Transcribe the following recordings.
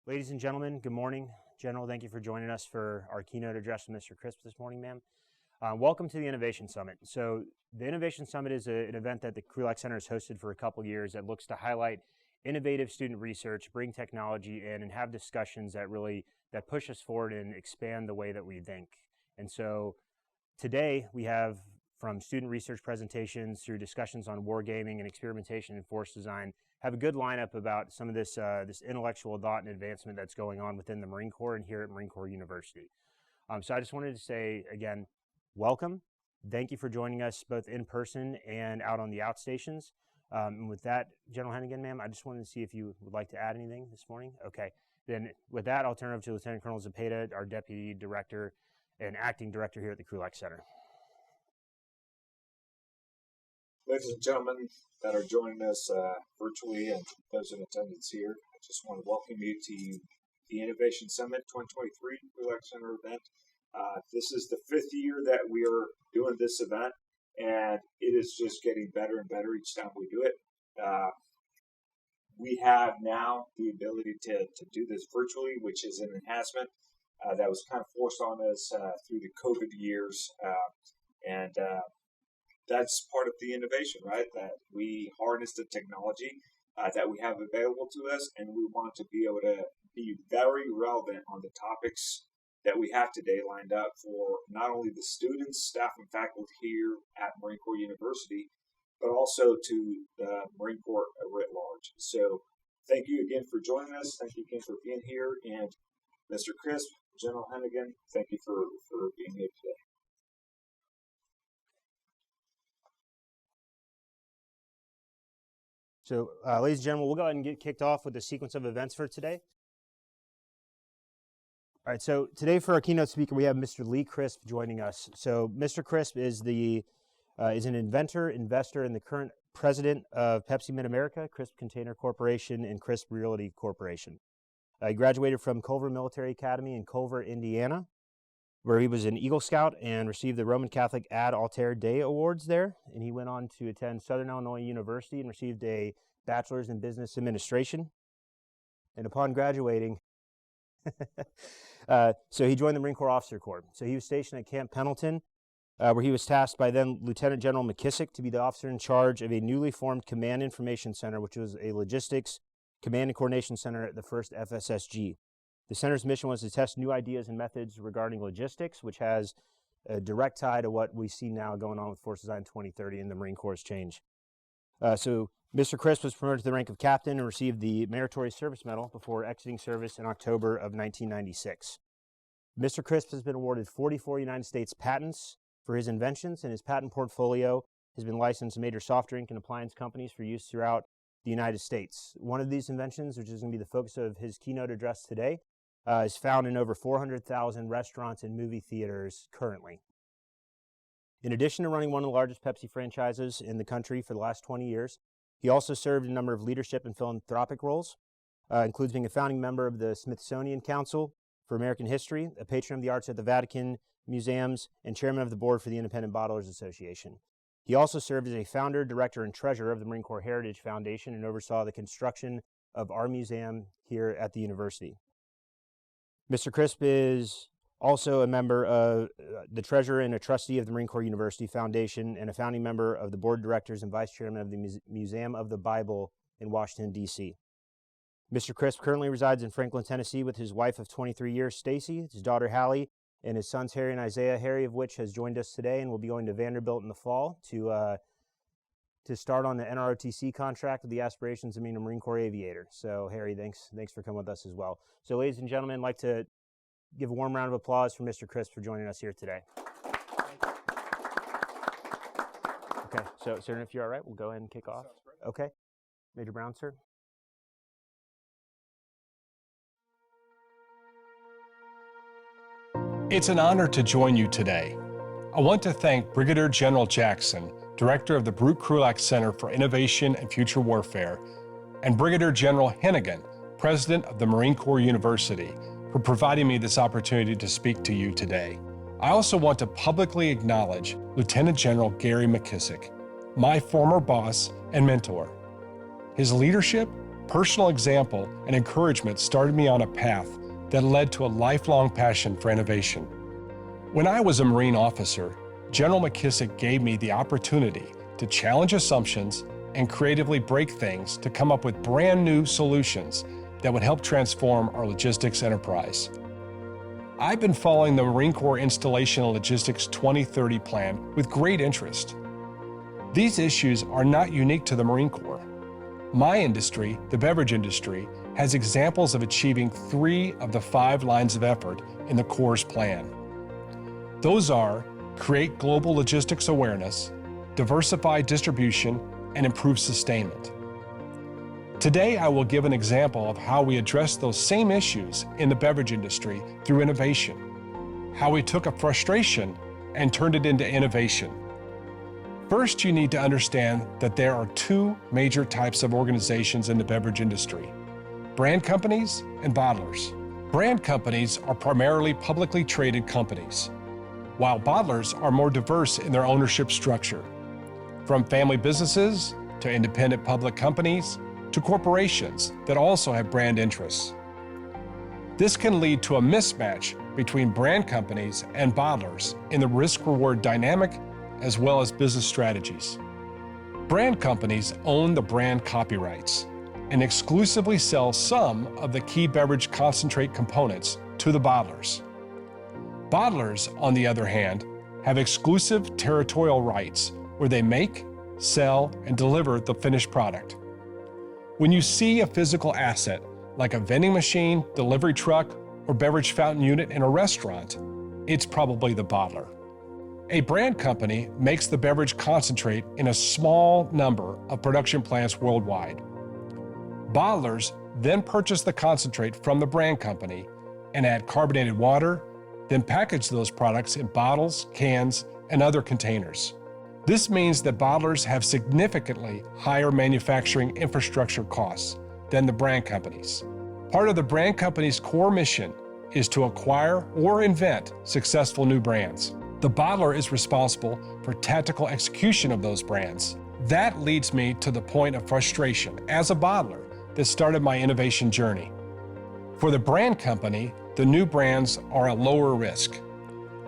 Ladies and gentlemen, good morning. General, thank you for joining us for our keynote address from Mr. Crisp this morning, ma'am. Welcome to the Innovation Summit. So the Innovation Summit is an event that the Krulak Center has hosted for a couple years that looks to highlight innovative student research, bring technology in, and have discussions that push us forward and expand the way that we think. And so today we have, from student research presentations through discussions on wargaming and experimentation and force design, have a good lineup about some of this intellectual thought and advancement that's going on within the Marine Corps and here at Marine Corps University. So I just wanted to say, again, welcome. Thank you for joining us both in person and out on the outstations. And with that, General Hennigan, ma'am, I just wanted to see if you would like to add anything this morning. Okay. Then with that, I'll turn it over to Lieutenant Colonel Zepeda, our Deputy Director and Acting Director here at the Krulak Center. Ladies and gentlemen that are joining us virtually and those in attendance here, I just want to welcome you to the Innovation Summit 2023 Krulak Center event. This is the 5th year that we are doing this event, and it is just getting better and better each time we do it. We have now the ability to do this virtually, which is an enhancement that was kind of forced on us through the COVID years, and that's part of the innovation, right? That we harness the technology that we have available to us, and we want to be able to be very relevant on the topics that we have today lined up for not only the students, staff, and faculty here at Marine Corps University, but also to the Marine Corps writ large. So thank you again for joining us. Thank you again for being here. And Mr. Crisp, General Hennigan, thank you for being here today. So, ladies and gentlemen, we'll go ahead and get kicked off with the sequence of events for today. All right, so today for our keynote speaker, we have Mr. Lee Crisp joining us. So, Mr. Crisp is an inventor, investor, and the current president of Pepsi Mid-America, Crisp Container Corporation, and Crisp Realty Corporation. He graduated from Culver Military Academy in Culver, Indiana, where he was an Eagle Scout and received the Roman Catholic Ad Altair Day Awards there. And he went on to attend Southern Illinois University and received a Bachelor's in Business Administration. And upon graduating, so he joined the Marine Corps Officer Corps. So he was stationed at Camp Pendleton, where he was tasked by then Lieutenant General McKissick to be the officer in charge of a newly formed Command Information Center, which was a logistics command and coordination center at the 1st FSSG. The center's mission was to test new ideas and methods regarding logistics, which has a direct tie to what we see now going on with Force Design 2030 and the Marine Corps' change. So Mr. Crisp was promoted to the rank of captain and received the Meritorious Service Medal before exiting service in October of 1996. Mr. Crisp has been awarded 44 United States patents for his inventions, and his patent portfolio has been licensed to major soft drink and appliance companies for use throughout the United States. One of these inventions, which is going to be the focus of his keynote address today, is found in over 400,000 restaurants and movie theaters currently. In addition to running one of the largest Pepsi franchises in the country for the last 20 years, he also served a number of leadership and philanthropic roles, includes being a founding member of the Smithsonian Council for American History, a patron of the arts at the Vatican Museums, and chairman of the board for the Independent Bottlers Association. He also served as a founder, director, and treasurer of the Marine Corps Heritage Foundation and oversaw the construction of our museum here at the university. Mr. Crisp is also a member of the treasurer and a trustee of the Marine Corps University Foundation and a founding member of the board of directors and vice chairman of the Museum of the Bible in Washington, D.C. Mr. Crisp currently resides in Franklin, Tennessee with his wife of 23 years, Stacy, his daughter, Hallie, and his sons, Harry and Isaiah, Harry of which has joined us today and will be going to Vanderbilt in the fall to start on the NROTC contract with the aspirations of being a Marine Corps aviator. So, Harry, thanks for coming with us as well. So, ladies and gentlemen, I'd like to give a warm round of applause for Mr. Crisp for joining us here today. Okay, so, sir, if you're all right, we'll go ahead and kick off. Okay. Major Brown, sir. It's an honor to join you today. I want to thank Brigadier General Jackson, Director of the Brute Krulak Center for Innovation and Future Warfare, and Brigadier General Hennigan, President of the Marine Corps University, for providing me this opportunity to speak to you today. I also want to publicly acknowledge Lieutenant General Gary McKissick, my former boss and mentor. His leadership, Personal example and encouragement started me on a path that led to a lifelong passion for innovation. When I was a Marine officer, General McKissick gave me the opportunity to challenge assumptions and creatively break things to come up with brand new solutions that would help transform our logistics enterprise. I've been following the Marine Corps Installation and Logistics 2030 plan with great interest. These issues are not unique to the Marine Corps. My industry, the beverage industry, has examples of achieving 3 of the 5 lines of effort in the Corps' plan. Those are create global logistics awareness, diversify distribution, and improve sustainment. Today, I will give an example of how we address those same issues in the beverage industry through innovation, how we took a frustration and turned it into innovation. First, you need to understand that there are 2 major types of organizations in the beverage industry: brand companies and bottlers. Brand companies are primarily publicly traded companies, while bottlers are more diverse in their ownership structure, from family businesses to independent public companies to corporations that also have brand interests. This can lead to a mismatch between brand companies and bottlers in the risk-reward dynamic as well as business strategies. Brand companies own the brand copyrights and exclusively sell some of the key beverage concentrate components to the bottlers. Bottlers, on the other hand, have exclusive territorial rights where they make, sell, and deliver the finished product. When you see a physical asset, like a vending machine, delivery truck, or beverage fountain unit in a restaurant, it's probably the bottler. A brand company makes the beverage concentrate in a small number of production plants worldwide. Bottlers then purchase the concentrate from the brand company and add carbonated water, then package those products in bottles, cans, and other containers. This means that bottlers have significantly higher manufacturing infrastructure costs than the brand companies. Part of the brand company's core mission is to acquire or invent successful new brands. The bottler is responsible for tactical execution of those brands. That leads me to the point of frustration as a bottler that started my innovation journey. For the brand company, the new brands are a lower risk.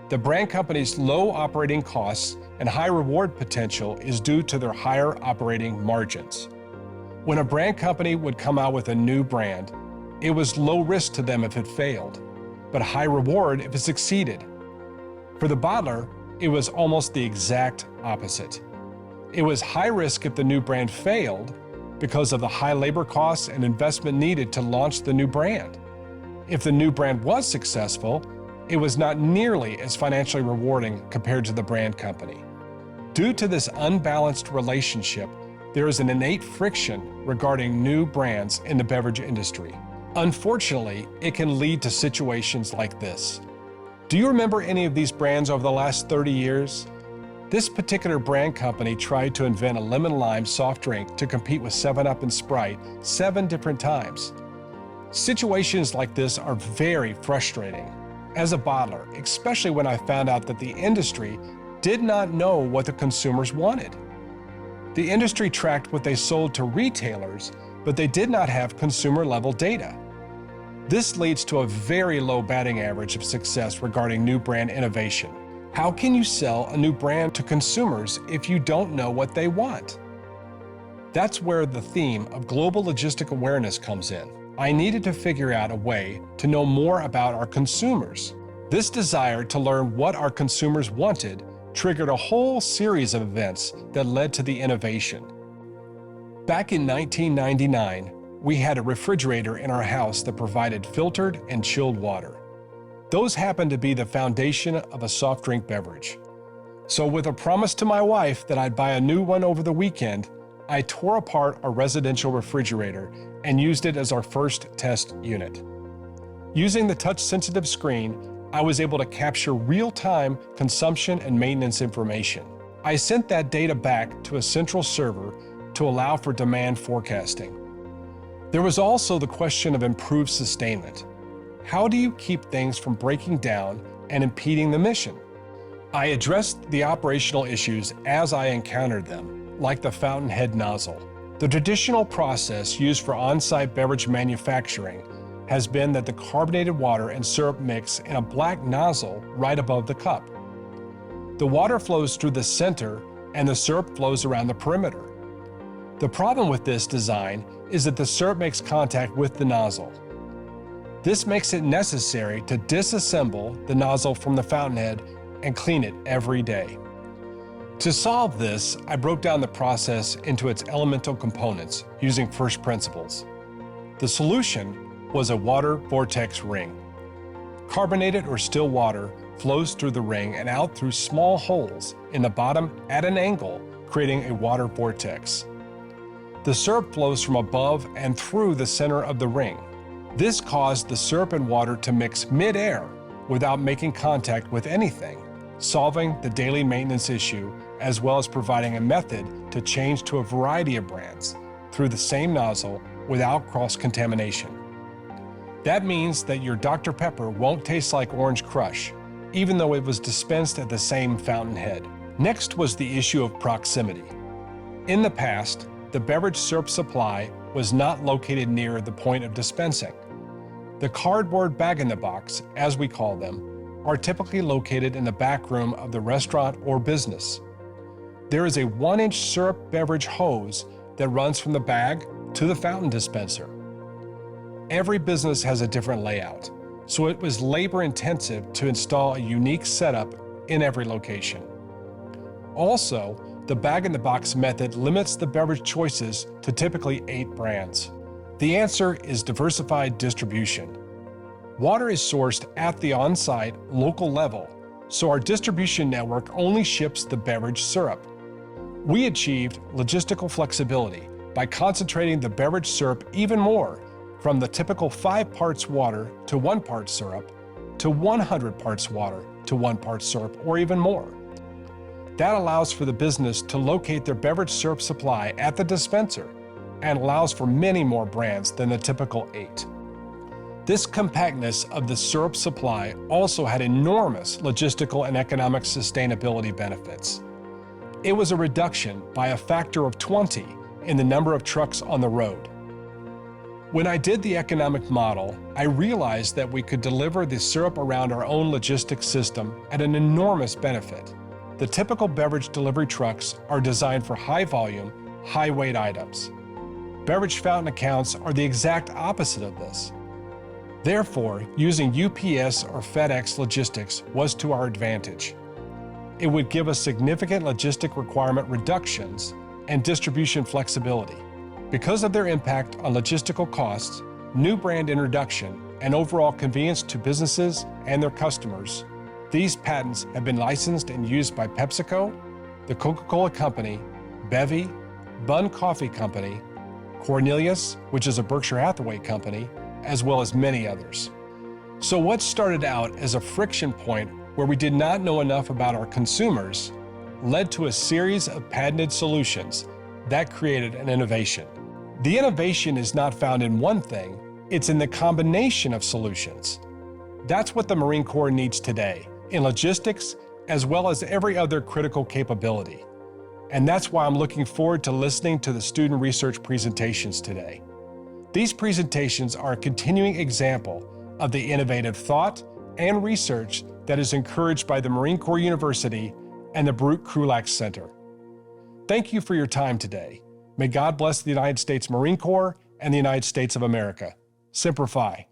The brand company's low operating costs and high reward potential is due to their higher operating margins. When a brand company would come out with a new brand, it was low risk to them if it failed, but high reward if it succeeded. For the bottler, it was almost the exact opposite. It was high risk if the new brand failed because of the high labor costs and investment needed to launch the new brand. If the new brand was successful, it was not nearly as financially rewarding compared to the brand company. Due to this unbalanced relationship, there is an innate friction regarding new brands in the beverage industry. Unfortunately, it can lead to situations like this. Do you remember any of these brands over the last 30 years? This particular brand company tried to invent a lemon lime soft drink to compete with 7-Up and Sprite 7 different times. Situations like this are very frustrating as a bottler, especially when I found out that the industry did not know what the consumers wanted. The industry tracked what they sold to retailers, but they did not have consumer-level data. This leads to a very low batting average of success regarding new brand innovation. How can you sell a new brand to consumers if you don't know what they want? That's where the theme of global logistic awareness comes in. I needed to figure out a way to know more about our consumers. This desire to learn what our consumers wanted triggered a whole series of events that led to the innovation. Back in 1999, we had a refrigerator in our house that provided filtered and chilled water. Those happened to be the foundation of a soft drink beverage. So with a promise to my wife that I'd buy a new one over the weekend, I tore apart a residential refrigerator and used it as our first test unit. Using the touch-sensitive screen, I was able to capture real-time consumption and maintenance information. I sent that data back to a central server to allow for demand forecasting. There was also the question of improved sustainment. How do you keep things from breaking down and impeding the mission? I addressed the operational issues as I encountered them, like the fountain head nozzle. The traditional process used for on-site beverage manufacturing has been that the carbonated water and syrup mix in a black nozzle right above the cup. The water flows through the center and the syrup flows around the perimeter. The problem with this design is that the syrup makes contact with the nozzle. This makes it necessary to disassemble the nozzle from the fountainhead and clean it every day. To solve this, I broke down the process into its elemental components using first principles. The solution was a water vortex ring. Carbonated or still water flows through the ring and out through small holes in the bottom at an angle, creating a water vortex. The syrup flows from above and through the center of the ring. This caused the syrup and water to mix mid-air without making contact with anything, solving the daily maintenance issue, as well as providing a method to change to a variety of brands through the same nozzle without cross-contamination. That means that your Dr. Pepper won't taste like Orange Crush, even though it was dispensed at the same fountainhead. Next was the issue of proximity. In the past, the beverage syrup supply was not located near the point of dispensing. The cardboard bag-in-the-box, as we call them, are typically located in the back room of the restaurant or business. There is a 1-inch syrup beverage hose that runs from the bag to the fountain dispenser. Every business has a different layout, so it was labor-intensive to install a unique setup in every location. Also, the bag-in-the-box method limits the beverage choices to typically 8 brands. The answer is diversified distribution. Water is sourced at the on-site local level, so our distribution network only ships the beverage syrup. We achieved logistical flexibility by concentrating the beverage syrup even more, from the typical 5 parts water to 1 part syrup, to 100 parts water to 1 part syrup, or even more. That allows for the business to locate their beverage syrup supply at the dispenser and allows for many more brands than the typical 8. This compactness of the syrup supply also had enormous logistical and economic sustainability benefits. It was a reduction by a factor of 20 in the number of trucks on the road. When I did the economic model, I realized that we could deliver the syrup around our own logistics system at an enormous benefit. The typical beverage delivery trucks are designed for high volume, high weight items. Beverage fountain accounts are the exact opposite of this. Therefore, using UPS or FedEx logistics was to our advantage. It would give us significant logistic requirement reductions and distribution flexibility. Because of their impact on logistical costs, new brand introduction, and overall convenience to businesses and their customers, these patents have been licensed and used by PepsiCo, the Coca-Cola Company, Bevy, Bunn Coffee Company, Cornelius, which is a Berkshire Hathaway company, as well as many others. So what started out as a friction point where we did not know enough about our consumers led to a series of patented solutions that created an innovation. The innovation is not found in one thing, it's in the combination of solutions. That's what the Marine Corps needs today, in logistics as well as every other critical capability. And that's why I'm looking forward to listening to the student research presentations today. These presentations are a continuing example of the innovative thought and research that is encouraged by the Marine Corps University and the Baruch Krulak Center. Thank you for your time today. May God bless the United States Marine Corps and the United States of America. Semper Fi.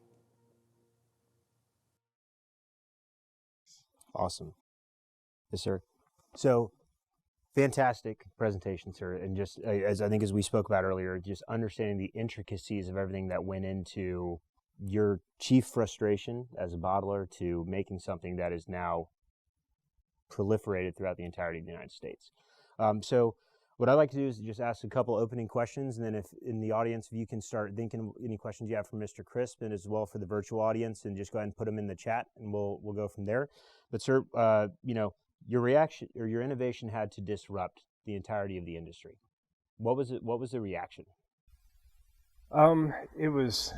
Awesome. Yes, sir. So, fantastic presentation, sir. And just as I think as we spoke about earlier, just understanding the intricacies of everything that went into your chief frustration as a bottler to making something that is now proliferated throughout the entirety of the United States. So what I'd like to do is just ask a couple opening questions, and then if in the audience, if you can start thinking any questions you have for Mr. Crisp and as well for the virtual audience, and just go ahead and put them in the chat, and we'll go from there. But sir, your reaction or your innovation had to disrupt the entirety of the industry. What was it? What was the reaction? It was,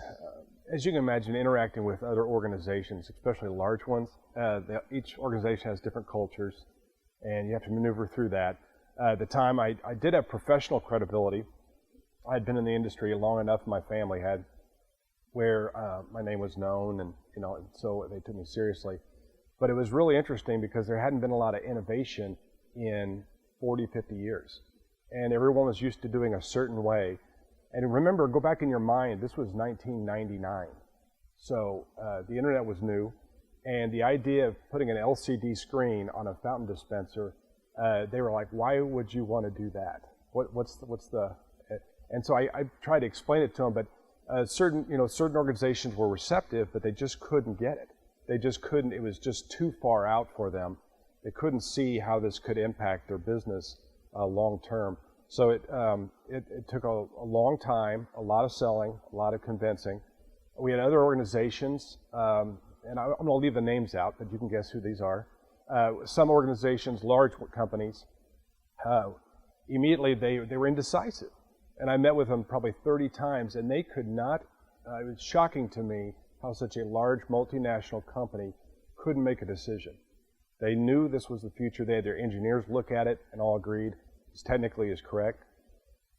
as you can imagine, interacting with other organizations, especially large ones. Each organization has different cultures, and you have to maneuver through that. At the time, I did have professional credibility, I had been in the industry long enough, my family had, where my name was known, and and so they took me seriously. But it was really interesting because there hadn't been a lot of innovation in 40, 50 years. And everyone was used to doing a certain way. And remember, go back in your mind, this was 1999. So the internet was new, and the idea of putting an LCD screen on a fountain dispenser, they were like, why would you want to do that? What's the, and so I tried to explain it to them, but certain organizations were receptive, but they just couldn't get it. They just couldn't, it was just too far out for them. They couldn't see how this could impact their business long term. So it took a long time, a lot of selling, a lot of convincing. We had other organizations, and I'm going to leave the names out, but you can guess who these are. Some organizations, large companies, immediately they were indecisive. And I met with them probably 30 times, and they could not, it was shocking to me how such a large multinational company couldn't make a decision. They knew this was the future. They had their engineers look at it and all agreed this technically is correct.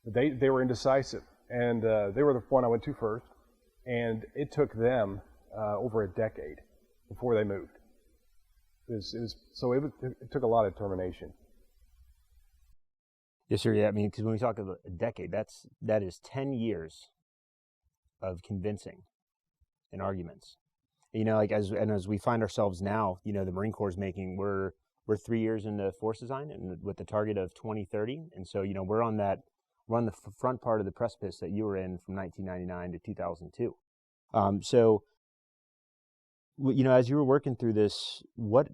But they were indecisive, and they were the one I went to first, and it took them over a decade before they moved. It took a lot of determination. Yes, sir. Yeah, I mean, because when we talk about a decade, that is 10 years of convincing and arguments. Like as we find ourselves now, the Marine Corps is we're 3 years into force design, and with the target of 2030, and so we're on the front part of the precipice that you were in from 1999 to 2002. So, as you were working through this, what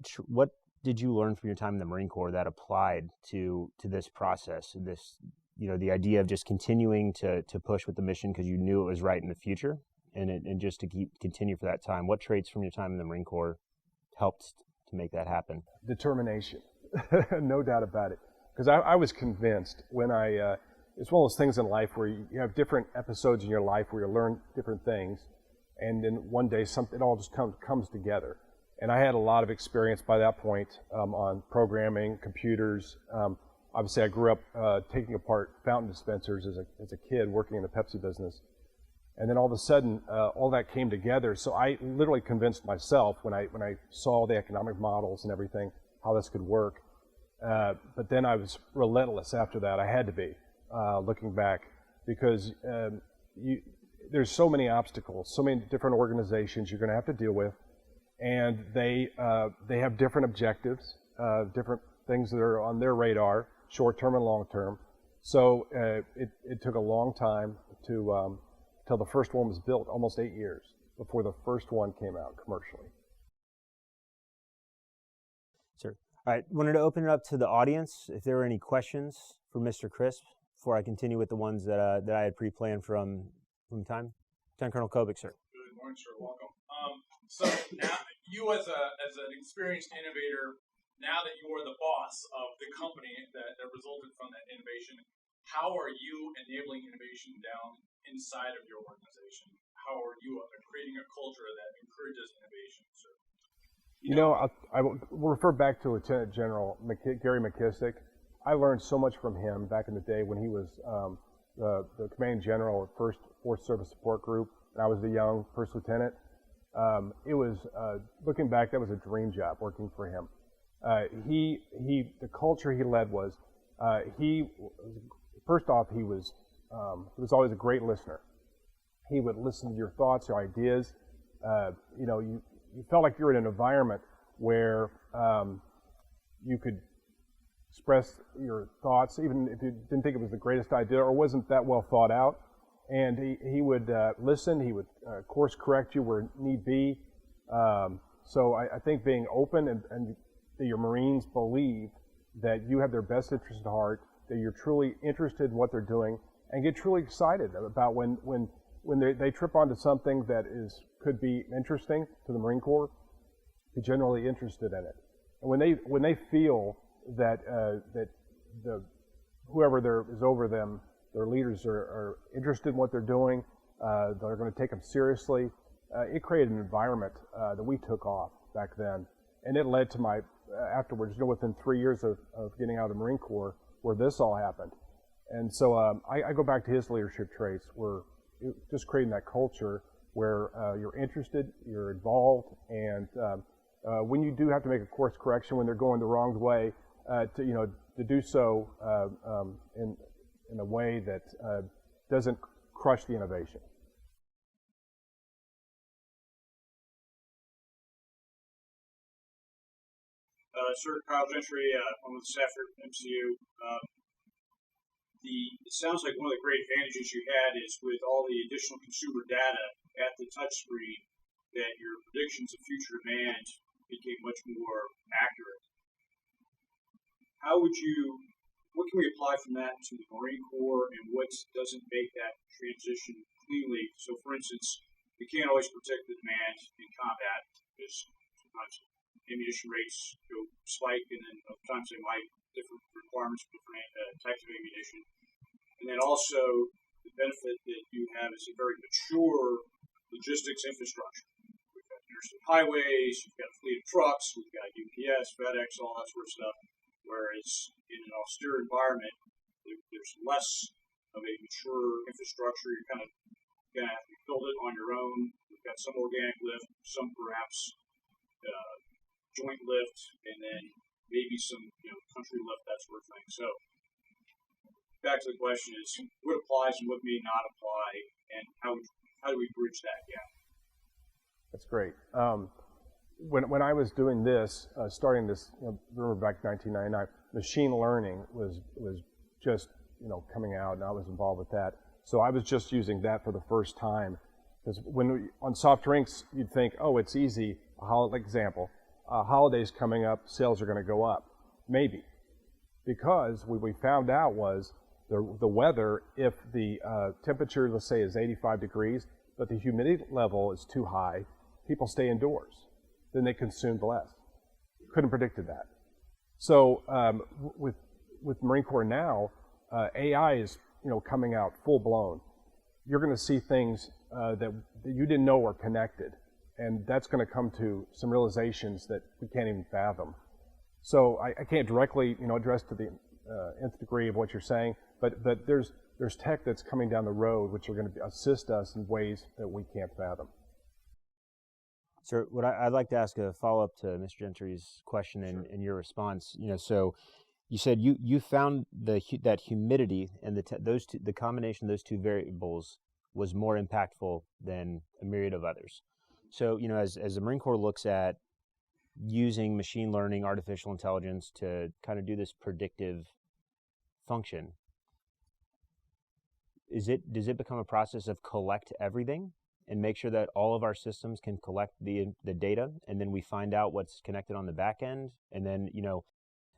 did you learn from your time in the Marine Corps that applied to this process? This, the idea of just continuing to push with the mission because you knew it was right in the future, and just to continue for that time. What traits from your time in the Marine Corps helped to make that happen? Determination, no doubt about it. Because I was convinced when it's one of those things in life where you have different episodes in your life where you learn different things, and then one day it all just comes together. And I had a lot of experience by that point on programming, computers. Obviously, I grew up taking apart fountain dispensers as a kid working in the Pepsi business. And then all of a sudden, all that came together. So I literally convinced myself when I saw the economic models and everything, how this could work. But then I was relentless after that. I had to be, looking back, because there's so many obstacles, so many different organizations you're going to have to deal with. And they have different objectives, different things that are on their radar, short-term and long-term. So it took a long time till the first one was built, almost 8 years before the first one came out commercially. Sir, all right, wanted to open it up to the audience if there were any questions for Mr. Crisp before I continue with the ones that I had pre-planned from time. Lieutenant Colonel Kovic, sir. Good morning, sir. Welcome. So now you as an experienced innovator, now that you are the boss of the company that resulted from that innovation, how are you enabling innovation down inside of your organization? How are you creating a culture that encourages innovation, sir? I will refer back to Lieutenant General Gary McKissick. I learned so much from him back in the day when he was the commanding general of 1st Force Service Support Group, and I was the young first lieutenant. It was, looking back, that was a dream job working for him. The culture he led was, first off, he was always a great listener. He would listen to your thoughts, your ideas. You felt like you were in an environment where you could express your thoughts, even if you didn't think it was the greatest idea or wasn't that well thought out. And he would listen, he would course correct you where need be. So I think being open and that your Marines believe that you have their best interest at heart, that you're truly interested in what they're doing, and get truly excited about when they trip onto something that could be interesting to the Marine Corps, be generally interested in it. And when they feel that whoever is over them, their leaders are interested in what they're doing, they're going to take them seriously. It created an environment that we took off back then, and it led to my afterwards. Within 3 years of getting out of the Marine Corps, where this all happened. And so I go back to his leadership traits, where just creating that culture where you're interested, you're involved, and when you do have to make a course correction when they're going the wrong way, to do so in a way that doesn't crush the innovation. Sir, Kyle Gentry, I'm with the staff here at MCU. It sounds like one of the great advantages you had is with all the additional consumer data at the touch screen, that your predictions of future demand became much more accurate. What can we apply from that to the Marine Corps, and what doesn't make that transition cleanly? So, for instance, you can't always predict the demand in combat, because sometimes ammunition rates spike, and then other times they might, different requirements for different types of ammunition. And then also, the benefit that you have is a very mature logistics infrastructure. We've got interstate highways, you've got a fleet of trucks, we've got UPS, FedEx, all that sort of stuff. Whereas in an austere environment, there's less of a mature infrastructure. You're kind of going to have to build it on your own. We've got some organic lift, some perhaps joint lift, and then maybe some country lift, that sort of thing. So back to the question is, what applies and what may not apply, and how do we bridge that gap? That's great. When I was doing this, starting this, remember back in 1999, machine learning was just coming out, and I was involved with that. So I was just using that for the first time, because on soft drinks, you'd think, oh, it's easy. Example, holidays coming up, sales are going to go up, maybe, because what we found out was the weather. If the temperature, let's say, is 85 degrees, but the humidity level is too high, people stay indoors. Then they consumed less. Couldn't predict that. So with Marine Corps now, AI is coming out full blown. You're going to see things that you didn't know were connected, and that's going to come to some realizations that we can't even fathom. So I can't directly address to the nth degree of what you're saying, but there's tech that's coming down the road which are going to assist us in ways that we can't fathom. Sir, I'd like to ask a follow-up to Mr. Gentry's question. Sure. and your response. So you said you found that humidity and the combination of those two variables was more impactful than a myriad of others. So as the Marine Corps looks at using machine learning, artificial intelligence to kind of do this predictive function, does it become a process of collect everything and make sure that all of our systems can collect the data, and then we find out what's connected on the back end? And then,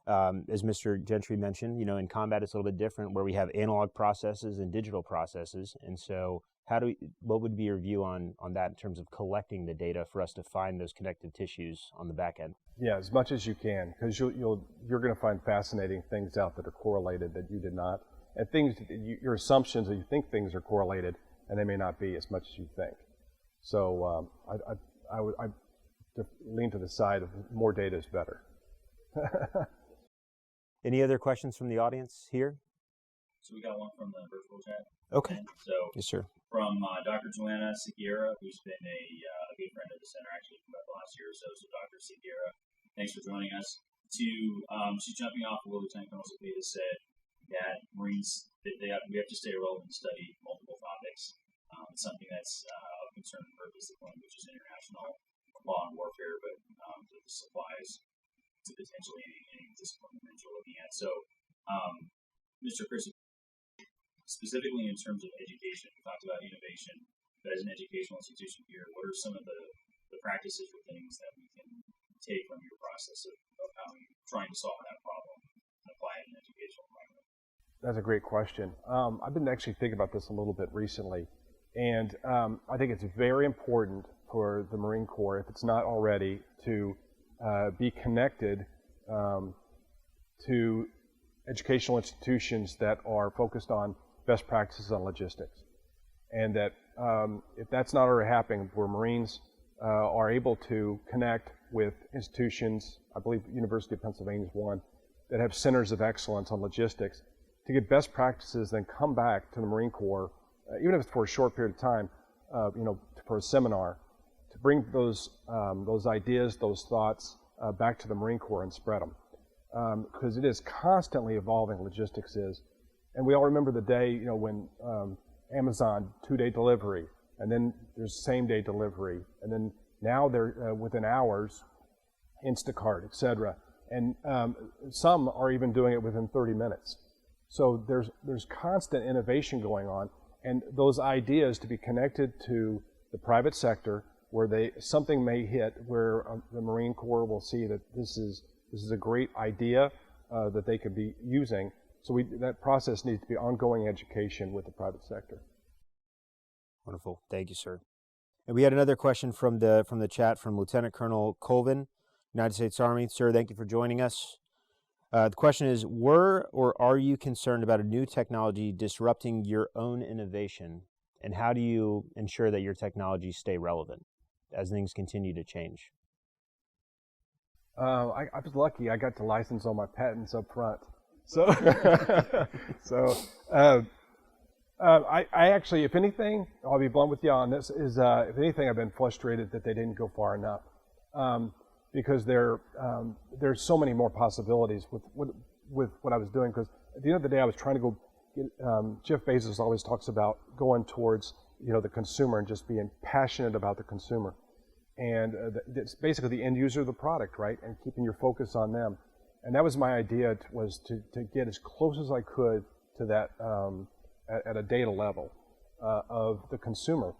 as Mr. Gentry mentioned, in combat it's a little bit different, where we have analog processes and digital processes. And so what would be your view on that in terms of collecting the data for us to find those connective tissues on the back end? Yeah, as much as you can, because you're going to find fascinating things out that are correlated that you did not, and things, your assumptions that you think things are correlated, and they may not be as much as you think. So I would lean to the side of more data is better. Any other questions from the audience here? So we got one from the virtual chat. Okay. So yes, sir. From Dr. Joanna Seguera, who's been a good friend of the center actually for about the last year or so. So Dr. Seguera, thanks for joining us. She's jumping off of what Lieutenant Colonel Cepeda said, that Marines, we have to stay relevant and study multiple topics. It's something that's of concern for discipline, which is international law and warfare, but this applies to potentially any discipline that you're looking at. So, Mr. Chris, specifically in terms of education, we talked about innovation, but as an educational institution here, what are some of the practices or things that we can take from your process of how you're trying to solve that problem and apply it in an educational environment? That's a great question. I've been actually thinking about this a little bit recently, and I think it's very important for the Marine Corps, if it's not already, to be connected to educational institutions that are focused on best practices on logistics. And that if that's not already happening, where Marines are able to connect with institutions, I believe University of Pennsylvania is one, that have centers of excellence on logistics, to get best practices, then come back to the Marine Corps, even if it's for a short period of time, for a seminar, to bring those ideas, those thoughts back to the Marine Corps and spread them. Because it is constantly evolving, logistics is. And we all remember the day, when Amazon 2-day delivery, and then there's same-day delivery, and then now they're within hours, Instacart, etc. And some are even doing it within 30 minutes. So there's constant innovation going on, and those ideas to be connected to the private sector, where something may hit, where the Marine Corps will see that this is a great idea that they could be using. So that process needs to be ongoing education with the private sector. Wonderful. Thank you, sir. And we had another question from the chat from Lieutenant Colonel Colvin, United States Army. Sir, thank you for joining us. The question is, were or are you concerned about a new technology disrupting your own innovation? And how do you ensure that your technologies stay relevant as things continue to change? I was lucky. I got to license all my patents up front. So, I actually, if anything, I'll be blunt with you on this, is if anything, I've been frustrated that they didn't go far enough. Because there's so many more possibilities with what I was doing. Because at the end of the day, I was trying to go. Jeff Bezos always talks about going towards the consumer and just being passionate about the consumer, and it's basically the end user of the product, right? And keeping your focus on them. And that was my idea, was to get as close as I could to that at a data level of the consumer.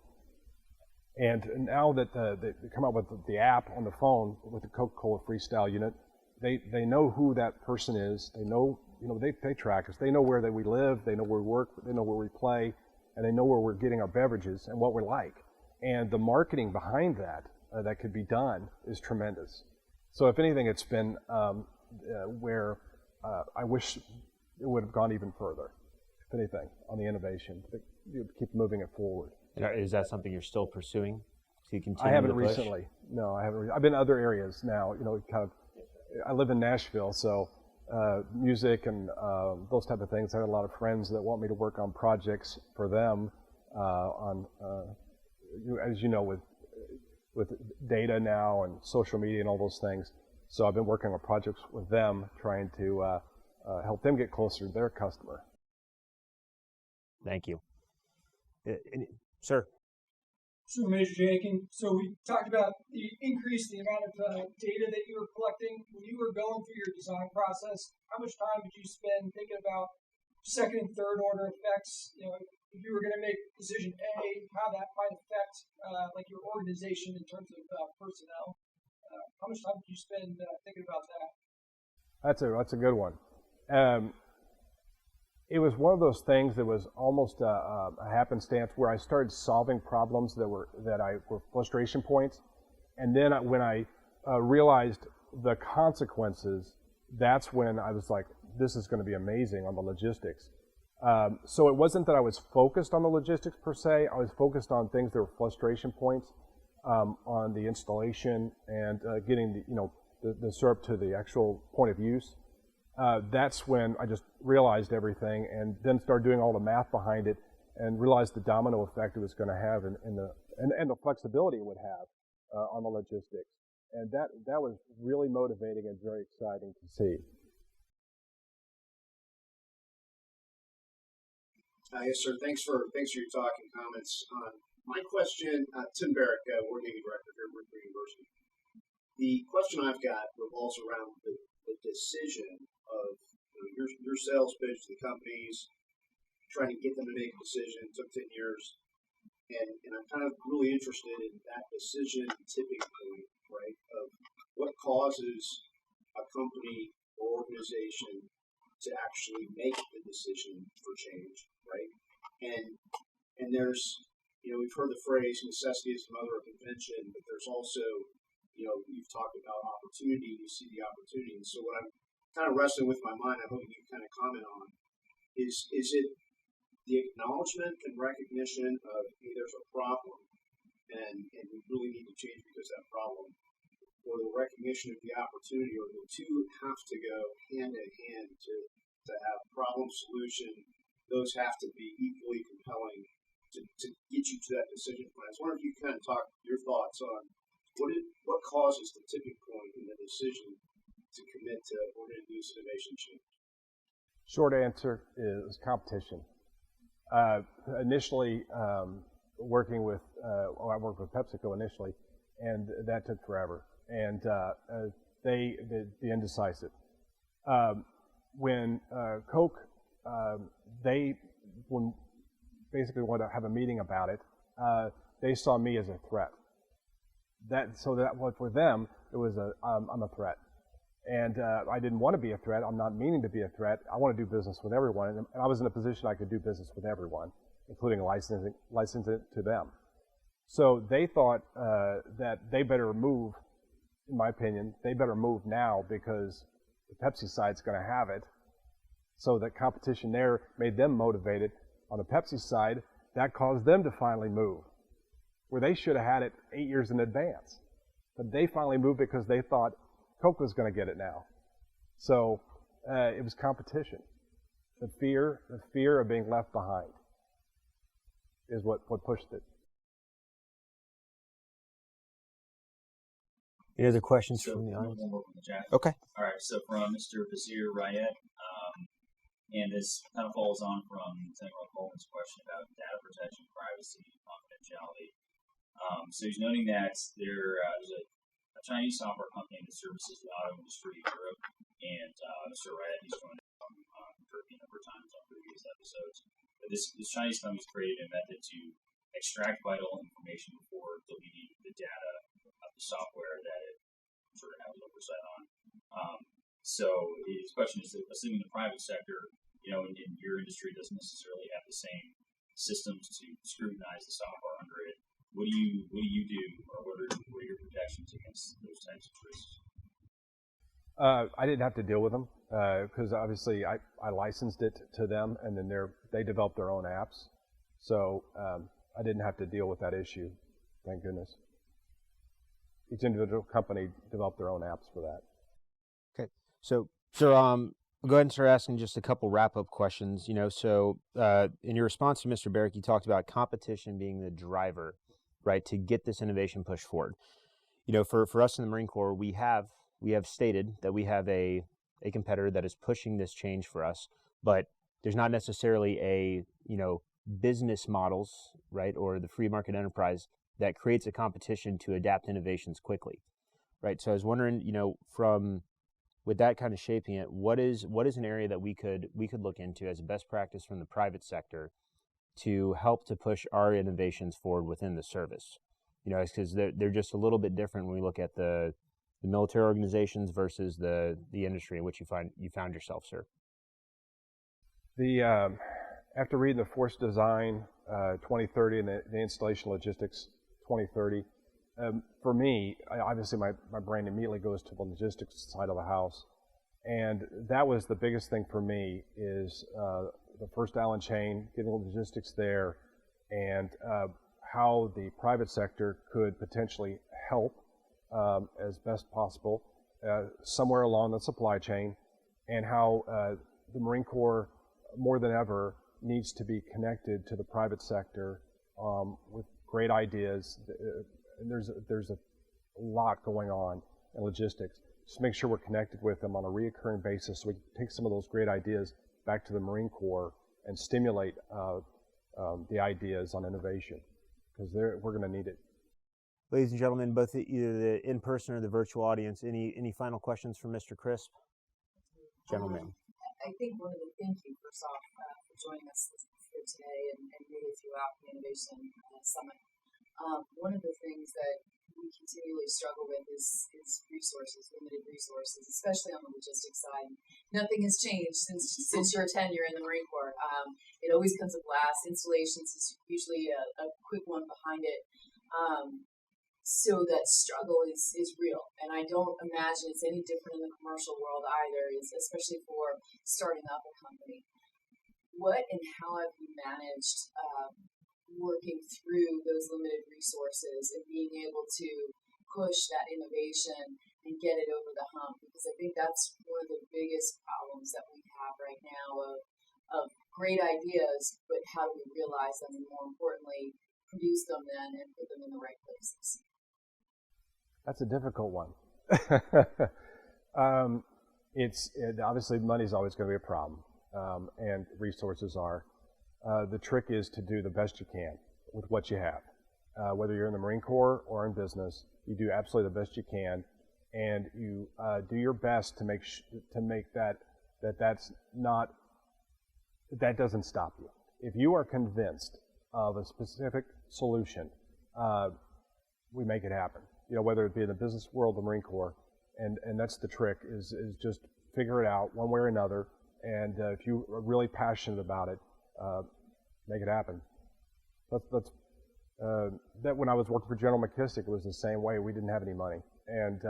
And now that they come out with the app on the phone with the Coca-Cola Freestyle unit, they know who that person is. They know, they track us. They know where we live. They know where we work. They know where we play, and they know where we're getting our beverages and what we're like. And the marketing behind that that could be done is tremendous. So if anything, it's been where I wish it would have gone even further. If anything, on the innovation, to keep moving it forward. Is that something you're still pursuing? So you continue I haven't to push? recently. No, I haven't. I've been in other areas now. I live in Nashville, so music and those type of things. I have a lot of friends that want me to work on projects for them as you know, with data now and social media and all those things. So I've been working on projects with them, trying to help them get closer to their customer. Thank you. Sir. So Major Jakin, so we talked about the amount of data that you were collecting. When you were going through your design process, how much time did you spend thinking about second and third order effects? If you were going to make decision A, how that might affect like your organization in terms of personnel. How much time did you spend thinking about that? That's a good one. It was one of those things that was almost a happenstance where I started solving problems that were frustration points, and then when I realized the consequences, that's when I was like, this is going to be amazing on the logistics. So it wasn't that I was focused on the logistics per se. I was focused on things that were frustration points on the installation and getting the syrup to the actual point of use. That's when I just realized everything, and then started doing all the math behind it, and realized the domino effect it was going to have, and the flexibility it would have on the logistics, and that was really motivating and very exciting to see. Yes, sir. Thanks for your talk and comments. My question, Tim Barrick, Wargaming Director here at Greenberg University. The question I've got revolves around the decision of your sales pitch to the companies, trying to get them to make a decision. It took 10 years. And I'm kind of really interested in that decision tipping point, right, of what causes a company or organization to actually make the decision for change, right? And there's, we've heard the phrase necessity is the mother of invention, but there's also, you've talked about opportunity, you see the opportunity. And so what I'm kind of wrestling with my mind, I hope you can kind of comment on, is it the acknowledgement and recognition of, hey, there's a problem and we really need to change because of that problem, or the recognition of the opportunity, or the two have to go hand in hand to to have problem solution, those have to be equally compelling to get you to that decision point. I was wondering if you could kind of talk your thoughts on what causes the tipping point in the decision to commit to we're going to do this innovation change. Short answer is competition. Initially, working with, I worked with PepsiCo initially, and that took forever. And the indecisive. When Coke, when basically wanted to have a meeting about it, they saw me as a threat. So for them, it was I'm a threat. And I didn't want to be a threat. I'm not meaning to be a threat. I want to do business with everyone. And I was in a position I could do business with everyone, including licensing it to them. So they thought that they better move, in my opinion, they better move now because the Pepsi side's going to have it. So the competition there made them motivated. On the Pepsi side, that caused them to finally move, where they should have had it 8 years in advance. But they finally moved because they thought Coke was going to get it now. So it was competition. The fear of being left behind is what pushed it. Any other questions So, from the audience? one more from the chat. Okay. All right, so from Mr. Basir Rayet, and this kind of follows on from Senator Coleman's question about data protection, privacy, and confidentiality. So he's noting that there's a Chinese software company that services the auto industry in Europe, and Mr. Rayet, he's joined us from Turkey a number of times on previous episodes. But this Chinese company's created a method to extract vital information before deleting the data of the software that it sort of has oversight on. So his question is, assuming the private sector, in your industry doesn't necessarily have the same systems to scrutinize the software under it, what do you do, or what are your protections against those types of risks? I didn't have to deal with them because obviously I licensed it to them, and then they developed their own apps. So I didn't have to deal with that issue, thank goodness. Each individual company developed their own apps for that. Okay. So I'll go ahead and start asking just a couple wrap-up questions. So in your response to Mr. Barrick, you talked about competition being the driver, right, to get this innovation pushed forward. For us in the Marine Corps, we have stated that we have a competitor that is pushing this change for us, but there's not necessarily a business models, right, or the free market enterprise that creates a competition to adapt innovations quickly, right? So I was wondering, with that kind of shaping it, what is an area that we could look into as a best practice from the private sector to help to push our innovations forward within the service? Because they're just a little bit different when we look at the military organizations versus the industry in which you found yourself, sir. After reading the Force Design 2030 and the Installation Logistics 2030, for me, obviously my brain immediately goes to the logistics side of the house, and that was the biggest thing for me is the first Allen chain, getting the logistics there, and how the private sector could potentially help as best possible somewhere along the supply chain, and how the Marine Corps more than ever needs to be connected to the private sector with great ideas. And there's a lot going on in logistics. Just make sure we're connected with them on a reoccurring basis so we can take some of those great ideas back to the Marine Corps and stimulate the ideas on innovation, because we're going to need it. Ladies and gentlemen, both either the in-person or the virtual audience, any final questions for Mr. Crisp? Gentlemen. I think thank you first off for joining us here today and really throughout the Innovation Summit. One of the things that we continually struggle with is resources, limited resources, especially on the logistics side. Nothing has changed since your tenure in the Marine Corps. It always comes with last. Installations is usually a quick one behind it. So that struggle is real, and I don't imagine it's any different in the commercial world either, especially for starting up a company. What and how have you managed working through those limited resources and being able to push that innovation and get it over the hump? Because I think that's one of the biggest problems that we have right now of great ideas, but how do we realize them, and more importantly, produce them then and put them in the right places? That's a difficult one. Obviously money's always going to be a problem, and resources are. The trick is to do the best you can with what you have. Whether you're in the Marine Corps or in business, you do absolutely the best you can, and you do your best to make that doesn't stop you. If you are convinced of a specific solution, we make it happen. You know, whether it be in the business world or the Marine Corps, and that's the trick, is just figure it out one way or another, and if you are really passionate about it, make it happen. That when I was working for General McKissick, it was the same way. We didn't have any money, and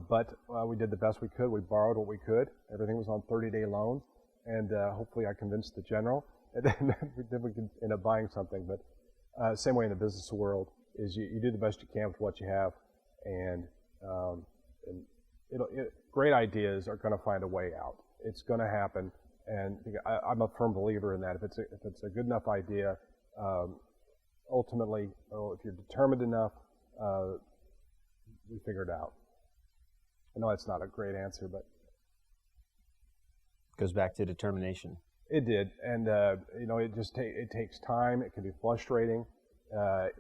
but we did the best we could. We borrowed what we could. Everything was on 30-day loans, and hopefully I convinced the general, and then we could end up buying something. But same way in the business world is you do the best you can with what you have, and great ideas are going to find a way out. It's going to happen, and I'm a firm believer in that. If it's a good enough idea, ultimately, if you're determined enough, we figure it out. I know that's not a great answer, but goes back to determination. It did, and it takes time. It can be frustrating. But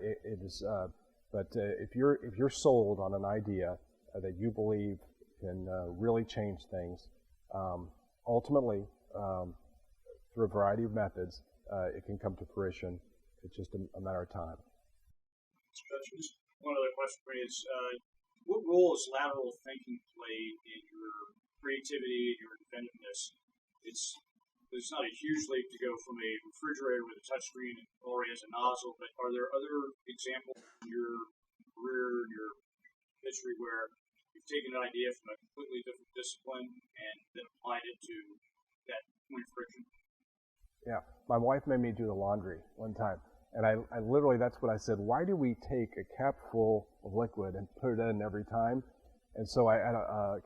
if you're sold on an idea that you believe can really change things, ultimately, through a variety of methods, it can come to fruition. It's just a matter of time. Just one other question for you is, what role does lateral thinking play in your creativity and your inventiveness? It's not a huge leap to go from a refrigerator with a touchscreen and already has a nozzle, but are there other examples in your career, in your history, where you've taken an idea from a completely different discipline and then applied it to that point of friction? Yeah, my wife made me do the laundry one time, and I literally, that's what I said. Why do we take a cap full of liquid and put it in every time? And so I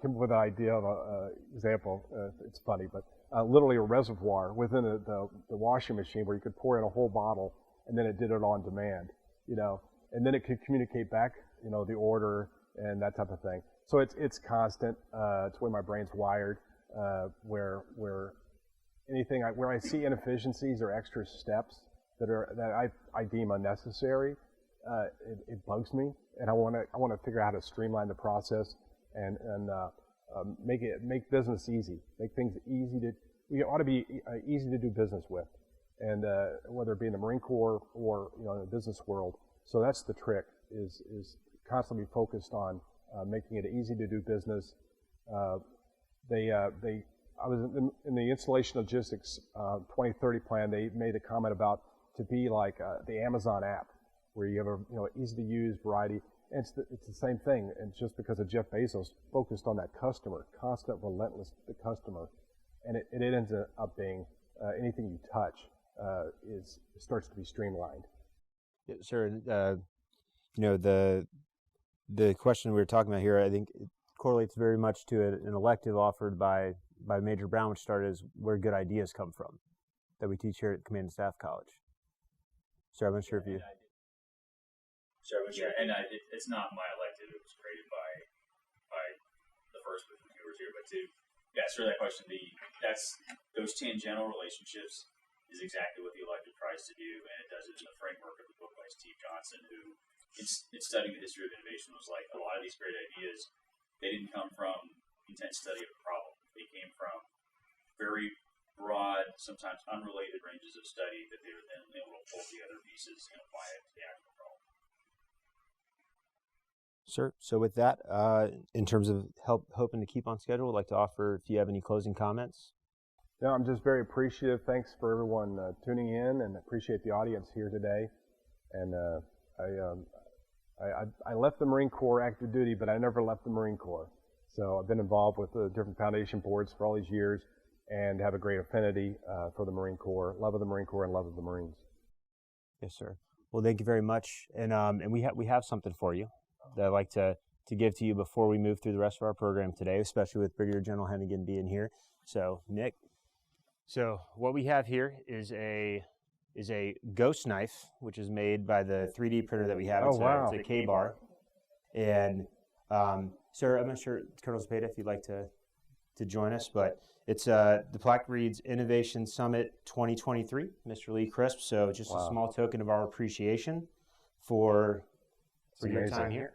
came up with an idea of an example. It's funny, but literally a reservoir within the washing machine where you could pour in a whole bottle, and then it did it on demand, and then it could communicate back, the order and that type of thing. So it's constant. It's the way my brain's wired, where I see inefficiencies or extra steps that I deem unnecessary, it bugs me, and I want to figure out how to streamline the process and make business easy, make things easy we ought to be easy to do business with, and whether it be in the Marine Corps or in the business world. So that's the trick, is constantly focused on making it easy to do business. I was in the installation logistics 2030 plan. They made a comment about to be like the Amazon app, where you have a easy to use variety. And it's the same thing, and just because of Jeff Bezos focused on that customer, constant, relentless, the customer, and it ends up being anything you touch starts to be streamlined. Yeah, sure. The question we were talking about here, I think it correlates very much to an elective offered by Major Brown, which started as where good ideas come from, that we teach here at Command and Staff College. So I'm not sure if you... Yeah, and it's not my elective. It was created by the first group of viewers here, but to answer that question, those tangential relationships is exactly what the elective tries to do, and it does it in the framework of a book by Steve Johnson, who, in studying the history of innovation, was like, a lot of these great ideas, they didn't come from intense study of a problem. They came from very broad, sometimes unrelated ranges of study that they were then able to pull together pieces and apply it to the actual problem. Sir, so with that, in terms of hoping to keep on schedule, I'd like to offer if you have any closing comments. No, I'm just very appreciative. Thanks for everyone tuning in, and appreciate the audience here today. And I left the Marine Corps active duty, but I never left the Marine Corps. So I've been involved with the different foundation boards for all these years, and have a great affinity for the Marine Corps, love of the Marine Corps, and love of the Marines. Yes, sir. Well, thank you very much, and we have something for you that I'd like to give to you before we move through the rest of our program today, especially with Brigadier General Hennigan being here. So, Nick. So what we have here is a ghost knife, which is made by the 3D printer that we have. Oh, wow. It's a K-bar. And sir, I'm not sure, Colonel Zepeda, if you'd like to join us, but it's the plaque reads Innovation Summit 2023, Mr. Lee Crisp. So just a small token of our appreciation for your time here.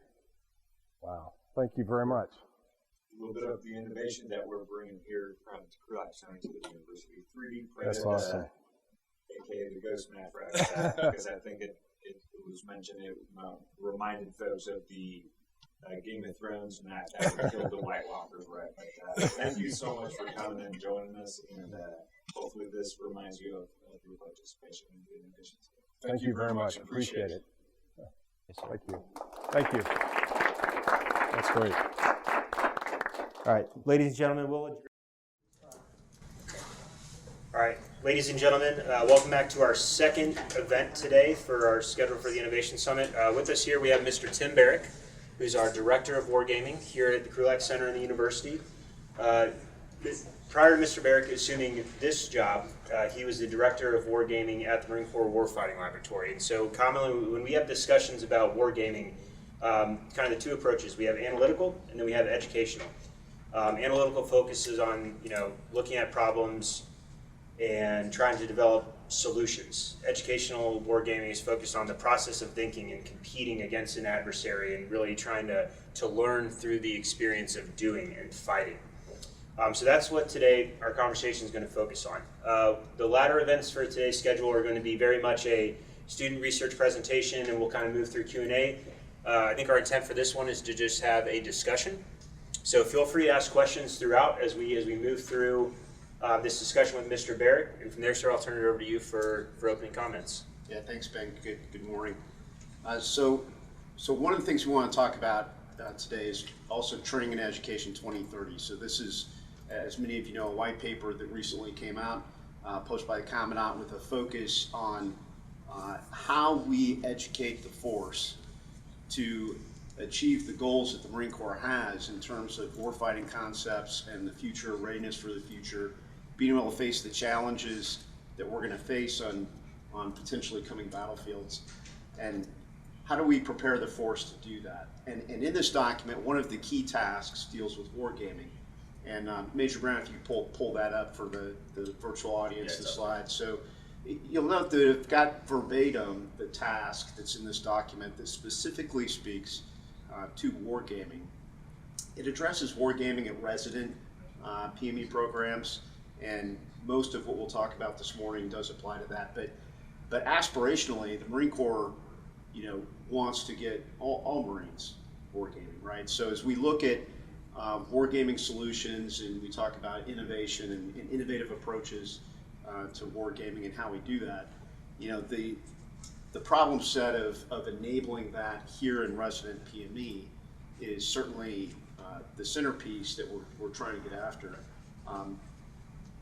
Wow. Thank you very much. A little bit of the innovation that we're bringing here from Krulak Scientific University, 3D printed, That's awesome. aka the Ghost Knife, right? Because I think it was mentioned, it reminded folks of the Game of Thrones match that killed the White Walkers, right? But, thank you so much for coming and joining us, and hopefully this reminds you of your participation in the innovation. Thank you very much. Appreciate it. Yes, thank you. Thank you. That's great. All right, ladies and gentlemen, welcome back to our second event today for our schedule for the Innovation Summit. With us here we have Mr. Tim Barrick, who's our Director of Wargaming here at the Krulak Center in the university. Prior to Mr. Barrick assuming this job, he was the Director of Wargaming at the Marine Corps Warfighting Laboratory. And so commonly when we have discussions about wargaming, kind of the two approaches. We have analytical and then we have educational. Analytical focuses on looking at problems and trying to develop solutions. Educational wargaming is focused on the process of thinking and competing against an adversary and really trying to learn through the experience of doing and fighting. So that's what today our conversation is going to focus on. The latter events for today's schedule are going to be very much a student research presentation, and we'll kind of move through Q&A. I think our intent for this one is to just have a discussion. So feel free to ask questions throughout as we move through this discussion with Mr. Barrick, and from there, sir, I'll turn it over to you for opening comments. Yeah, thanks, Ben. Good morning. So one of the things we want to talk about today is also Training and Education 2030. So this is, as many of you know, a white paper that recently came out, posted by the Commandant, with a focus on how we educate the force to achieve the goals that the Marine Corps has in terms of warfighting concepts and the future, readiness for the future, being able to face the challenges that we're going to face on potentially coming battlefields, and how do we prepare the force to do that. And in this document, one of the key tasks deals with wargaming. And Major Brown, if you pull that up for the virtual audience, the slide. So you'll note that I've got verbatim the task that's in this document that specifically speaks to wargaming. It addresses wargaming at resident PME programs, and most of what we'll talk about this morning does apply to that. But aspirationally, the Marine Corps, wants to get all Marines wargaming, right? So as we look at wargaming solutions, and we talk about innovation and innovative approaches to wargaming and how we do that, the problem set of enabling that here in resident PME is certainly the centerpiece that we're trying to get after.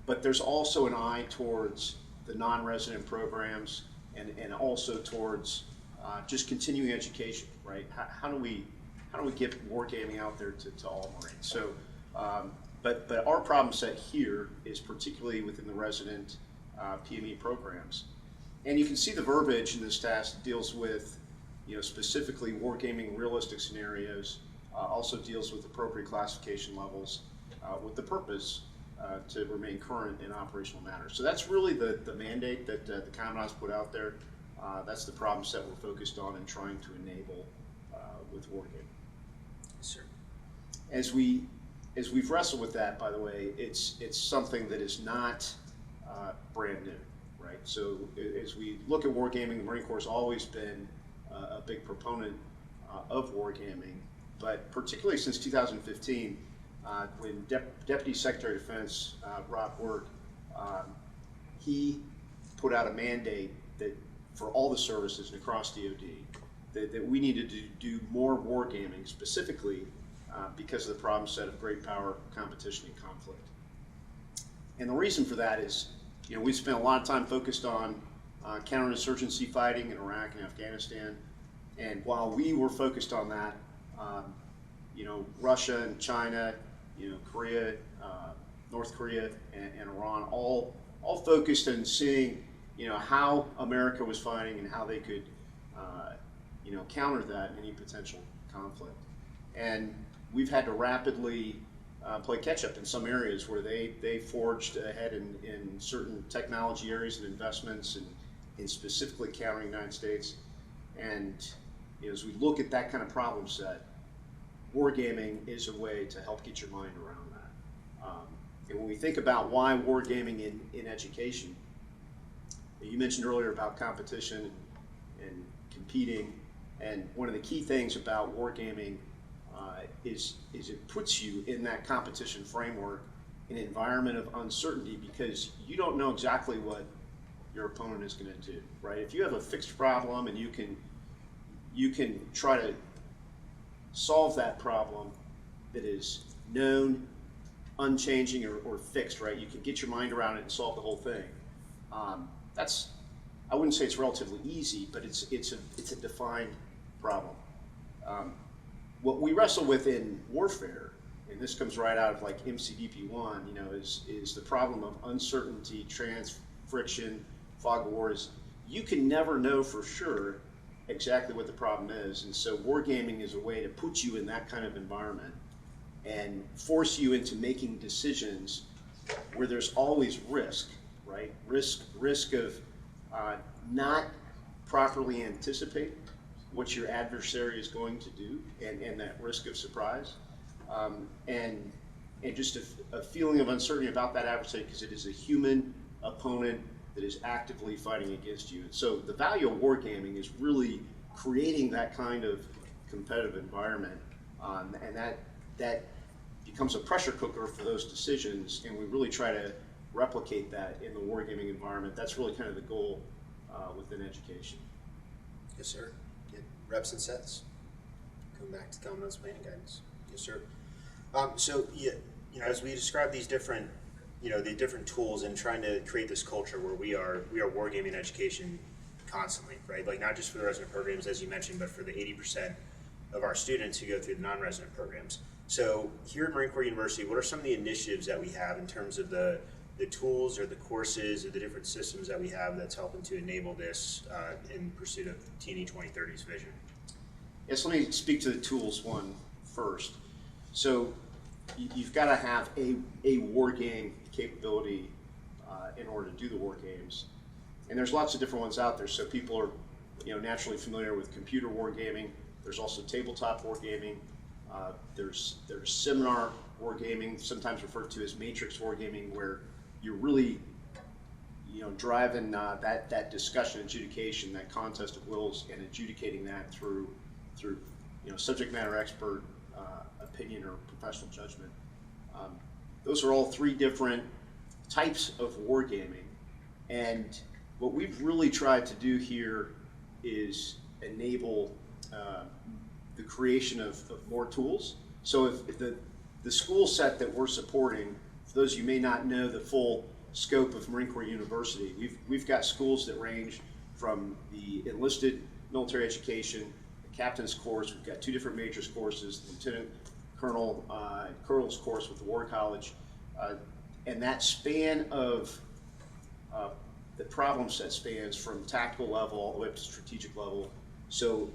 But there's also an eye towards the non-resident programs and also towards just continuing education, right? How do we get wargaming out there to all Marines? So, but our problem set here is particularly within the resident PME programs. And you can see the verbiage in this task deals with, specifically wargaming realistic scenarios, also deals with appropriate classification levels, with the purpose to remain current in operational matters. So that's really the mandate that the Commandant's put out there. That's the problem set we're focused on and trying to enable with wargaming. Sir. As we've wrestled with that, by the way, it's something that is not brand new. Right. So as we look at wargaming, the Marine Corps has always been a big proponent of wargaming, but particularly since 2015, when Deputy Secretary of Defense Rob Wirt, he put out a mandate that for all the services and across DoD that we needed to do more wargaming, specifically because of the problem set of great power, competition, and conflict. And the reason for that is, we spent a lot of time focused on counterinsurgency fighting in Iraq and Afghanistan, and while we were focused on that, Russia and China, Korea, North Korea, and Iran all all focused on seeing, how America was fighting and how they could, counter that in any potential conflict. And we've had to rapidly play catch up in some areas where they forged ahead in certain technology areas and investments and in specifically countering the United States. And as we look at that kind of problem set, wargaming is a way to help get your mind around that. And when we think about why wargaming in education, you mentioned earlier about competition and competing, and one of the key things about wargaming is it puts you in that competition framework, an environment of uncertainty, because you don't know exactly what your opponent is going to do, right? If you have a fixed problem and you can try to solve that problem that is known, unchanging, or fixed, right? You can get your mind around it and solve the whole thing. I wouldn't say it's relatively easy, but it's a defined problem. What we wrestle with in warfare, and this comes right out of like MCDP 1, is the problem of uncertainty, friction, fog of war. Is you can never know for sure exactly what the problem is, and so wargaming is a way to put you in that kind of environment and force you into making decisions where there's always risk, right? Risk of not properly anticipate what your adversary is going to do, and that risk of surprise, and just a feeling of uncertainty about that adversary, because it is a human opponent that is actively fighting against you. So the value of wargaming is really creating that kind of competitive environment, and that becomes a pressure cooker for those decisions, and we really try to replicate that in the wargaming environment. That's really kind of the goal within education. Yes, sir. Get reps and sets. Come back to commandant's planning guidance. Yes, sir. So, as we describe these different, the different tools and trying to create this culture where we are wargaming education constantly, right? Like not just for the resident programs, as you mentioned, but for the 80% of our students who go through the non-resident programs. So here at Marine Corps University, what are some of the initiatives that we have in terms of the tools or the courses or the different systems that we have that's helping to enable this in pursuit of TNE 2030's vision? Yes, let me speak to the tools one first. So you've got to have a war game capability in order to do the war games. And there's lots of different ones out there. So people are naturally familiar with computer wargaming. There's also tabletop wargaming. There's seminar wargaming, sometimes referred to as matrix wargaming, where you're really driving that discussion, adjudication, that contest of wills, and adjudicating that through subject matter expert opinion or professional judgment. Those are all three different types of wargaming, and what we've really tried to do here is enable the creation of more tools. So if the school set that we're supporting, for those of you who may not know the full scope of Marine Corps University, we've got schools that range from the enlisted military education, the captain's course. We've got two different majors courses, the lieutenant colonel's course with the War College, and that span of the problem set spans from tactical level all the way up to strategic level. So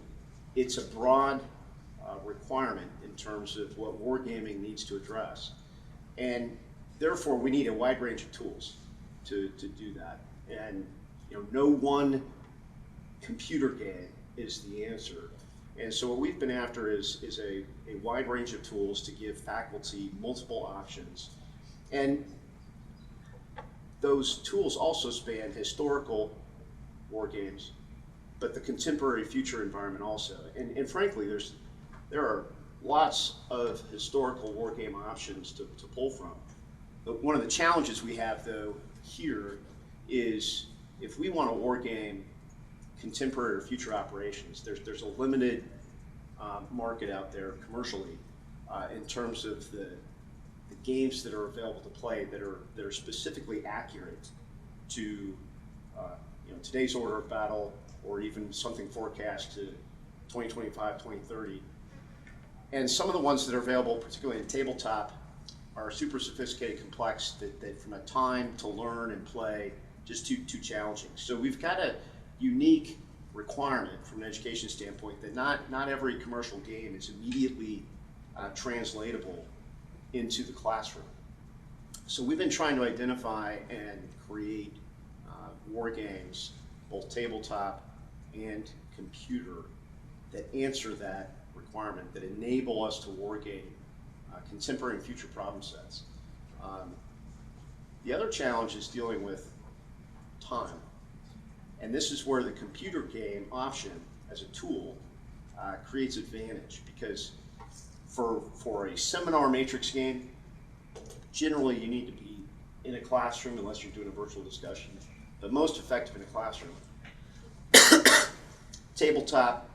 it's a broad requirement in terms of what wargaming needs to address. And therefore, we need a wide range of tools to do that. And no one computer game is the answer. And so what we've been after is a wide range of tools to give faculty multiple options. And those tools also span historical war games, but the contemporary future environment also. And frankly, there are lots of historical war game options to pull from. But one of the challenges we have, though, here is if we want to war game contemporary or future operations, there's a limited market out there commercially in terms of the games that are available to play that are specifically accurate to today's order of battle, or even something forecast to 2025, 2030. And some of the ones that are available, particularly in tabletop, are super sophisticated, complex, that from a time to learn and play, just too challenging. So we've got a unique requirement from an education standpoint that not every commercial game is immediately translatable into the classroom. So we've been trying to identify and create war games, both tabletop and computer, that answer that requirement, that enable us to war game contemporary and future problem sets. The other challenge is dealing with time. And this is where the computer game option as a tool creates advantage, because for a seminar matrix game, generally you need to be in a classroom unless you're doing a virtual discussion, but most effective in a classroom. Tabletop,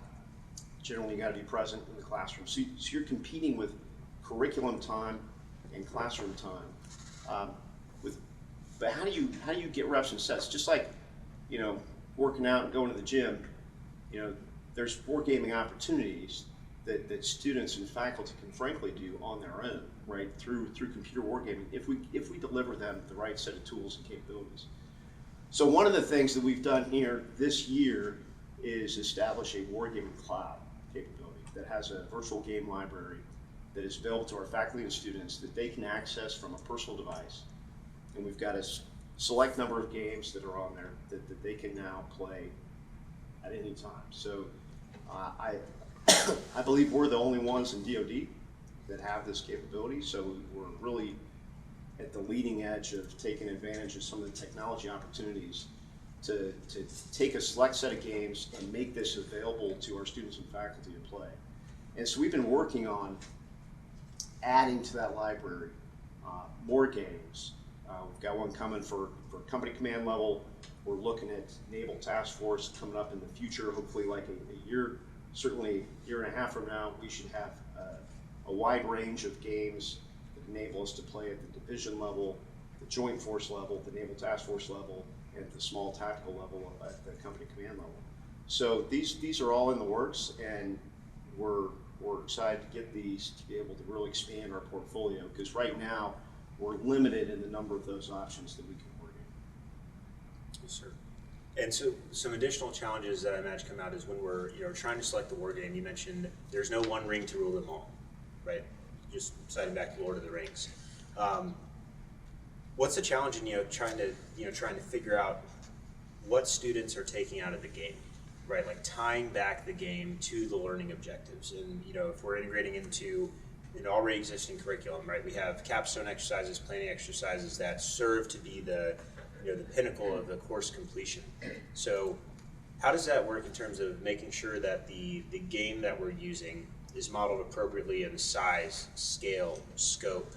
generally you got to be present in the classroom. So you're competing with curriculum time and classroom time. But how do you get reps and sets? Just like, you know, working out and going to the gym, you know, there's wargaming opportunities that students and faculty can frankly do on their own, right, through computer wargaming, if we deliver them the right set of tools and capabilities. So one of the things that we've done here this year is establish a wargaming cloud capability that has a virtual game library that is available to our faculty and students that they can access from a personal device. And we've got a select number of games that are on there that they can now play at any time. So I believe we're the only ones in DoD that have this capability, so we're really at the leading edge of taking advantage of some of the technology opportunities to take a select set of games and make this available to our students and faculty to play. And so we've been working on adding to that library more games. We've got one coming for company command level. We're looking at Naval Task Force coming up in the future, hopefully like a year, certainly a year and a half from now. We should have a wide range of games that enable us to play at the division level, the joint force level, the Naval Task Force level, and the small tactical level at the company command level. So these are all in the works, and we're excited to get these to be able to really expand our portfolio, because right now we're limited in the number of those options that we can work in. Yes, sir. And so some additional challenges that I imagine come out is when we're trying to select the war game. You mentioned there's no one ring to rule them all, right? Just citing back to Lord of the Rings. What's the challenge in trying to figure out what students are taking out of the game, right? Like tying back the game to the learning objectives, and if we're integrating into an already existing curriculum, right? We have capstone exercises, planning exercises that serve to be the pinnacle of the course completion. So how does that work in terms of making sure that the game that we're using is modeled appropriately in size, scale, scope,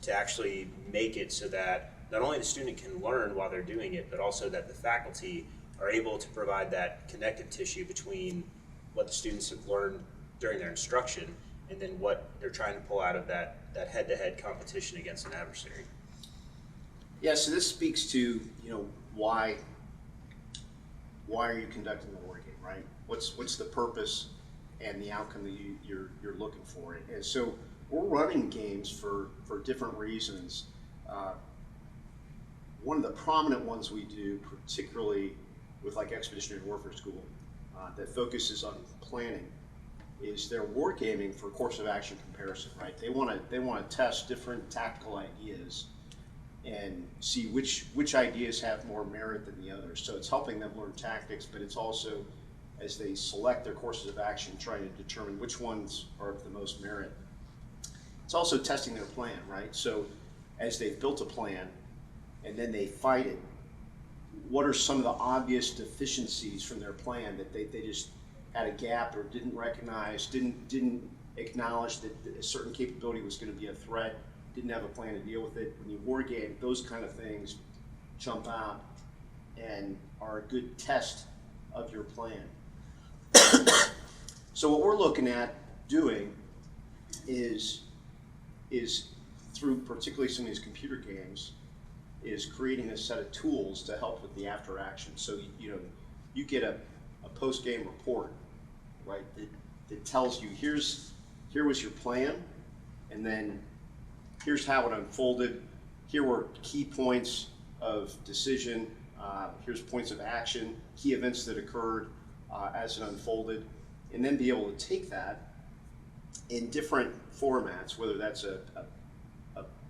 to actually make it so that not only the student can learn while they're doing it, but also that the faculty are able to provide that connective tissue between what the students have learned during their instruction and then what they're trying to pull out of that head-to-head competition against an adversary. Yeah, so this speaks to why are you conducting the war game, right? What's the purpose and the outcome that you're looking for? And so we're running games for different reasons. One of the prominent ones we do, particularly with like Expeditionary Warfare School, that focuses on planning, is their wargaming for course of action comparison, right? They want to test different tactical ideas and see which ideas have more merit than the others. So it's helping them learn tactics, but it's also, as they select their courses of action, trying to determine which ones are of the most merit. It's also testing their plan, right? So as they've built a plan and then they fight it, what are some of the obvious deficiencies from their plan that they just had a gap or didn't recognize, didn't acknowledge that a certain capability was going to be a threat, didn't have a plan to deal with it. When you war game, those kind of things jump out and are a good test of your plan. So what we're looking at doing is through particularly some of these computer games, is creating a set of tools to help with the after action. So you get a post-game report, right, that tells you here was your plan, and then here's how it unfolded. Here were key points of decision. Here's points of action, key events that occurred as it unfolded, and then be able to take that in different formats, whether that's a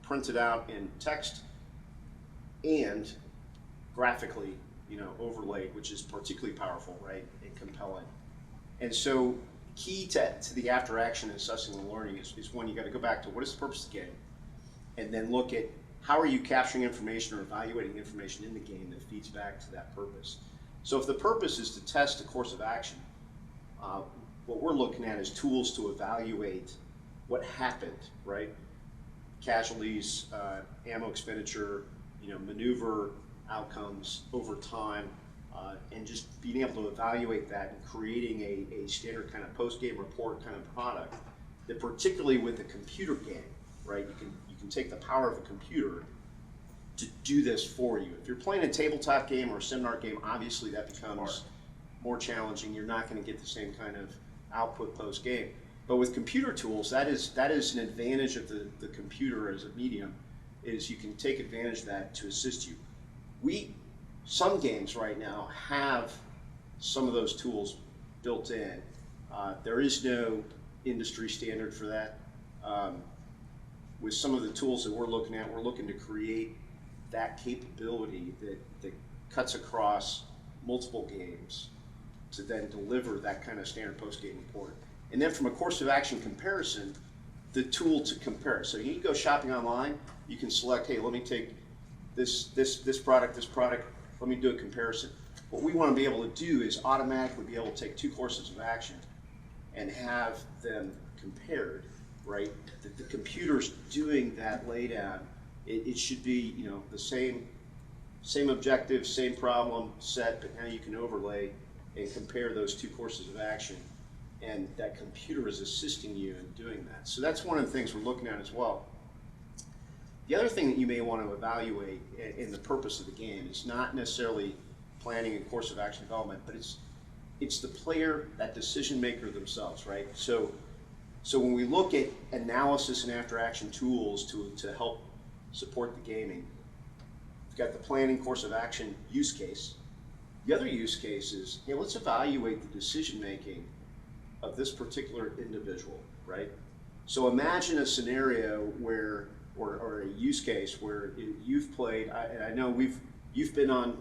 printed out in text and graphically, overlaid, which is particularly powerful, right, and compelling. And so key to the after action assessing and learning is one, you got to go back to what is the purpose of the game, and then look at how are you capturing information or evaluating information in the game that feeds back to that purpose. So if the purpose is to test a course of action, what we're looking at is tools to evaluate what happened, right? Casualties, ammo expenditure, maneuver outcomes over time, and just being able to evaluate that and creating a standard kind of post-game report kind of product that, particularly with a computer game, right? You can take the power of a computer to do this for you. If you're playing a tabletop game or a seminar game, obviously that becomes more challenging. You're not going to get the same kind of output post-game. But with computer tools, that is an advantage of the computer as a medium, is you can take advantage of that to assist you. Some games right now have some of those tools built in. There is no industry standard for that. With some of the tools that we're looking at, we're looking to create that capability that cuts across multiple games to then deliver that kind of standard post-game report. And then from a course of action comparison, the tool to compare. So you go shopping online, you can select, hey, let me take this product, let me do a comparison. What we want to be able to do is automatically be able to take two courses of action and have them compared, right? The computer's doing that laydown. It should be, the same objective, same problem set, but now you can overlay and compare those two courses of action, and that computer is assisting you in doing that. So that's one of the things we're looking at as well. The other thing that you may want to evaluate in the purpose of the game is not necessarily planning and course of action development, but it's the player, that decision maker themselves, right? So when we look at analysis and after action tools to help support the gaming, we've got the planning course of action use case. The other use case is, let's evaluate the decision making of this particular individual, right? So imagine a scenario where, or a use case where you've played, and I know you've been on,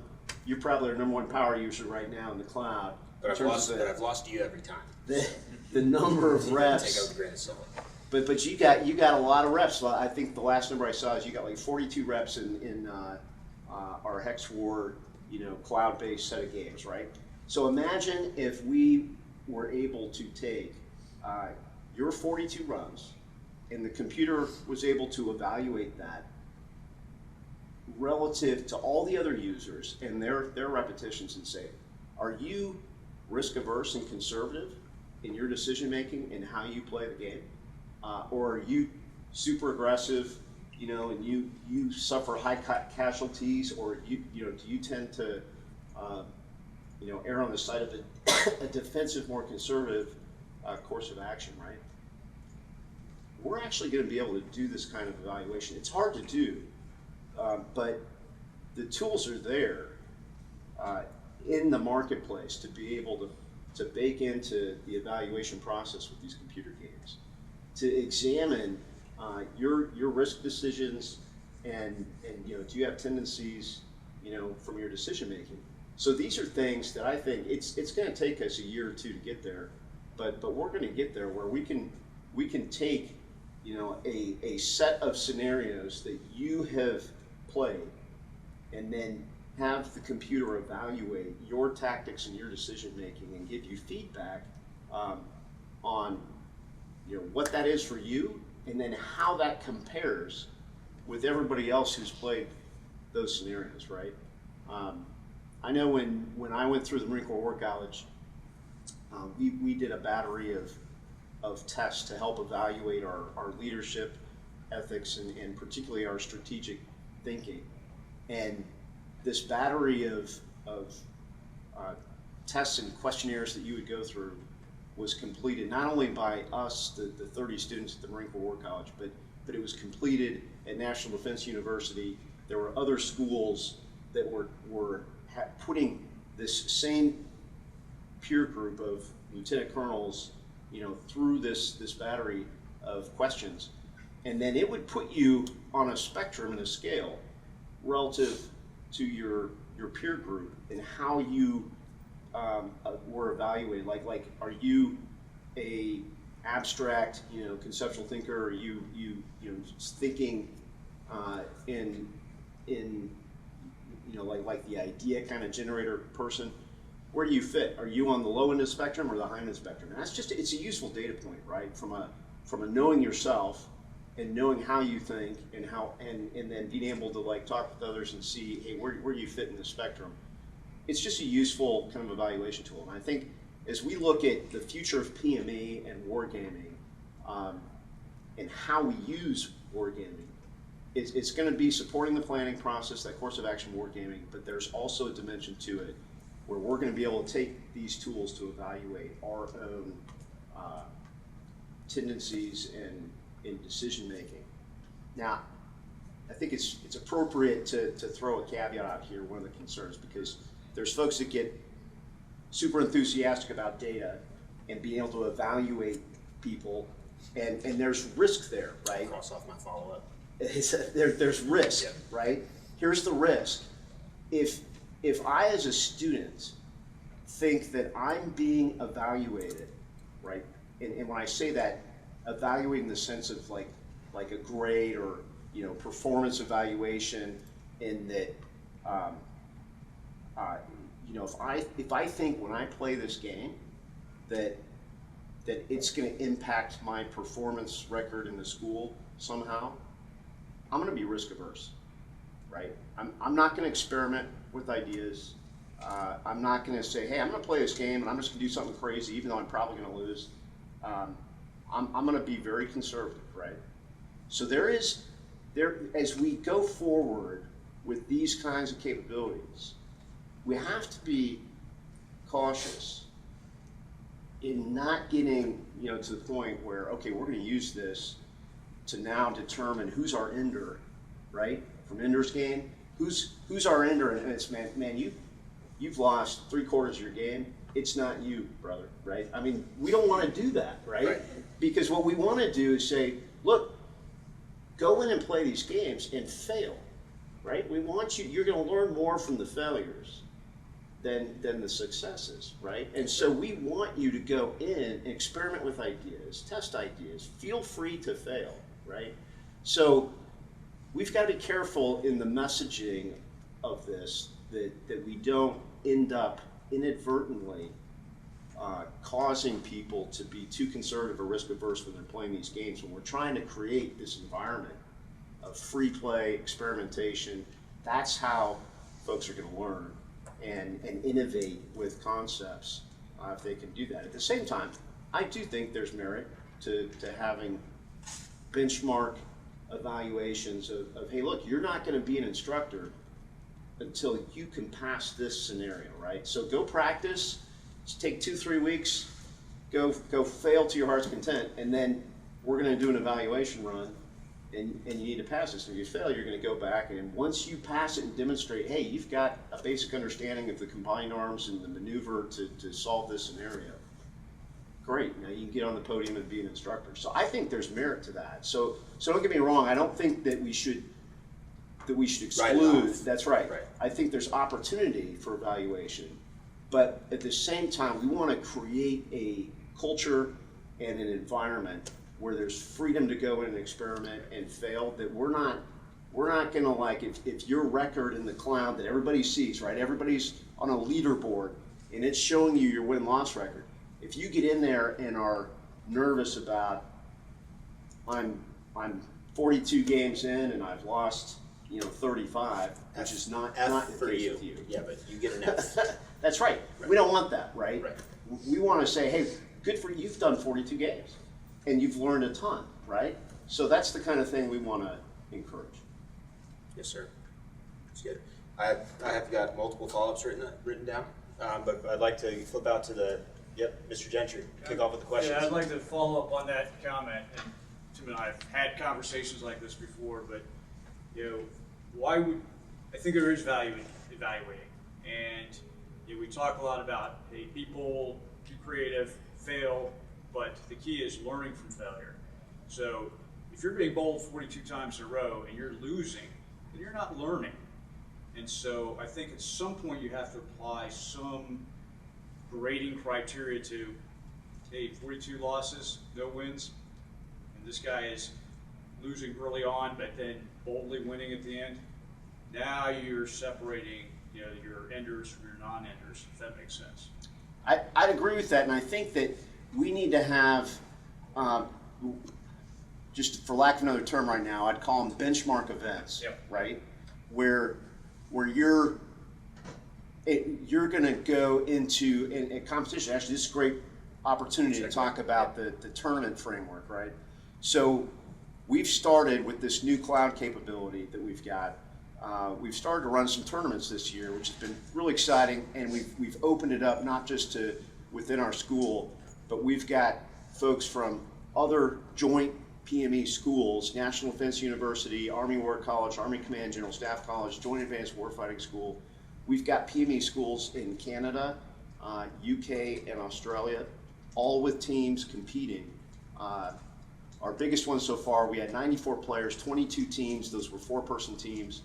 you're probably our #1 power user right now in the cloud. But I've lost you every time. The number of reps. Take out the grain of salt. But you got a lot of reps. I think the last number I saw is you got like 42 reps in our Hex War, cloud-based set of games, right? So imagine if we were able to take your 42 runs, and the computer was able to evaluate that relative to all the other users and their repetitions, and say, are you risk averse and conservative in your decision making and how you play the game, or are you super aggressive, and you suffer high casualties, or do you tend to err on the side of a defensive, more conservative course of action, right? We're actually going to be able to do this kind of evaluation. It's hard to do, but the tools are there in the marketplace to be able to bake into the evaluation process with these computer games, to examine your risk decisions and do you have tendencies from your decision making. So these are things that I think it's going to take us a year or two to get there, but we're going to get there where we can take a set of scenarios that you have played, and then have the computer evaluate your tactics and your decision making and give you feedback on what that is for you, and then how that compares with everybody else who's played those scenarios, right? I know when I went through the Marine Corps War College, we did a battery of tests to help evaluate our leadership ethics and particularly our strategic thinking. And this battery of tests and questionnaires that you would go through was completed not only by us, the 30 students at the Marine Corps War College, but but it was completed at National Defense University. There were other schools that were putting this same peer group of lieutenant colonels, through this battery of questions, and then it would put you on a spectrum and a scale relative to your peer group and how you were evaluated. Like, are you a abstract, conceptual thinker? Are you thinking in like the idea kind of generator person? Where do you fit? Are you on the low end of the spectrum or the high end of the spectrum? And it's a useful data point, right? From a knowing yourself and knowing how you think and then being able to like talk with others and see, hey, where do you fit in the spectrum? It's just a useful kind of evaluation tool. And I think as we look at the future of PME and wargaming, and how we use wargaming, it's going to be supporting the planning process, that course of action wargaming, but there's also a dimension to it where we're going to be able to take these tools to evaluate our own tendencies in decision making. Now, I think it's appropriate to throw a caveat out here, one of the concerns, because there's folks that get super enthusiastic about data and being able to evaluate people, and there's risk there, right? Cross off my follow-up. There's risk, right? Here's the risk. If I, as a student, think that I'm being evaluated, right? And when I say that, evaluating in the sense of like a grade or performance evaluation, in that if I think when I play this game that it's going to impact my performance record in the school somehow, I'm going to be risk averse, right? I'm not going to experiment with ideas. I'm not going to say, hey, I'm going to play this game and I'm just going to do something crazy, even though I'm probably going to lose. I'm going to be very conservative, right? So as we go forward with these kinds of capabilities, we have to be cautious in not getting to the point where, okay, we're going to use this to now determine who's our ender, right? From Ender's Game, who's our ender, and it's man, you've lost 3/4 of your game. It's not you, brother, right? I mean, we don't want to do that, right? Because what we want to do is say, look, go in and play these games and fail, right? We want you're going to learn more from the failures than the successes, right? And so we want you to go in and experiment with ideas, test ideas, feel free to fail, right? So we've got to be careful in the messaging of this that we don't end up inadvertently causing people to be too conservative or risk averse when they're playing these games. When we're trying to create this environment of free play, experimentation, that's how folks are going to learn and innovate with concepts if they can do that. At the same time, I do think there's merit to having benchmark evaluations of, hey, look, you're not going to be an instructor until you can pass this scenario, right? So go practice, just take 2-3 weeks, go fail to your heart's content, and then we're going to do an evaluation run, and you need to pass this. And if you fail, you're going to go back, and once you pass it and demonstrate, hey, you've got a basic understanding of the combined arms and the maneuver to solve this scenario, great, now you can get on the podium and be an instructor. So I think there's merit to that. So don't get me wrong, I don't think that we should exclude. That's right. I think there's opportunity for evaluation, but at the same time, we want to create a culture and an environment where there's freedom to go in and experiment and fail. That we're not going to, like, if your record in the cloud that everybody sees, right? Everybody's on a leaderboard and it's showing you your win-loss record. If you get in there and are nervous about, I'm 42 games in and I've lost 35, which is not for the case you. with you. Yeah, but you get an F. That's right. We don't want that, right? We want to say, hey, good for you. You've done 42 games and you've learned a ton, right? So that's the kind of thing we want to encourage. Yes, sir. That's good. I have got multiple follow-ups written down, but I'd like to flip out to Mr. Gentry. Kick off with the questions. Yeah, I'd like to follow up on that comment. And to Tim and I have had conversations like this before, but I think there is value in evaluating, and we talk a lot about, hey, people be creative, fail, but the key is learning from failure. So if you're being bowled 42 times in a row and you're losing, then you're not learning. And so I think at some point you have to apply some grading criteria to, hey, 42 losses, no wins, and this guy is losing early on, but then boldly winning at the end. Now you're separating, your enders from your non-enders, if that makes sense. I'd agree with that, and I think that we need to have, just for lack of another term right now, I'd call them benchmark events, Yep. right? Where you're going to go into a competition. Actually, this is a great opportunity to talk about the tournament framework, right? So we've started with this new cloud capability that we've got. We've started to run some tournaments this year, which has been really exciting, and we've opened it up not just to within our school, but we've got folks from other joint PME schools, National Defense University, Army War College, Army Command General Staff College, Joint Advanced Warfighting School. We've got PME schools in Canada, UK, and Australia, all with teams competing. Our biggest one so far, we had 94 players, 22 teams. Those were 4-person teams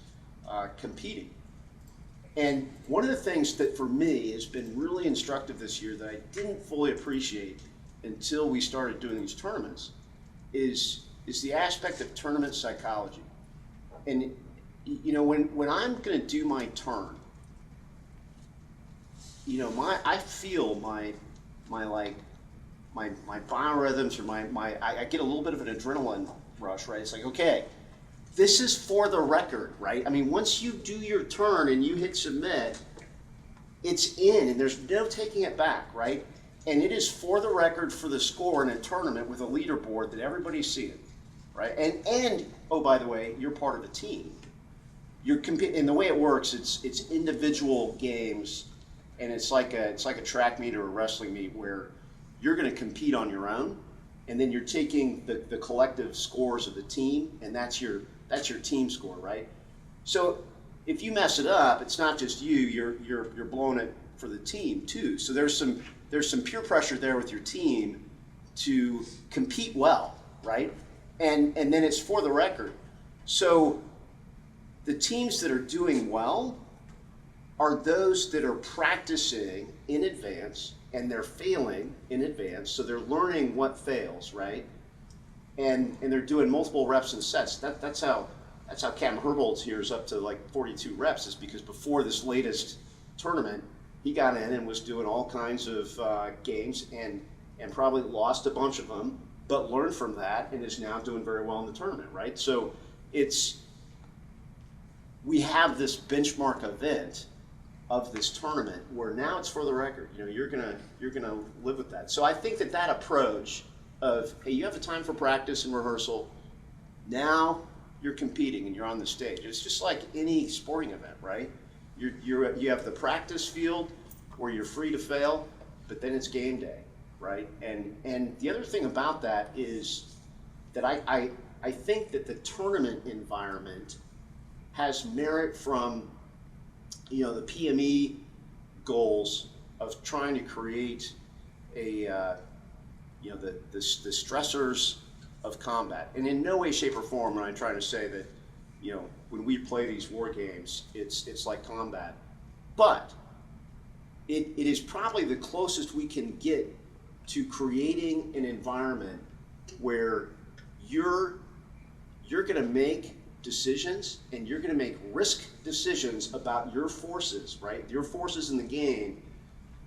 competing. And one of the things that for me has been really instructive this year that I didn't fully appreciate until we started doing these tournaments is the aspect of tournament psychology. And when I'm going to do my turn, I feel my biorhythms, or I get a little bit of an adrenaline rush, right? It's like, okay, this is for the record, right? I mean, once you do your turn and you hit submit, it's in, and there's no taking it back, right? And it is for the record for the score in a tournament with a leaderboard that everybody's seeing, right? And oh, by the way, you're part of a team. And the way it works, it's individual games, and it's like a track meet or a wrestling meet where you're going to compete on your own, and then you're taking the collective scores of the team, and that's your team score, right? So if you mess it up, it's not just you, you're blowing it for the team too. So there's some peer pressure there with your team to compete well, right? And then it's for the record. So the teams that are doing well are those that are practicing in advance, and they're failing in advance, so they're learning what fails, right? And they're doing multiple reps and sets. That's how Capt Hershberger's here is up to like 42 reps, is because before this latest tournament, he got in and was doing all kinds of games and probably lost a bunch of them, but learned from that and is now doing very well in the tournament, right? So we have this benchmark event of this tournament where now it's for the record. You're gonna live with that. So I think that approach of, hey, you have a time for practice and rehearsal. Now you're competing and you're on the stage. It's just like any sporting event, right? You have the practice field where you're free to fail, but then it's game day, right? And the other thing about that is that I think that the tournament environment has merit from the PME goals of trying to create the stressors of combat. And in no way, shape, or form am I trying to say that, when we play these war games, it's like combat. But it is probably the closest we can get to creating an environment where you're going to make decisions, and you're going to make risk decisions about your forces, right? Your forces in the game.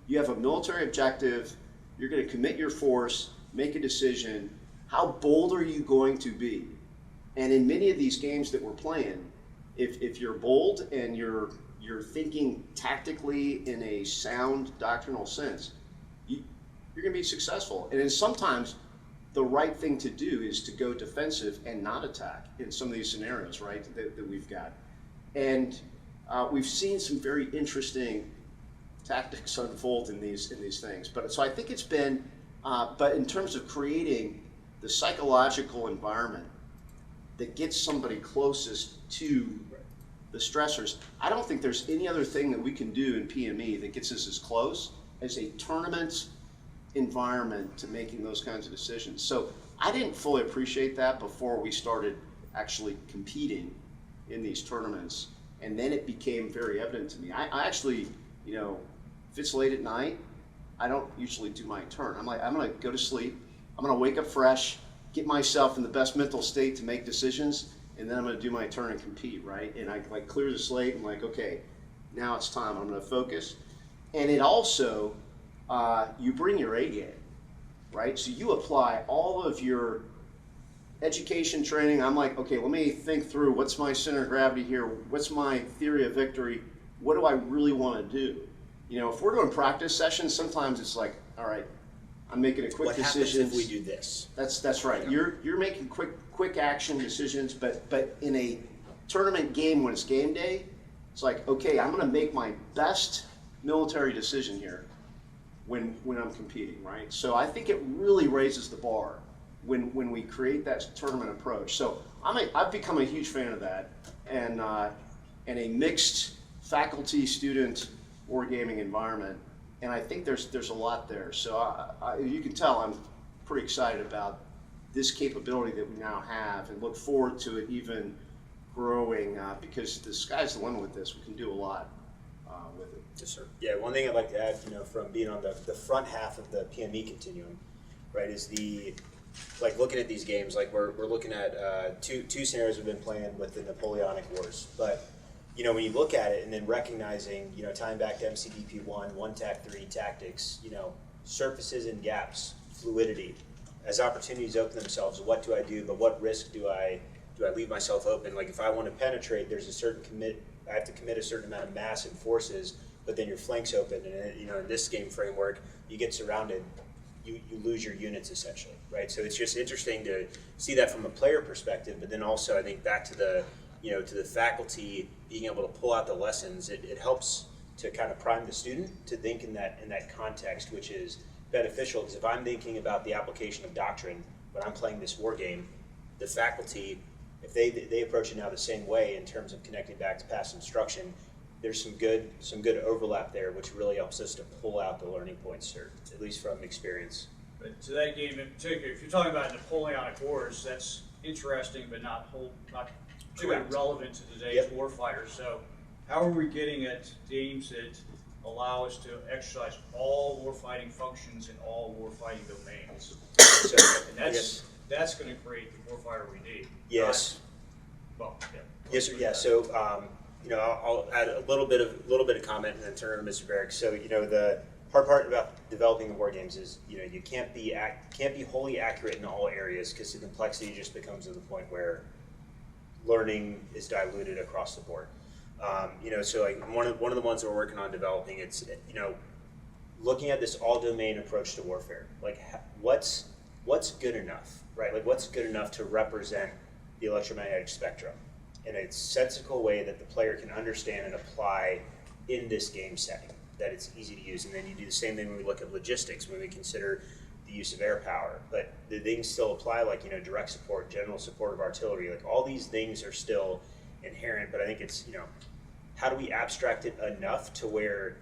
You have a military objective. You're going to commit your force, make a decision. How bold are you going to be? And in many of these games that we're playing, if you're bold and you're thinking tactically in a sound doctrinal sense, you're going to be successful. And sometimes the right thing to do is to go defensive and not attack in some of these scenarios, right, that we've got. And we've seen some very interesting tactics unfold in these things. So I think it's been, but in terms of creating the psychological environment that gets somebody closest to the stressors. I don't think there's any other thing that we can do in PME that gets us as close as a tournament environment to making those kinds of decisions. So I didn't fully appreciate that before we started actually competing in these tournaments, and then it became very evident to me. I actually, you know, if it's late at night, I don't usually do my turn. I'm like, I'm gonna go to sleep, I'm gonna wake up fresh, get myself in the best mental state to make decisions, and then I'm gonna do my turn and compete, right? And I like clear the slate, I'm like, okay, now it's time, I'm gonna focus. And it also, you bring your A game, right? So you apply all of your education training. I'm like, okay, let me think through what's my center of gravity here, what's my theory of victory, what do I really want to do? You know, if we're doing practice sessions, sometimes it's like, all right, I'm making a quick decision. What happens if we do this? That's right. You're making quick action decisions, but in a tournament game when it's game day, it's like, okay, I'm going to make my best military decision here when I'm competing, right? So I think it really raises the bar when we create that tournament approach. So I've become a huge fan of that, and a mixed faculty student wargaming environment, and I think there's a lot there. So you can tell I'm pretty excited about this capability that we now have, and look forward to it even growing because the sky's the limit with this. We can do a lot with it. Yes, sir. Yeah, one thing I'd like to add, you know, from being on the front half of the PME continuum, right, is like looking at these games, like we're looking at two scenarios we've been playing with the Napoleonic Wars. But, you know, when you look at it and then recognizing, you know, tying back to MCDP 1 TAC 3 tactics, you know, surfaces and gaps, fluidity, as opportunities open themselves, what do I do, but what risk do I leave myself open? Like if I want to penetrate, there's a certain I have to commit a certain amount of mass and forces, but then your flank's open, and you know, in this game framework, you get surrounded, you lose your units essentially, right? So it's just interesting to see that from a player perspective, but then also I think back to the, you know, to the faculty being able to pull out the lessons. It helps to kind of prime the student to think in that context, which is beneficial, because if I'm thinking about the application of doctrine when I'm playing this war game, the faculty, if they approach it now the same way in terms of connecting back to past instruction, there's some good overlap there, which really helps us to pull out the learning points, or at least from experience. But to that game in particular, if you're talking about Napoleonic Wars, that's interesting, but not particularly relevant to today's warfighter. So, how are we getting at games that allow us to exercise all warfighting functions in all warfighting domains? So, and that's going to create the warfighter we need. Yes. Yes, sir. Yeah. So, you know, I'll add a little bit of comment and then turn it to Mr. Barrick. So, you know, the hard part about developing the war games is, you know, you can't be wholly accurate in all areas, because the complexity just becomes to the point where learning is diluted across the board. You know, so like one of the ones that we're working on developing, it's, you know, looking at this all domain approach to warfare. Like what's good enough, right? Like what's good enough to represent the electromagnetic spectrum in a sensical way that the player can understand and apply in this game setting, that it's easy to use. And then you do the same thing when we look at logistics, when we consider the use of air power. But the things still apply, like, you know, direct support, general support of artillery. Like all these things are still inherent, but I think it's, you know, how do we abstract it enough to where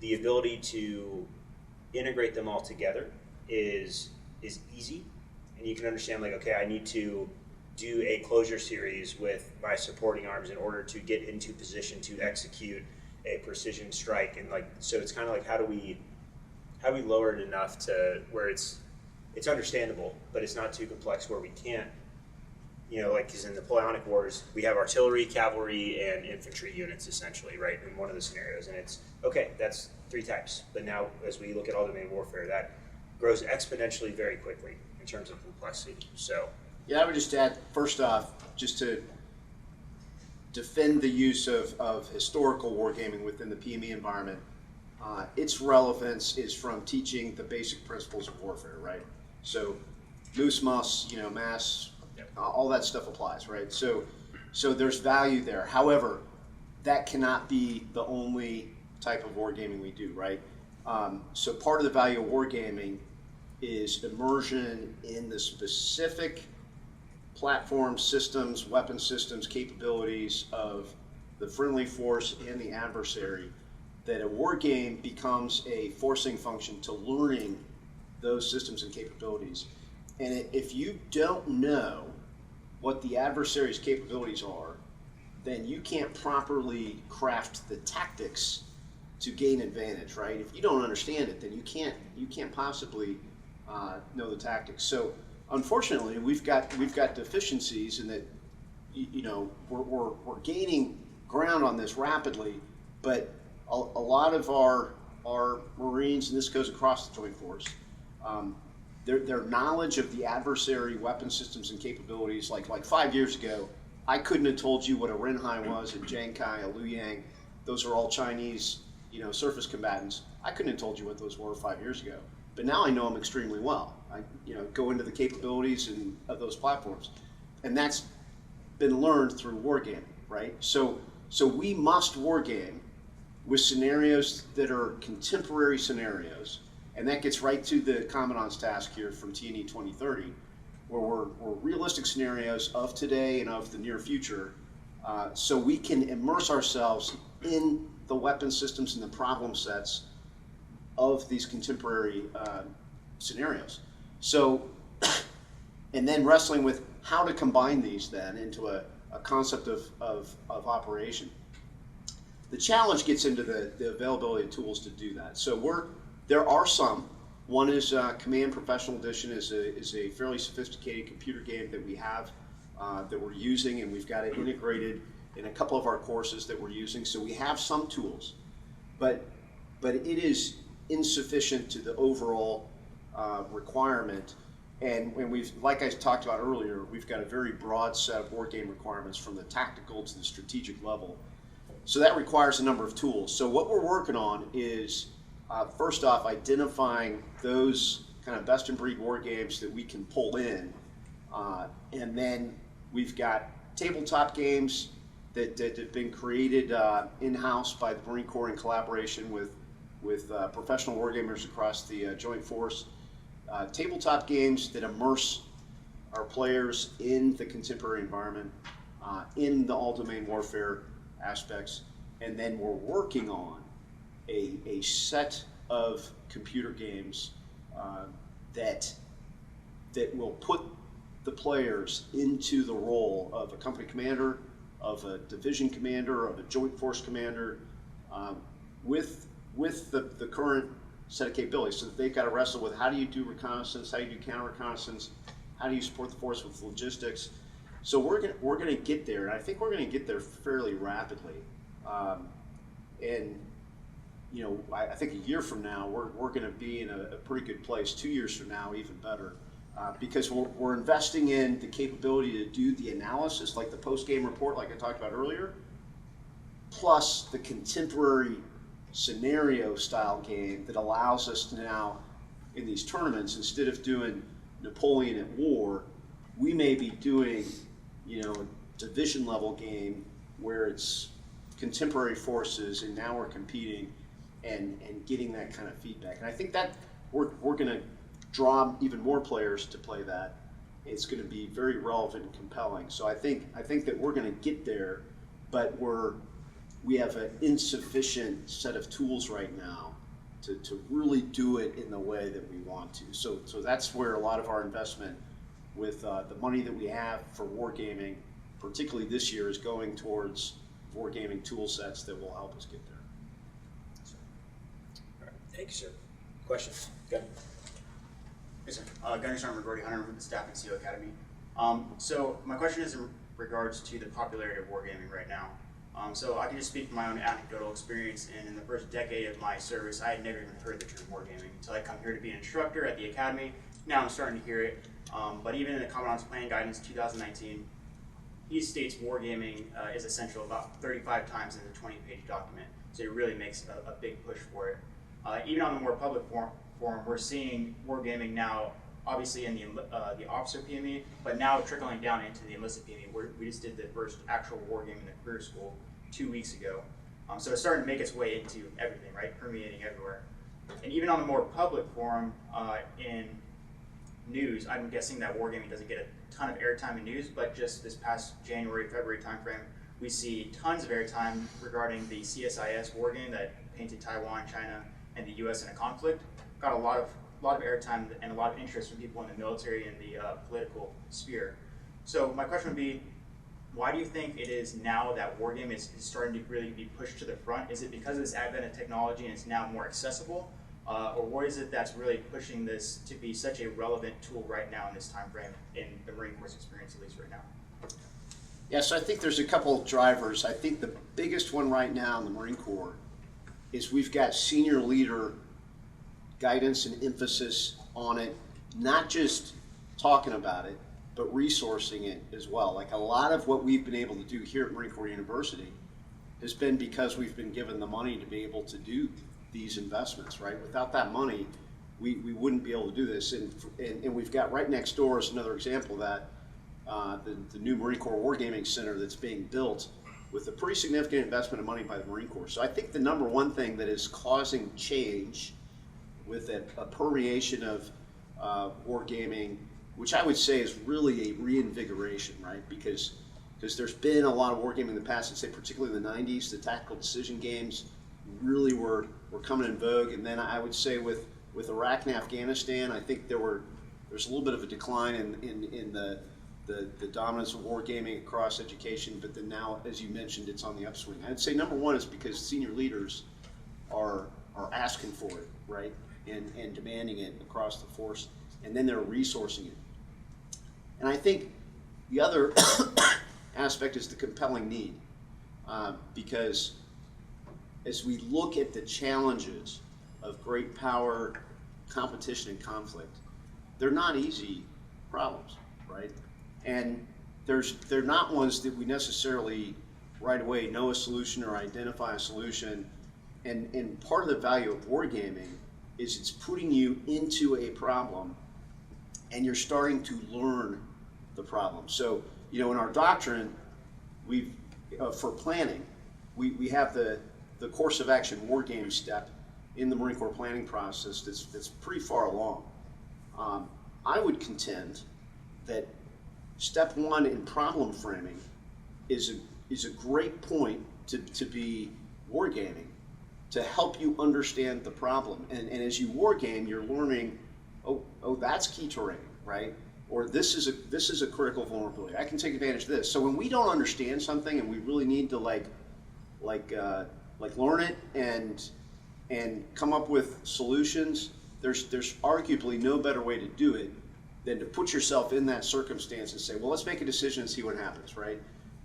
the ability to integrate them all together is easy, and you can understand, like, okay, I need to do a closure series with my supporting arms in order to get into position to execute a precision strike. And like, so it's kind of like, how do we lower it enough to where it's understandable, but it's not too complex where we can't, you know, like, because in the Napoleonic Wars, we have artillery, cavalry, and infantry units essentially, right, in one of the scenarios. And it's, okay, that's 3 types. But now, as we look at all domain warfare, that grows exponentially very quickly in terms of complexity. So, yeah, I would just add, first off, just to defend the use of historical wargaming within the PME environment, its relevance is from teaching the basic principles of warfare, right? So, mus, you know, mass, all that stuff applies, right? So there's value there. However, that cannot be the only type of wargaming we do, right? So part of the value of wargaming is immersion in the specific platform systems, weapon systems, capabilities of the friendly force and the adversary, that a war game becomes a forcing function to learning those systems and capabilities. And if you don't know what the adversary's capabilities are, then you can't properly craft the tactics to gain advantage, right? If you don't understand it, then you can't possibly know the tactics. So unfortunately, we've got deficiencies in that, you know, we're gaining ground on this rapidly, but a lot of our Marines, and this goes across the Joint Force, their knowledge of the adversary weapon systems and capabilities, like 5 years ago, I couldn't have told you what a Renhai was, a Jiangkai, a Luyang. Those are all Chinese, you know, surface combatants. I couldn't have told you what those were 5 years ago, but now I know them extremely well. I, you know, go into the capabilities of those platforms, and that's been learned through wargaming, right? So we must wargame with scenarios that are contemporary scenarios, and that gets right to the Commandant's task here from T&E 2030, where we're realistic scenarios of today and of the near future, so we can immerse ourselves in the weapon systems and the problem sets of these contemporary scenarios. So, and then wrestling with how to combine these then into a concept of operation. The challenge gets into the availability of tools to do that. So there are some. One is Command Professional Edition is a fairly sophisticated computer game that we have that we're using, and we've got it integrated in a couple of our courses that we're using. So we have some tools, but it is insufficient to the overall requirement. And when we've, like I talked about earlier, we've got a very broad set of war game requirements from the tactical to the strategic level. So that requires a number of tools. So what we're working on is, first off, identifying those kind of best in breed war games that we can pull in. And then we've got tabletop games that have been created in-house by the Marine Corps in collaboration with professional wargamers across the Joint Force. Tabletop games that immerse our players in the contemporary environment, in the all-domain warfare aspects, and then we're working on a set of computer games that will put the players into the role of a company commander, of a division commander, of a joint force commander, with the current set of capabilities. So that they've got to wrestle with how do you do reconnaissance, how do you do counter reconnaissance, how do you support the force with logistics. So we're gonna get there, and I think we're gonna get there fairly rapidly. And you know, I think a year from now we're gonna be in a pretty good place. 2 years from now, even better, because we're investing in the capability to do the analysis, like the post-game report, like I talked about earlier, plus the contemporary scenario style game that allows us to now, in these tournaments, instead of doing Napoleon at war, we may be doing, you know, a division level game where it's contemporary forces, and now we're competing and getting that kind of feedback. And I think that we're going to draw even more players to play that. It's going to be very relevant and compelling. So I think that we're going to get there, but we have an insufficient set of tools right now to really do it in the way that we want to. So that's where a lot of our investment with the money that we have for wargaming, particularly this year, is going towards wargaming tool sets that will help us get there. All right. Thank you, sir. Questions? Good. Yes, sir. Gunnery Sergeant Gordy Hunter with the Staff and CO Academy. So my question is in regards to the popularity of wargaming right now. So I can just speak from my own anecdotal experience, and in the first decade of my service, I had never even heard the term wargaming until I come here to be an instructor at the academy. Now I'm starting to hear it, but even in the Commandant's Plan Guidance 2019, he states wargaming is essential about 35 times in the 20-page document, so it really makes a big push for it. Even on the more public forum, we're seeing wargaming now, obviously in the officer PME, but now trickling down into the enlisted PME. We just did the first actual wargaming in the career school 2 weeks ago. So it's starting to make its way into everything, right? Permeating everywhere. And even on the more public forum, in news, I'm guessing that wargaming doesn't get a ton of airtime in news, but just this past January, February timeframe, we see tons of airtime regarding the CSIS wargame that painted Taiwan, China, and the U.S. in a conflict. Got a lot of airtime and a lot of interest from people in the military and the political sphere. So my question would be, why do you think it is now that wargaming is starting to really be pushed to the front? Is it because of this advent of technology and it's now more accessible? Or what is it that's really pushing this to be such a relevant tool right now in this time frame in the Marine Corps experience, at least right now? Yes, I think there's a couple of drivers. I think the biggest one right now in the Marine Corps is we've got senior leader guidance and emphasis on it, not just talking about it, but resourcing it as well. Like a lot of what we've been able to do here at Marine Corps University has been because we've been given the money to be able to do these investments, right? Without that money, we wouldn't be able to do this. And we've got right next door is another example of that, the new Marine Corps Wargaming Center that's being built with a pretty significant investment of money by the Marine Corps. So I think the number one thing that is causing change with a permeation of wargaming, which I would say is really a reinvigoration, right? Because there's been a lot of wargaming in the past, I'd say particularly in the 90s, the tactical decision games really were coming in vogue. And then I would say with Iraq and Afghanistan, I think there's a little bit of a decline in the dominance of wargaming across education, but then now, as you mentioned, it's on the upswing. I'd say number one is because senior leaders are asking for it, right? And demanding it across the force, and then they're resourcing it. And I think the other aspect is the compelling need, because as we look at the challenges of great power, competition, and conflict, they're not easy problems, right? And they're not ones that we necessarily right away know a solution or identify a solution. And part of the value of wargaming is it's putting you into a problem and you're starting to learn the problem. So, in our doctrine, for planning, we have the course of action wargame step in the Marine Corps planning process that's pretty far along. I would contend that step one in problem framing is a great point to be wargaming, to help you understand the problem. And as you wargame, you're learning, oh, that's key terrain, right? Or this is a critical vulnerability. I can take advantage of this. So when we don't understand something and we really need to like learn it and come up with solutions, there's arguably no better way to do it than to put yourself in that circumstance and say, well, let's make a decision and see what happens, right?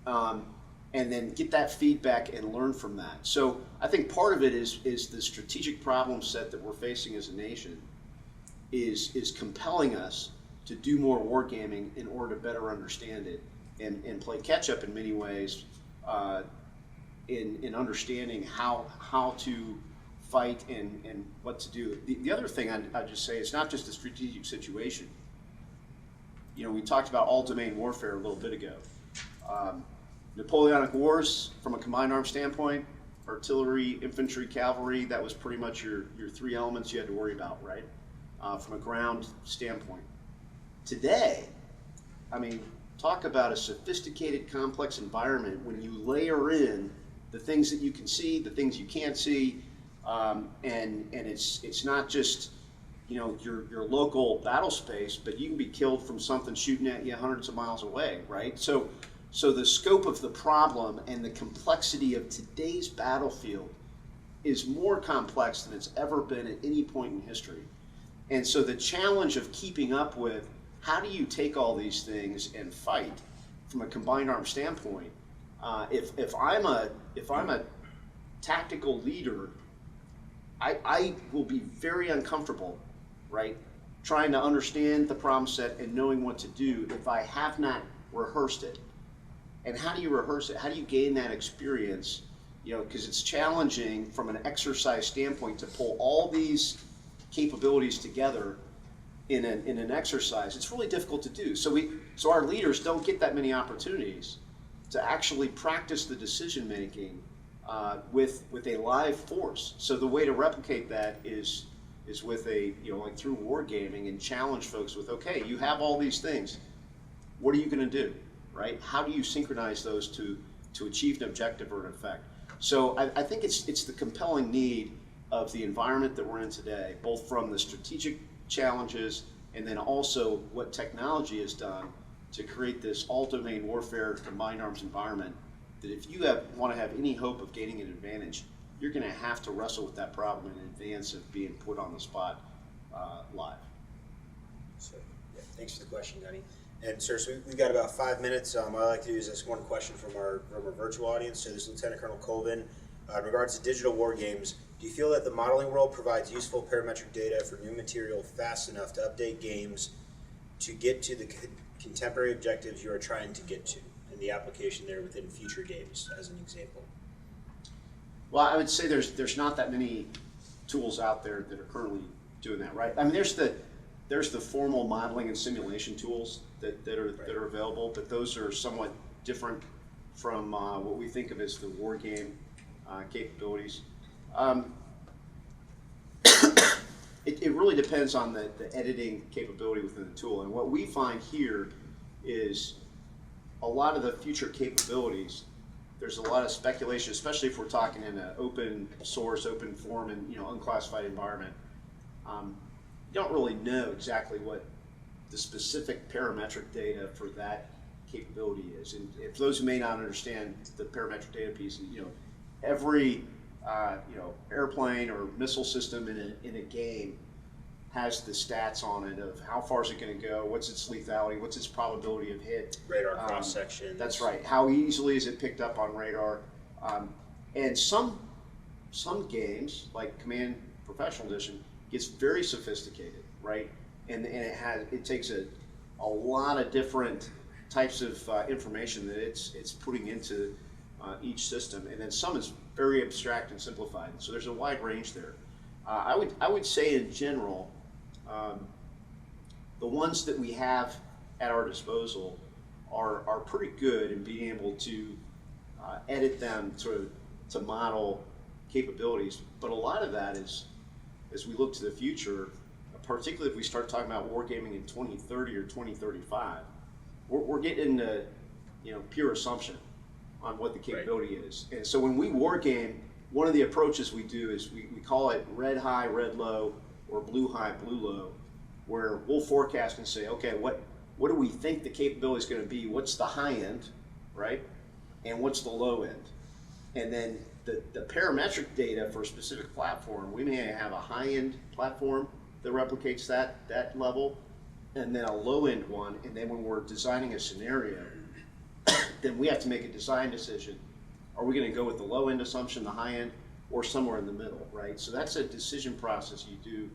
And then get that feedback and learn from that. So I think part of it is the strategic problem set that we're facing as a nation is compelling us to do more wargaming in order to better understand it and play catch up in many ways in understanding how to fight and what to do. The other thing I'd just say, it's not just a strategic situation. We talked about all-domain warfare a little bit ago. Napoleonic Wars, from a combined arms standpoint, artillery, infantry, cavalry, that was pretty much your three elements you had to worry about, right? From a ground standpoint. Today, talk about a sophisticated, complex environment when you layer in the things that you can see, the things you can't see, and it's not just your local battle space, but you can be killed from something shooting at you hundreds of miles away, right? So the scope of the problem and the complexity of today's battlefield is more complex than it's ever been at any point in history. And so the challenge of keeping up with how do you take all these things and fight from a combined arms standpoint, if I'm a tactical leader, I will be very uncomfortable, right, trying to understand the problem set and knowing what to do if I have not rehearsed it. And how do you rehearse it? How do you gain that experience? Because it's challenging from an exercise standpoint to pull all these capabilities together in an exercise. It's really difficult to do. So our leaders don't get that many opportunities to actually practice the decision making with a live force. So the way to replicate that is is with a, like through wargaming, and challenge folks with, okay, you have all these things. What are you going to do, right? How do you synchronize those to achieve an objective or an effect? So I think it's the compelling need of the environment that we're in today, both from the strategic challenges and then also what technology has done to create this all-domain warfare combined arms environment, that if you want to have any hope of gaining an advantage, you're going to have to wrestle with that problem in advance of being put on the spot live. So, yeah, thanks for the question, Gunny. And sir, so we've got about 5 minutes. What I'd like to do is ask one question from our virtual audience. So this is Lieutenant Colonel Colvin. In regards to digital war games, do you feel that the modeling world provides useful parametric data for new material fast enough to update games to get to the contemporary objectives you are trying to get to, and the application there within future games, as an example? Well, I would say there's not that many tools out there that are currently doing that, right? I mean, there's the formal modeling and simulation tools that are available, but those are somewhat different from what we think of as the war game capabilities. It really depends on the editing capability within the tool, and what we find here is a lot of the future capabilities. There's a lot of speculation, especially if we're talking in an open source, open form, and unclassified environment. You don't really know exactly what the specific parametric data for that capability is. And if those who may not understand the parametric data piece, every airplane or missile system in a game has the stats on it of how far is it going to go, what's its lethality, what's its probability of hit. Radar cross section. That's right. How easily is it picked up on radar? And some games, like Command Professional Edition, gets very sophisticated, right? And it takes a lot of different types of information that it's putting into each system, and then some is very abstract and simplified. So there's a wide range there. I would say in general, the ones that we have at our disposal are pretty good in being able to edit them to model capabilities. But a lot of that is, as we look to the future, particularly if we start talking about wargaming in 2030 or 2035, we're getting into pure assumption on what the capability is. And so when we wargame, one of the approaches we do is we call it red high, red low, or blue high, blue low, where we'll forecast and say, okay, what do we think the capability is going to be? What's the high end, right? And what's the low end? And then the parametric data for a specific platform, we may have a high end platform that replicates that level, and then a low end one. And then when we're designing a scenario, then we have to make a design decision. Are we going to go with the low end assumption, the high end, or somewhere in the middle, right? So that's a decision process you do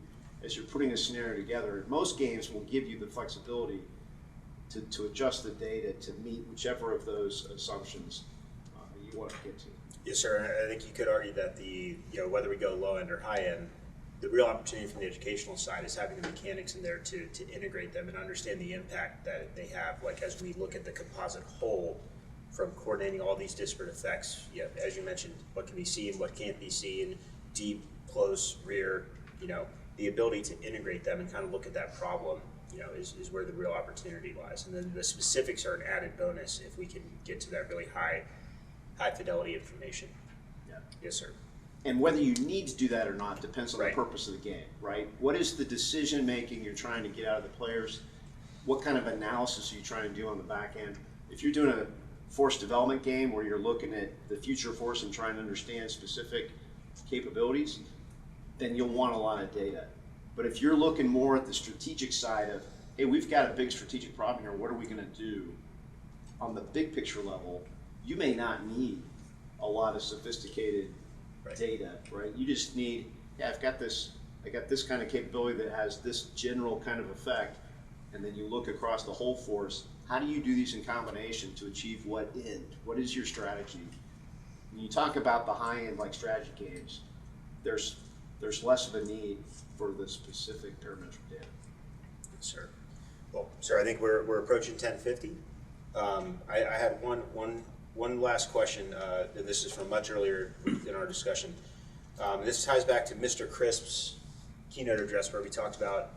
as you're putting a scenario together. Most games will give you the flexibility to adjust the data to meet whichever of those assumptions you want to get to. Yes, sir. I think you could argue that whether we go low end or high end, the real opportunity from the educational side is having the mechanics in there to integrate them and understand the impact that they have. Like as we look at the composite whole, from coordinating all these disparate effects, as you mentioned, what can be seen, what can't be seen, deep, close, rear, the ability to integrate them and kind of look at that problem, is where the real opportunity lies. And then the specifics are an added bonus if we can get to that really high fidelity information. Yeah. Yes, sir. And whether you need to do that or not depends on Right. the purpose of the game, right? What is the decision making you're trying to get out of the players? What kind of analysis are you trying to do on the back end? If you're doing a force development game where you're looking at the future force and trying to understand specific capabilities, then you'll want a lot of data. But if you're looking more at the strategic side of, hey, we've got a big strategic problem here, what are we going to do? On the big picture level, you may not need a lot of sophisticated data, right? You just need, I got this kind of capability that has this general kind of effect, and then you look across the whole force. How do you do these in combination to achieve what end? What is your strategy? When you talk about the high end like strategy games, there's less of a need for the specific parametric data. Yes, sir. Well, sir, I think we're approaching 10:50. I had one last question, and this is from much earlier in our discussion. This ties back to Mr. Crisp's keynote address where we talked about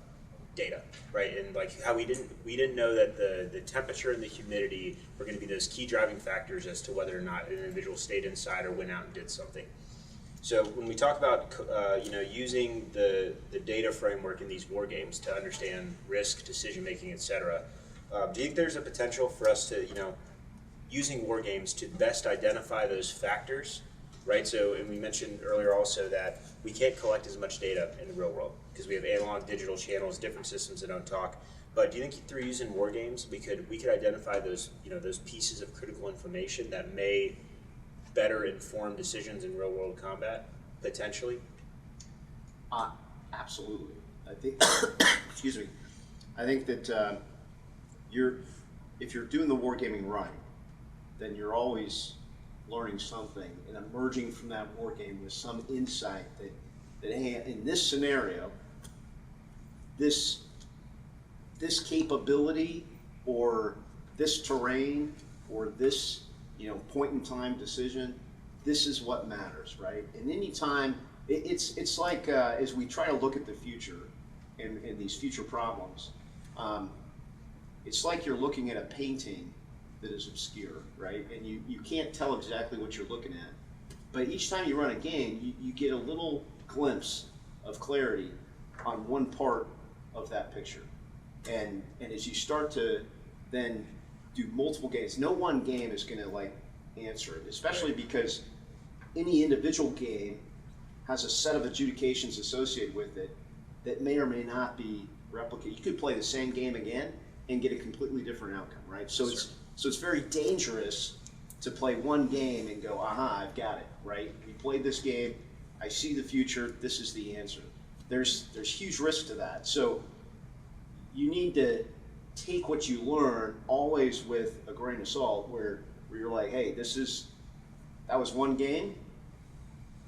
data, right? And like how we didn't know that the temperature and the humidity were going to be those key driving factors as to whether or not an individual stayed inside or went out and did something. So when we talk about using the data framework in these war games to understand risk, decision making, etc., do you think there's a potential for us to using war games to best identify those factors, right? So, and we mentioned earlier also that we can't collect as much data in the real world because we have analog, digital channels, different systems that don't talk. But do you think through using war games, we could identify those those pieces of critical information that may better inform decisions in real world combat potentially? Absolutely. I think. Excuse me. I think that if you're doing the wargaming right, then you're always learning something and emerging from that war game with some insight that hey, in this scenario, this capability or this terrain or this point in time decision, this is what matters, right? And anytime it's like as we try to look at the future and these future problems, it's like you're looking at a painting that is obscure, right? And you can't tell exactly what you're looking at. But each time you run a game, you get a little glimpse of clarity on one part of that picture. And as you start to then do multiple games, no one game is going to answer it, especially because any individual game has a set of adjudications associated with it that may or may not be replicated. You could play the same game again and get a completely different outcome, right? So it's very dangerous to play one game and go, aha, I've got it, right? We played this game, I see the future, this is the answer. There's huge risk to that. So you need to take what you learn always with a grain of salt where you're like, hey, that was one game,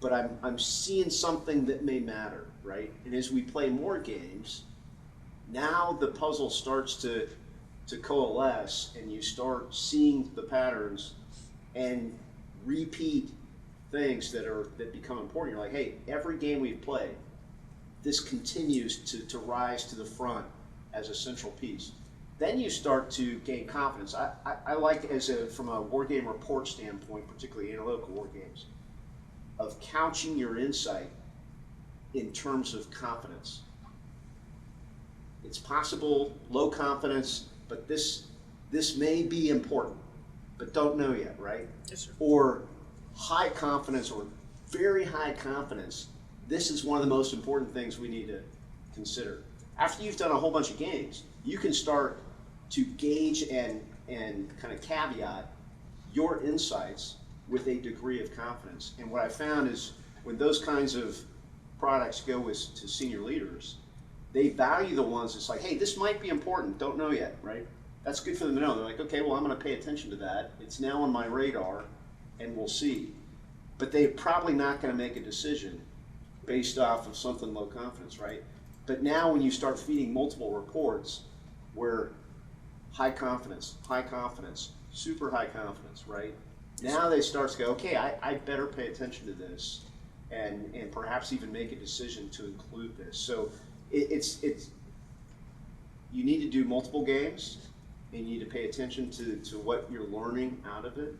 but I'm seeing something that may matter, right? And as we play more games, now the puzzle starts to coalesce and you start seeing the patterns and repeat things that become important. You're like, hey, every game we've played, this continues to rise to the front as a central piece. Then you start to gain confidence. I like, from a war game report standpoint, particularly analytical war games, of couching your insight in terms of confidence. It's possible, low confidence, but this may be important, but don't know yet, right? Yes, sir. Or high confidence or very high confidence, this is one of the most important things we need to consider. After you've done a whole bunch of games, you can start to gauge and kind of caveat your insights with a degree of confidence. And what I found is when those kinds of products go to senior leaders, they value the ones that's like, hey, this might be important, don't know yet, right? That's good for them to know. They're like, okay, well, I'm going to pay attention to that. It's now on my radar, and we'll see. But they're probably not going to make a decision based off of something low confidence, right? But now when you start feeding multiple reports where high confidence, super high confidence, right? Now they start to go, okay, I better pay attention to this and perhaps even make a decision to include this. So it's you need to do multiple games and you need to pay attention to what you're learning out of it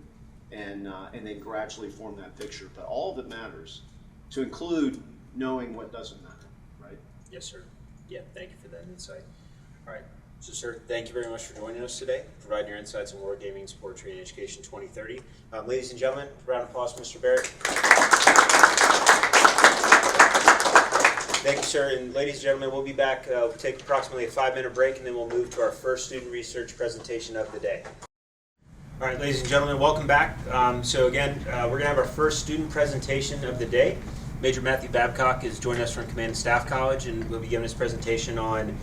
and then gradually form that picture. But all of it matters, to include knowing what doesn't matter, right? Yes, sir. Yeah, thank you for that insight. All right. So, sir, thank you very much for joining us today, providing your insights on Wargaming, Sport Training, Education 2030. Ladies and gentlemen, round of applause for Mr. Barrick. Thank you, sir. And ladies and gentlemen, we'll be back. We'll take approximately a 5-minute break, and then we'll move to our first student research presentation of the day. All right, ladies and gentlemen, welcome back. So again, we're going to have our first student presentation of the day. Major Matthew Babcock is joining us from Command and Staff College, and we'll be giving his presentation on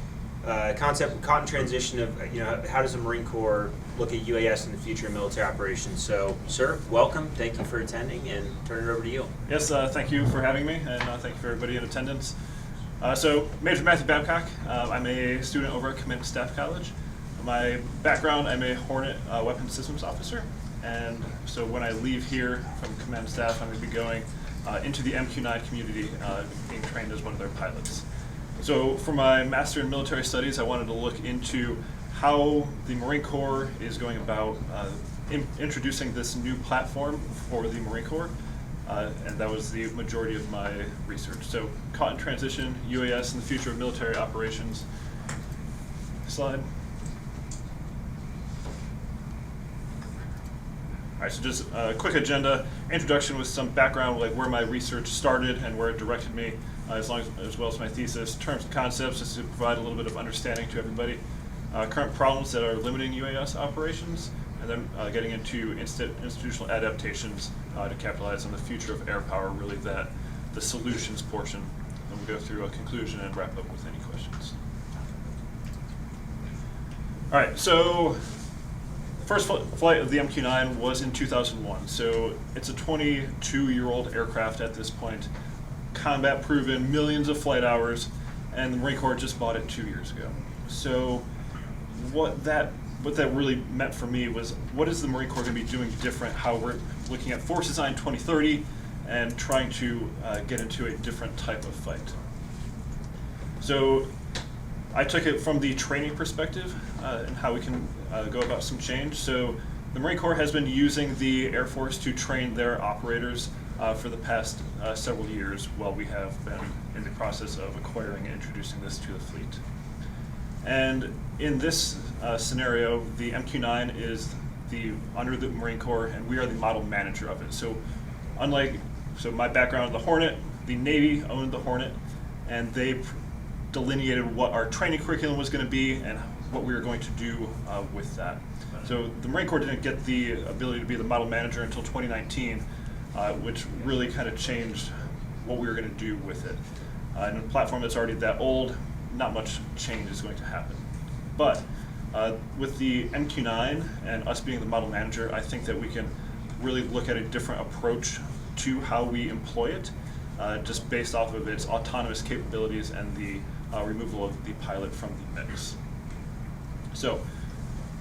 concept and transition of how does the Marine Corps look at UAS in the future of military operations. So, sir, welcome. Thank you for attending, and turn it over to you. Yes, thank you for having me, and thank you for everybody in attendance. So, Major Matthew Babcock. I'm a student over at Command and Staff College. My background, I'm a Hornet weapons systems officer, and so when I leave here from Command and Staff, I'm going to be going into the MQ-9 community, being trained as one of their pilots. So for my Master in Military Studies, I wanted to look into how the Marine Corps is going about introducing this new platform for the Marine Corps, and that was the majority of my research. So caught in transition, UAS and the future of military operations. Slide. All right, so just a quick agenda, introduction with some background, like where my research started and where it directed me, as well as my thesis, terms and concepts, just to provide a little bit of understanding to everybody, current problems that are limiting UAS operations, and then getting into institutional adaptations to capitalize on the future of air power, really the solutions portion. And we'll go through a conclusion and wrap up with any questions. All right, so the first flight of the MQ-9 was in 2001. So it's a 22-year-old aircraft at this point, combat proven, millions of flight hours, and the Marine Corps just bought it 2 years ago. So what that really meant for me was, what is the Marine Corps going to be doing different, how we're looking at Force Design 2030 and trying to get into a different type of fight. So I took it from the training perspective and how we can go about some change. So the Marine Corps has been using the Air Force to train their operators for the past several years, while we have been in the process of acquiring and introducing this to the fleet. And in this scenario, the MQ-9 is under the Marine Corps, and we are the model manager of it. So my background, the Hornet, the Navy owned the Hornet, and they delineated what our training curriculum was going to be and what we were going to do with that. So the Marine Corps didn't get the ability to be the model manager until 2019, which really kind of changed what we were going to do with it. In a platform that's already that old, not much change is going to happen. But with the MQ-9 and us being the model manager, I think that we can really look at a different approach to how we employ it, just based off of its autonomous capabilities and the removal of the pilot from the mix. So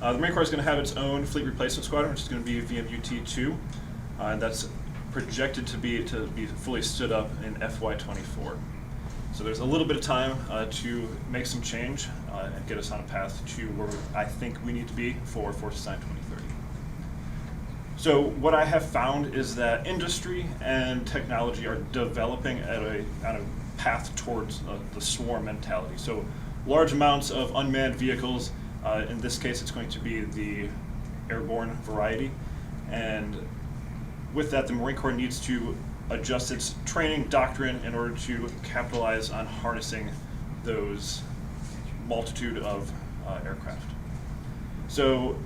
the Marine Corps is going to have its own fleet replacement squadron, which is going to be VMUT-2, and that's projected to be fully stood up in FY24. So there's a little bit of time to make some change and get us on a path to where I think we need to be for Force Design 2030. So what I have found is that industry and technology are developing on a path towards the swarm mentality. So large amounts of unmanned vehicles, in this case it's going to be the airborne variety, and with that the Marine Corps needs to adjust its training doctrine in order to capitalize on harnessing those multitude of aircraft. So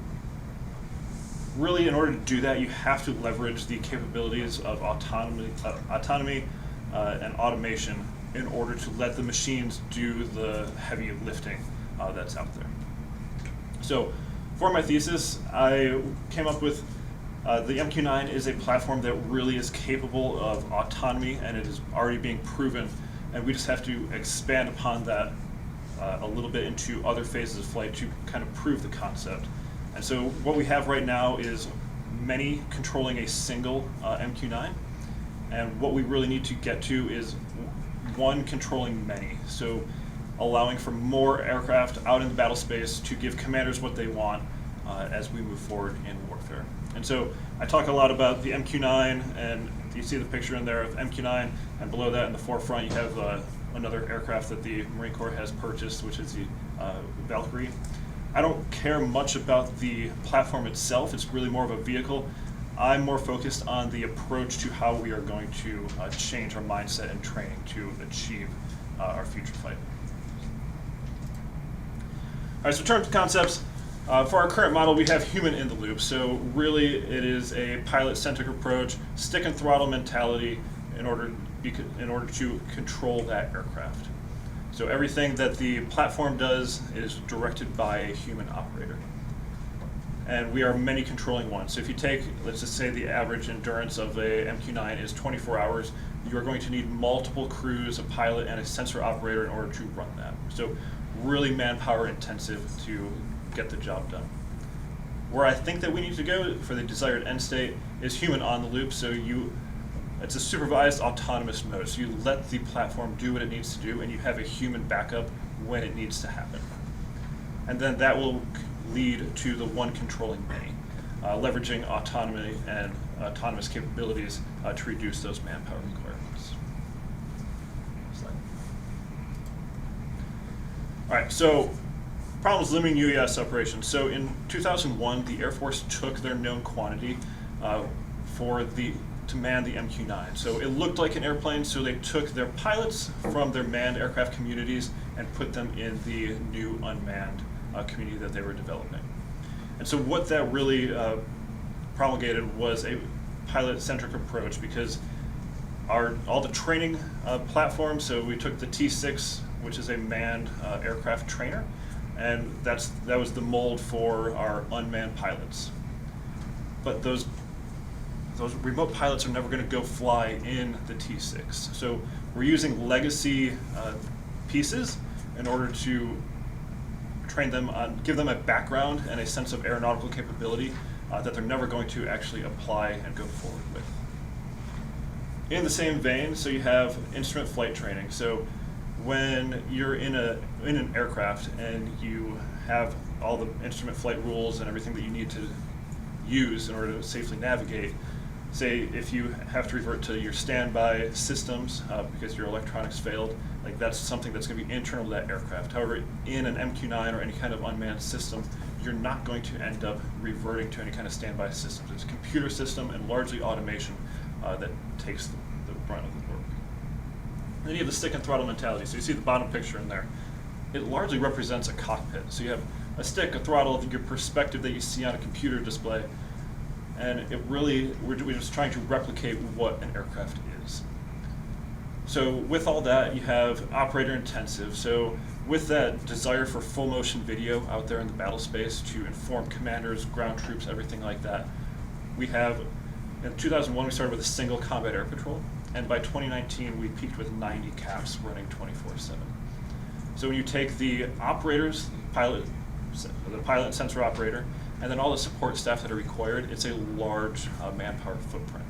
really, in order to do that, you have to leverage the capabilities of autonomy and automation in order to let the machines do the heavy lifting that's out there. So for my thesis, I came up with the MQ-9 is a platform that really is capable of autonomy, and it is already being proven, and we just have to expand upon that a little bit into other phases of flight to kind of prove the concept. And so what we have right now is many controlling a single MQ-9, and what we really need to get to is one controlling many. So allowing for more aircraft out in the battle space to give commanders what they want as we move forward in warfare. And so I talk a lot about the MQ-9, and you see the picture in there of MQ-9, and below that in the forefront you have another aircraft that the Marine Corps has purchased, which is the Valkyrie. I don't care much about the platform itself, it's really more of a vehicle. I'm more focused on the approach to how we are going to change our mindset and training to achieve our future fight. All right, so terms and concepts. For our current model, we have human in the loop. So really, it is a pilot-centric approach, stick and throttle mentality in order to control that aircraft. So everything that the platform does is directed by a human operator. And we are many controlling one. So if you take, let's just say the average endurance of a MQ-9 is 24 hours, you're going to need multiple crews, a pilot, and a sensor operator in order to run that. So really manpower intensive to get the job done. Where I think that we need to go for the desired end state is human on the loop. So it's a supervised autonomous mode. So you let the platform do what it needs to do, and you have a human backup when it needs to happen. And then that will lead to the one controlling many, leveraging autonomy and autonomous capabilities to reduce those manpower requirements. Slide. All right, so problems limiting UAS operations. So in 2001, the Air Force took their known quantity to man the MQ-9. So it looked like an airplane, so they took their pilots from their manned aircraft communities and put them in the new unmanned community that they were developing. And so what that really promulgated was a pilot-centric approach, because all the training platforms, so we took the T-6, which is a manned aircraft trainer, and that was the mold for our unmanned pilots. But those remote pilots are never going to go fly in the T-6. So we're using legacy pieces in order to train them on, give them a background and a sense of aeronautical capability that they're never going to actually apply and go forward with. In the same vein, so you have instrument flight training. So when you're in an aircraft and you have all the instrument flight rules and everything that you need to use in order to safely navigate, say if you have to revert to your standby systems because your electronics failed, like that's something that's going to be internal to that aircraft. However, in an MQ-9 or any kind of unmanned system, you're not going to end up reverting to any kind of standby systems. It's a computer system and largely automation that takes the brunt of the work. And then you have the stick and throttle mentality. So you see the bottom picture in there. It largely represents a cockpit. So you have a stick, a throttle, your perspective that you see on a computer display, and it really, we're just trying to replicate what an aircraft is. So with all that, you have operator intensive. So with that desire for full motion video out there in the battle space to inform commanders, ground troops, everything like that, we have, in 2001, we started with a single combat air patrol, and by 2019, we peaked with 90 CAPs running 24/7. So when you take the operators, the pilot and sensor operator, and then all the support staff that are required, it's a large manpower footprint.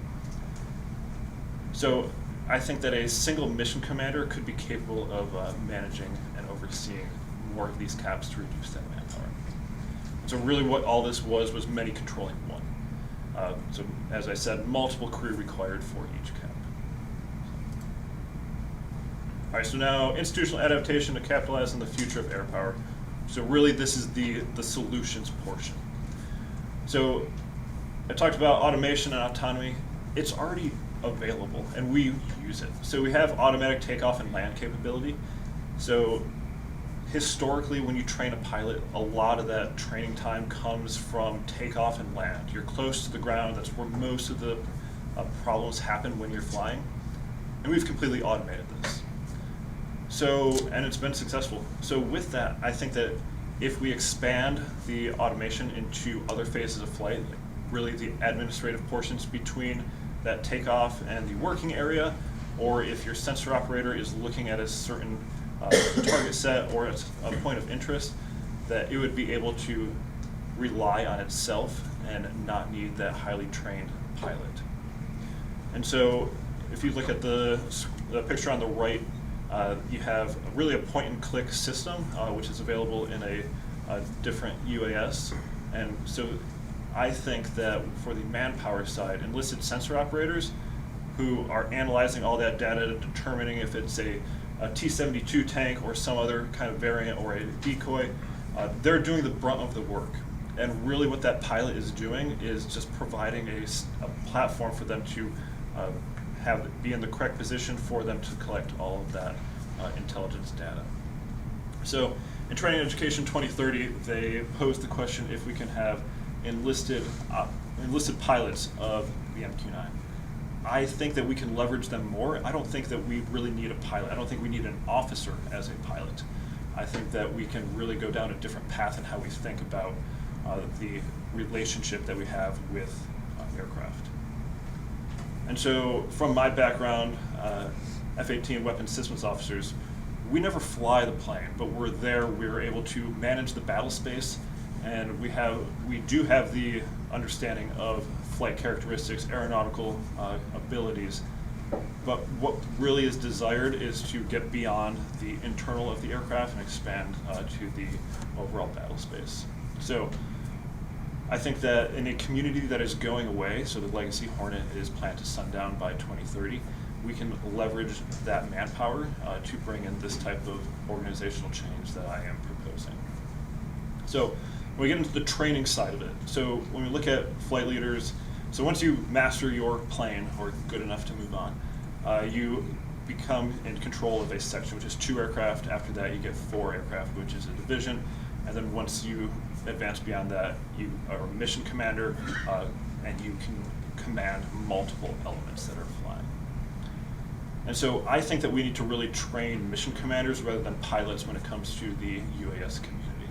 So I think that a single mission commander could be capable of managing and overseeing more of these CAPs to reduce that manpower. So really what all this was many controlling one. So as I said, multiple crew required for each CAP. All right, so now institutional adaptation to capitalize on the future of air power. So really this is the solutions portion. So I talked about automation and autonomy. It's already available and we use it. So we have automatic takeoff and land capability. So historically when you train a pilot, a lot of that training time comes from takeoff and land. You're close to the ground, that's where most of the problems happen when you're flying. And we've completely automated this. So, and it's been successful. So with that, I think that if we expand the automation into other phases of flight, like really the administrative portions between that takeoff and the working area, or if your sensor operator is looking at a certain target set or at a point of interest, that it would be able to rely on itself and not need that highly trained pilot. And so if you look at the picture on the right, you have really a point-and-click system, which is available in a different UAS. And so I think that for the manpower side, enlisted sensor operators who are analyzing all that data, determining if it's a T-72 tank or some other kind of variant or a decoy, they're doing the brunt of the work. And really what that pilot is doing is just providing a platform for them to be in the correct position for them to collect all of that intelligence data. So in Training Education 2030, they posed the question if we can have enlisted pilots of the MQ-9. I think that we can leverage them more. I don't think that we really need a pilot. I don't think we need an officer as a pilot. I think that we can really go down a different path in how we think about the relationship that we have with aircraft. And so from my background, F-18 weapons systems officers, we never fly the plane, but we're there, we're able to manage the battle space, and we do have the understanding of flight characteristics, aeronautical abilities But what really is desired is to get beyond the internal of the aircraft and expand to the overall battle space. So I think that in a community that is going away, so the Legacy Hornet is planned to sundown by 2030, we can leverage that manpower to bring in this type of organizational change that I am proposing. So when we get into the training side of it, so when we look at flight leaders, so once you master your plane or good enough to move on, you become in control of a section, which is 2 aircraft. After that, you get 4 aircraft, which is a division. And then once you advance beyond that, you are a mission commander, and you can command multiple elements that are flying. And so I think that we need to really train mission commanders rather than pilots when it comes to the UAS community,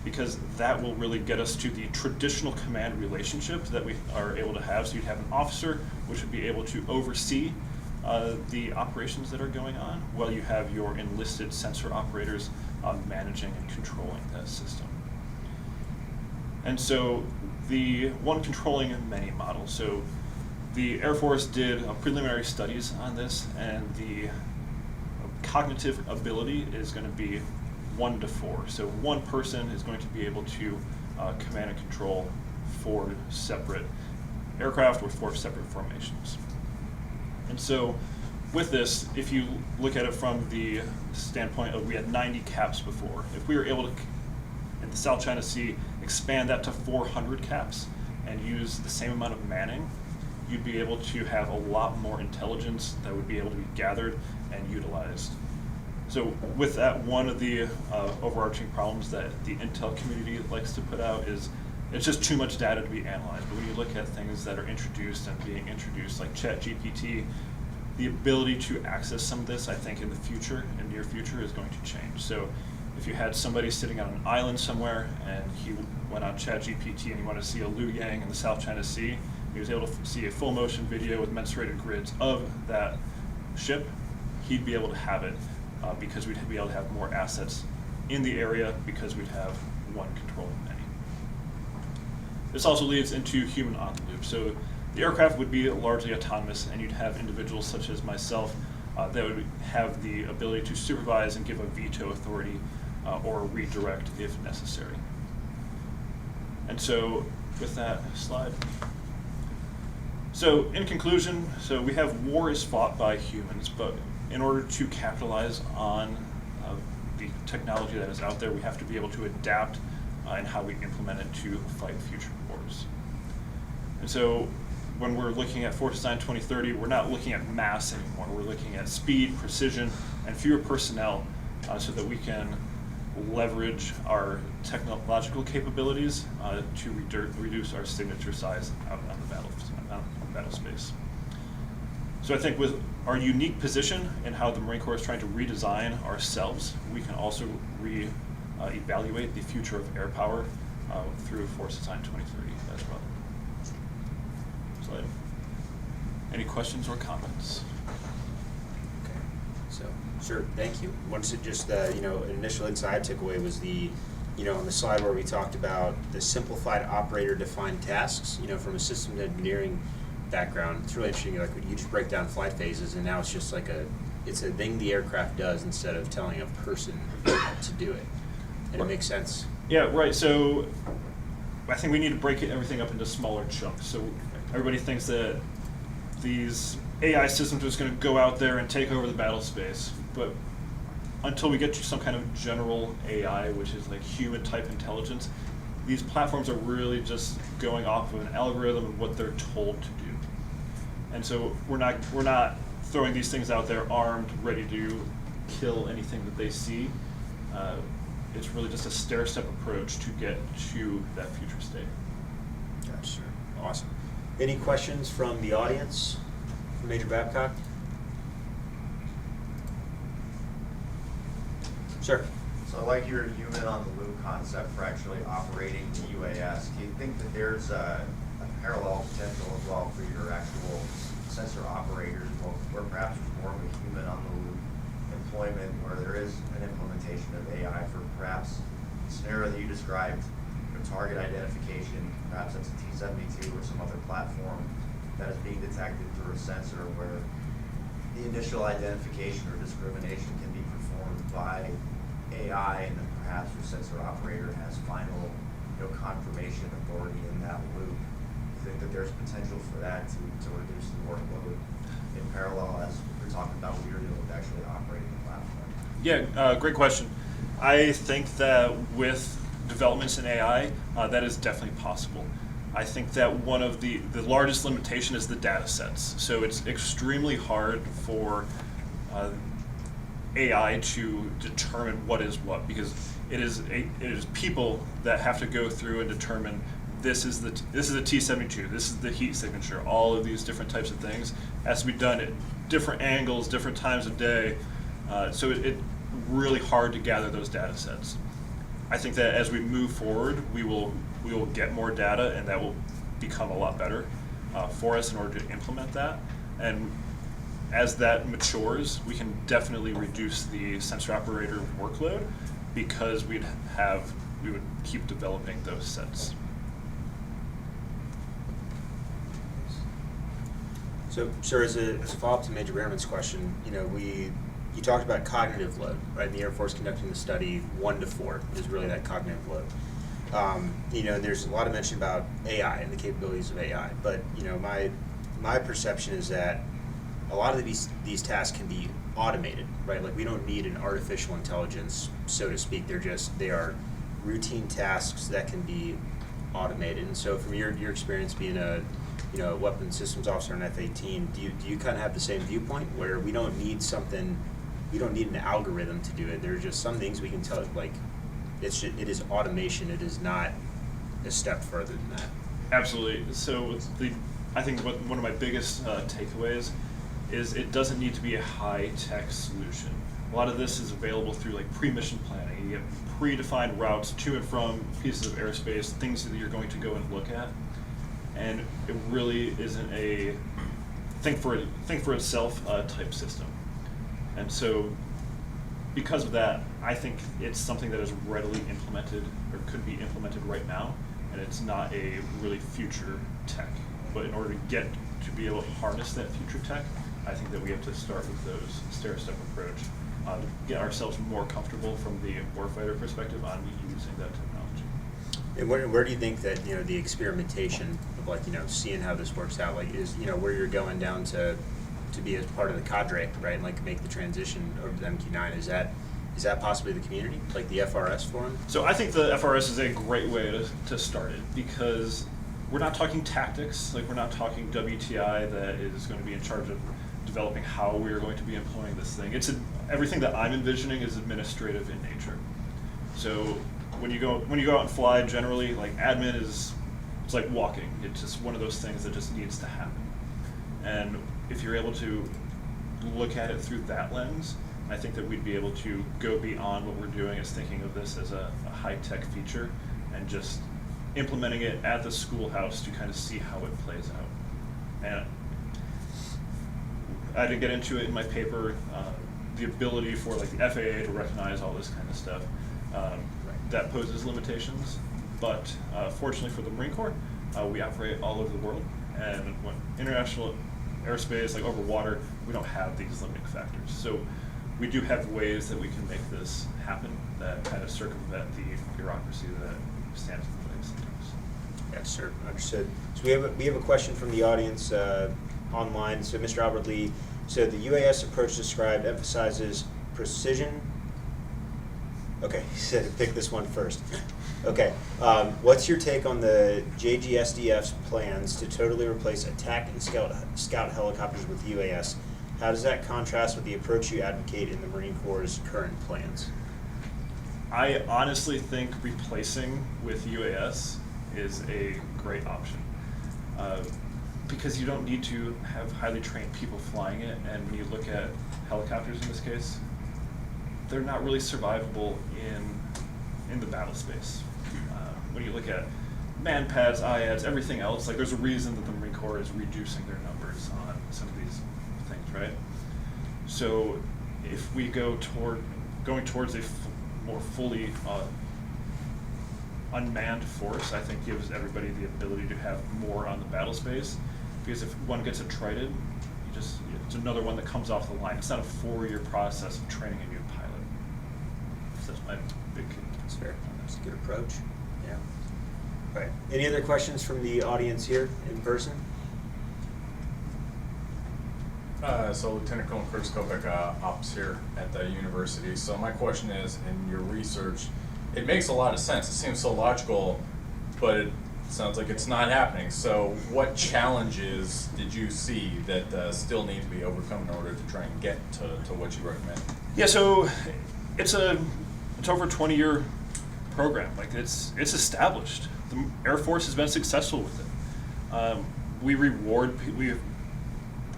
because that will really get us to the traditional command relationship that we are able to have. So you'd have an officer which would be able to oversee the operations that are going on, while you have your enlisted sensor operators managing and controlling that system. And so the one controlling many model. So the Air Force did preliminary studies on this, and the cognitive ability is going to be 1 to 4. So one person is going to be able to command and control 4 separate aircraft with 4 separate formations. And so with this, if you look at it from the standpoint of we had 90 caps before, if we were able to, in the South China Sea, expand that to 400 caps and use the same amount of manning, you'd be able to have a lot more intelligence that would be able to be gathered and utilized. So with that, one of the overarching problems that the intel community likes to put out is it's just too much data to be analyzed. But when you look at things that are introduced and being introduced, like ChatGPT, the ability to access some of this, I think in the future, in near future, is going to change. So if you had somebody sitting on an island somewhere and he went on ChatGPT and he wanted to see a Liu Yang in the South China Sea, he was able to see a full motion video with mensurated grids of that ship, he'd be able to have it because we'd be able to have more assets in the area because we'd have one controlling many. This also leads into human on the loop. So the aircraft would be largely autonomous, and you'd have individuals such as myself that would have the ability to supervise and give a veto authority or redirect if necessary. And so with that slide. So in conclusion, so we have war is fought by humans, but in order to capitalize on the technology that is out there, we have to be able to adapt in how we implement it to fight future wars. And so when we're looking at Force Design 2030, we're not looking at mass anymore. We're looking at speed, precision, and fewer personnel so that we can leverage our technological capabilities to reduce our signature size out on the battle space. So I think with our unique position in how the Marine Corps is trying to redesign ourselves, we can also evaluate the future of air power through Force Design 2030 as well. Slide. Any questions or comments? Okay, so sure, thank you. Wanted to just an initial insight I took away was the on the slide where we talked about the simplified operator-defined tasks. From a systems engineering background, it's really interesting. Like you just break down flight phases, and now it's just like it's a thing the aircraft does instead of telling a person to do it. And it makes sense. Yeah, right. So I think we need to break everything up into smaller chunks. So everybody thinks that these AI systems are just going to go out there and take over the battle space, but until we get to some kind of general AI, which is like human type intelligence, these platforms are really just going off of an algorithm and what they're told to do. And so we're not throwing these things out there armed, ready to kill anything that they see. It's really just a stair-step approach to get to that future state. Gotcha. Awesome. Any questions from the audience for Major Babcock? Sure. So I like your human on the loop concept for actually operating the UAS. Do you think that there's a parallel potential as well for your actual sensor operators, where perhaps there's more of a human on the loop employment, where there is an implementation of AI for perhaps the scenario that you described, target identification, perhaps that's a T-72 or some other platform, that is being detected through a sensor where the initial identification or discrimination can be performed by AI, and then perhaps your sensor operator has final confirmation authority in that loop. I think that there's potential for that to reduce the workload in parallel as we're talking about what you're doing with actually operating the platform. Yeah, great question. I think that with developments in AI, that is definitely possible. I think that one of the largest limitation is the data sets. So it's extremely hard for AI to determine what is what, because it is people that have to go through and determine this is a T72, this is the heat signature, all of these different types of things has to be done at different angles, different times of day. So it's really hard to gather those data sets. I think that as we move forward, we will get more data, and that will become a lot better for us in order to implement that. And as that matures, we can definitely reduce the sensor operator workload, because we would keep developing those sets. So, sir, as a follow-up to Major Behrman's question, you talked about cognitive load, right? In the Air Force conducting the study, 1 to 4 is really that cognitive load. There's a lot of mention about AI and the capabilities of AI, but my perception is that a lot of these tasks can be automated, right? Like, we don't need an artificial intelligence, so to speak. They are routine tasks that can be automated. And so, from your experience being a weapons systems officer in F-18, do you kind of have the same viewpoint where we don't need an algorithm to do it? There are just some things we can tell, like, it is automation. It is not a step further than that. Absolutely. So I think one of my biggest takeaways is it doesn't need to be a high-tech solution. A lot of this is available through like pre-mission planning. You get predefined routes to and from pieces of airspace, things that you're going to go and look at, and it really isn't a think for itself type system. And so, because of that, I think it's something that is readily implemented, or could be implemented right now, and it's not a really future tech. But in order to be able to harness that future tech, I think that we have to start with those stair-step approach, to get ourselves more comfortable from the warfighter perspective on using that technology. And where do you think that the experimentation of seeing how this works out, is where you're going down to be a part of the cadre, right, and make the transition over to the MQ-9? Is that possibly the community, like the FRS forum? So I think the FRS is a great way to start it, because we're not talking tactics. Like, we're not talking WTI that is going to be in charge of developing how we're going to be employing this thing. Everything that I'm envisioning is administrative in nature. So when you go out and fly, generally, like, admin it's like walking. It's just one of those things that just needs to happen. And if you're able to look at it through that lens, I think that we'd be able to go beyond what we're doing as thinking of this as a high-tech feature, and just implementing it at the schoolhouse to kind of see how it plays out. And I didn't get into it in my paper, the ability for like the FAA to recognize all this kind of stuff, that poses limitations. But fortunately for the Marine Corps, we operate all over the world, and when international airspace, like over water, we don't have these limiting factors. So we do have ways that we can make this happen that kind of circumvent the bureaucracy that stands in place sometimes. Yes, sir. Understood. So we have a question from the audience online. So Mr. Albert Lee, so the UAS approach described emphasizes precision. Okay, he said to pick this one first. Okay, what's your take on the JGSDF's plans to totally replace attack and scout helicopters with UAS? How does that contrast with the approach you advocate in the Marine Corps' current plans? I honestly think replacing with UAS is a great option, because you don't need to have highly trained people flying it, and when you look at helicopters in this case, they're not really survivable in the battle space. When you look at manpads, IADs, everything else, like, there's a reason that the Marine Corps is reducing their numbers on some of these things, right? So if we going towards a more fully unmanned force, I think gives everybody the ability to have more on the battle space. because if one gets attrited, it's another one that comes off the line. It's not a 4-year process of training a new pilot. So that's my big. That's fair. That's a good approach. Yeah. All right. Any other questions from the audience here in person? So Lieutenant Colonel Chris Kovac, ops here at the university. So my question is, in your research, it makes a lot of sense. It seems so logical, but it sounds like it's not happening. So what challenges did you see that still need to be overcome in order to try and get to what you recommend? Yeah, so it's over a 20-year program. Like it's established. The Air Force has been successful with it.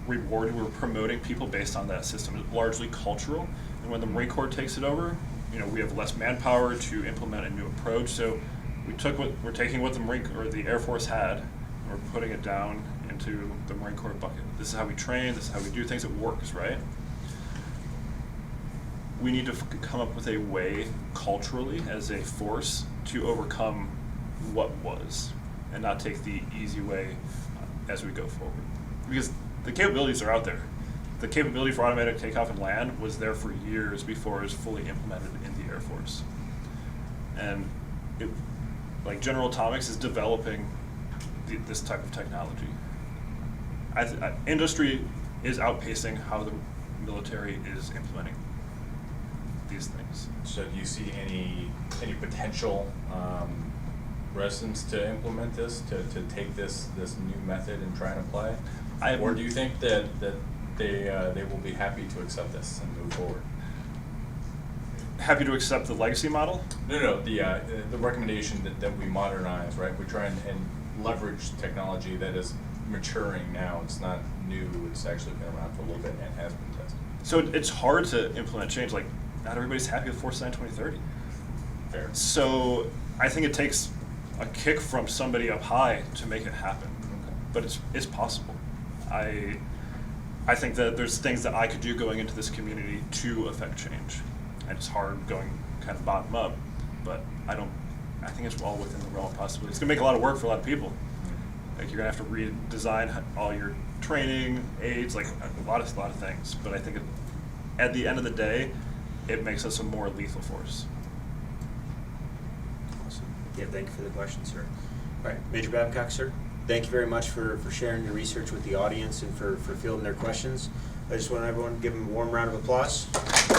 We're promoting people based on that system. It's largely cultural, and when the Marine Corps takes it over, we have less manpower to implement a new approach. So we're taking what the Marine or the Air Force had, and we're putting it down into the Marine Corps bucket. This is how we train. This is how we do things. It works, right? We need to come up with a way culturally as a force to overcome what was, and not take the easy way as we go forward. Because the capabilities are out there. The capability for automatic takeoff and land was there for years before it was fully implemented in the Air Force. And General Atomics is developing this type of technology. Industry is outpacing how the military is implementing these things. So do you see any potential reticence to implement this, to take this new method and try and apply it? Or do you think that they will be happy to accept this and move forward? Happy to accept the legacy model? No, the recommendation that we modernize, right? We try and leverage technology that is maturing now. It's not new. It's actually been around for a little bit and has been tested. So it's hard to implement change. Like, not everybody's happy with Force Design 2030. Fair. So I think it takes a kick from somebody up high to make it happen. Okay. But it's possible. I think that there's things that I could do going into this community to affect change. And it's hard going kind of bottom up, but I think it's all within the realm of possibility. It's gonna make a lot of work for a lot of people. Like, you're gonna have to redesign all your training, aids, like a lot of things. But I think at the end of the day, it makes us a more lethal force. Awesome. Yeah, thank you for the question, sir. All right, Major Babcock, sir. Thank you very much for sharing your research with the audience and for fielding their questions. I just want everyone to give them a warm round of applause. Thank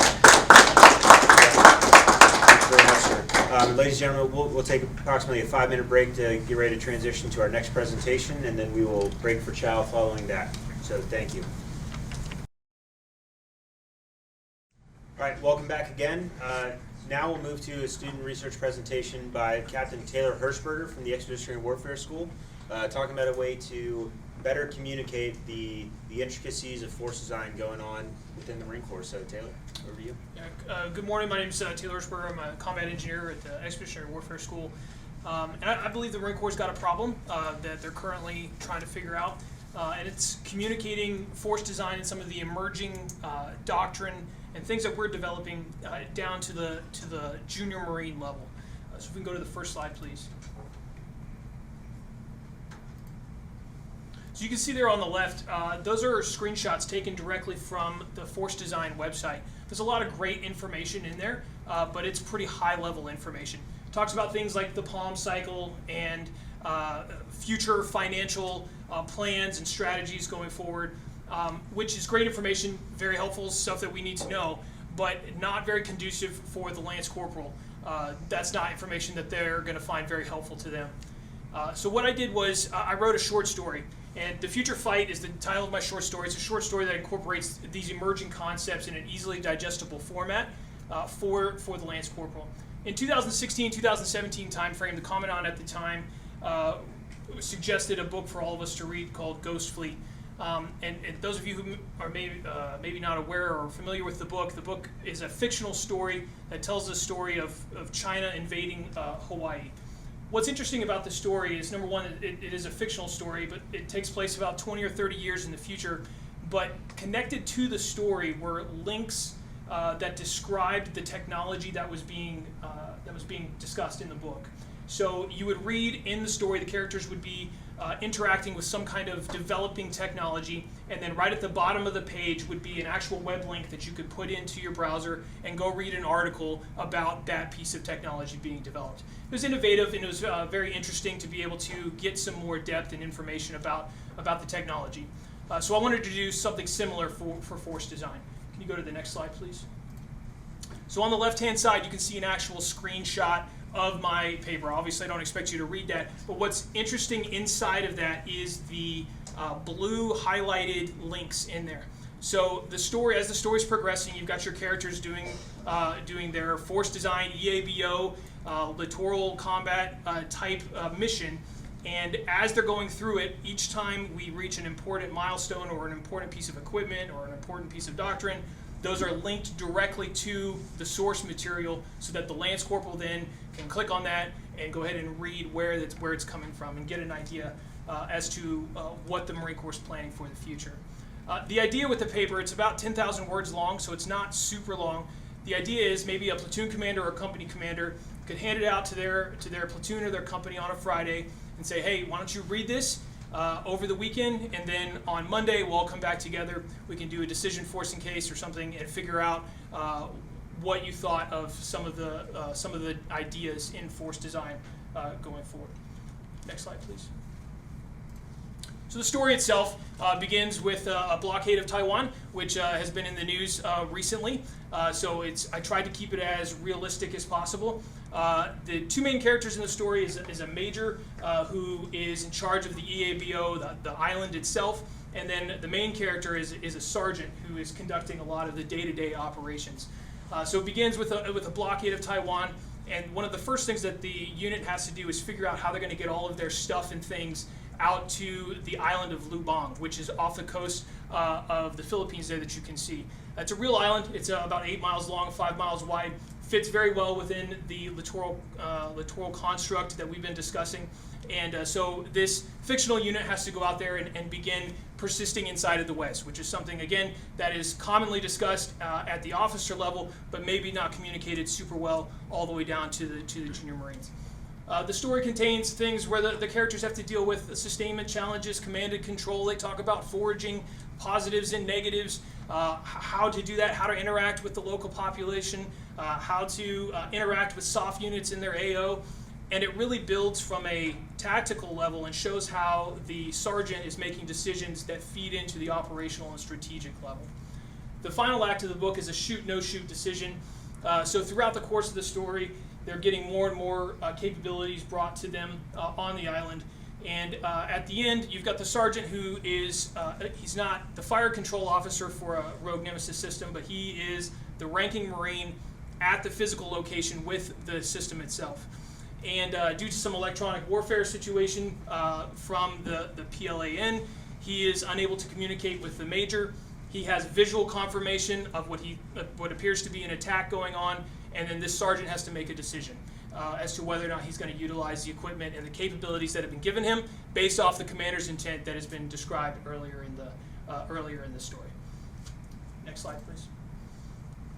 you very much, sir. Ladies and gentlemen, we'll take approximately a 5-minute break to get ready to transition to our next presentation, and then we will break for chow following that. So thank you. All right, welcome back again. Now we'll move to a student research presentation by Captain Taylor Hershberger from the Expeditionary Warfare School, talking about a way to better communicate the intricacies of force design going on within the Marine Corps. So Taylor, over to you. Yeah, good morning. My name is Taylor Hershberger. I'm a combat engineer at the Expeditionary Warfare School. And I believe the Marine Corps has got a problem that they're currently trying to figure out. And it's communicating force design and some of the emerging doctrine and things that we're developing down to the junior Marine level. So if we can go to the first slide, please. So you can see there on the left, those are screenshots taken directly from the Force Design website. There's a lot of great information in there, but it's pretty high-level information. It talks about things like the Palm Cycle and future financial plans and strategies going forward, which is great information, very helpful, stuff that we need to know, but not very conducive for the Lance Corporal. That's not information that they're going to find very helpful to them. So what I did was I wrote a short story. And The Future Fight is the title of my short story. It's a short story that incorporates these emerging concepts in an easily digestible format for the Lance Corporal. In 2016-2017 timeframe, the Commandant at the time suggested a book for all of us to read called Ghost Fleet. And those of you who are maybe not aware or familiar with the book is a fictional story that tells the story of China invading Hawaii. What's interesting about the story is, number one, it is a fictional story, but it takes place about 20 or 30 years in the future. But connected to the story were links that described the technology that was being discussed in the book. So you would read in the story, the characters would be interacting with some kind of developing technology, and then right at the bottom of the page would be an actual web link that you could put into your browser and go read an article about that piece of technology being developed. It was innovative, and it was very interesting to be able to get some more depth and information about the technology. So I wanted to do something similar for force design. Can you go to the next slide, please? So on the left-hand side, you can see an actual screenshot of my paper. Obviously, I don't expect you to read that, but what's interesting inside of that is the blue highlighted links in there. So the story, as the story's progressing, you've got your characters doing their force design, EABO, littoral combat type mission, and as they're going through it, each time we reach an important milestone or an important piece of equipment or an important piece of doctrine, those are linked directly to the source material so that the Lance Corporal then can click on that and go ahead and read where it's coming from and get an idea as to what the Marine Corps is planning for the future. The idea with the paper, it's about 10,000 words long, so it's not super long. The idea is maybe a platoon commander or a company commander could hand it out to their platoon or their company on a Friday and say, hey, why don't you read this over the weekend, and then on Monday we'll all come back together. We can do a decision forcing case or something and figure out what you thought of some of the ideas in force design going forward. Next slide, please. So the story itself begins with a blockade of Taiwan, which has been in the news recently. So I tried to keep it as realistic as possible. The two main characters in the story is a major who is in charge of the EABO, the island itself, and then the main character is a sergeant who is conducting a lot of the day-to-day operations. So it begins with a blockade of Taiwan, and one of the first things that the unit has to do is figure out how they're going to get all of their stuff and things out to the island of Lubang, which is off the coast of the Philippines there that you can see. It's a real island. It's about 8 miles long, 5 miles wide. Fits very well within the littoral construct that we've been discussing. And so this fictional unit has to go out there and begin persisting inside of the West, which is something, again, that is commonly discussed at the officer level, but maybe not communicated super well all the way down to the junior Marines. The story contains things where the characters have to deal with sustainment challenges, command and control. They talk about foraging, positives and negatives, how to do that, how to interact with the local population, how to interact with soft units in their AO. And it really builds from a tactical level and shows how the sergeant is making decisions that feed into the operational and strategic level. The final act of the book is a shoot, no shoot decision. So throughout the course of the story, they're getting more and more capabilities brought to them on the island. And at the end, you've got the sergeant who is, he's not the fire control officer for a rogue nemesis system, but he is the ranking Marine at the physical location with the system itself. And due to some electronic warfare situation from the PLAN, he is unable to communicate with the major. He has visual confirmation of what appears to be an attack going on, and then this sergeant has to make a decision as to whether or not he's going to utilize the equipment and the capabilities that have been given him based off the commander's intent that has been described earlier in the story. Next slide, please.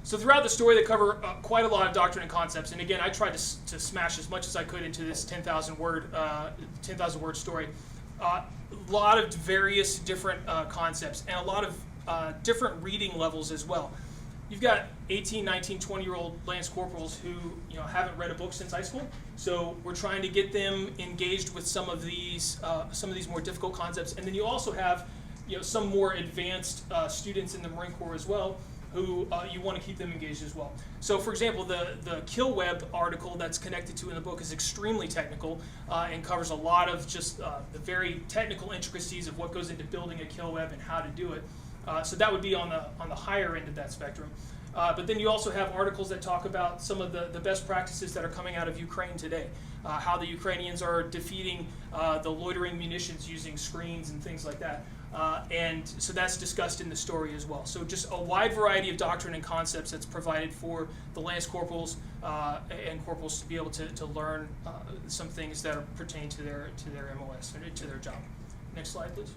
So throughout the story, they cover quite a lot of doctrine and concepts. And again, I tried to smash as much as I could into this 10,000 word story. A lot of various different concepts and a lot of different reading levels as well. You've got 18, 19, 20-year-old Lance Corporals who haven't read a book since high school. So we're trying to get them engaged with some of these more difficult concepts. And then you also have some more advanced students in the Marine Corps as well, who you want to keep them engaged as well. So for example, the kill web article that's connected to in the book is extremely technical and covers a lot of just the very technical intricacies of what goes into building a kill web and how to do it. So that would be on the higher end of that spectrum. But then you also have articles that talk about some of the best practices that are coming out of Ukraine today, how the Ukrainians are defeating the loitering munitions using screens and things like that. And so that's discussed in the story as well. So just a wide variety of doctrine and concepts that's provided for the Lance Corporals and Corporals to be able to learn some things that pertain to their MOS, or to their job. Next slide, please.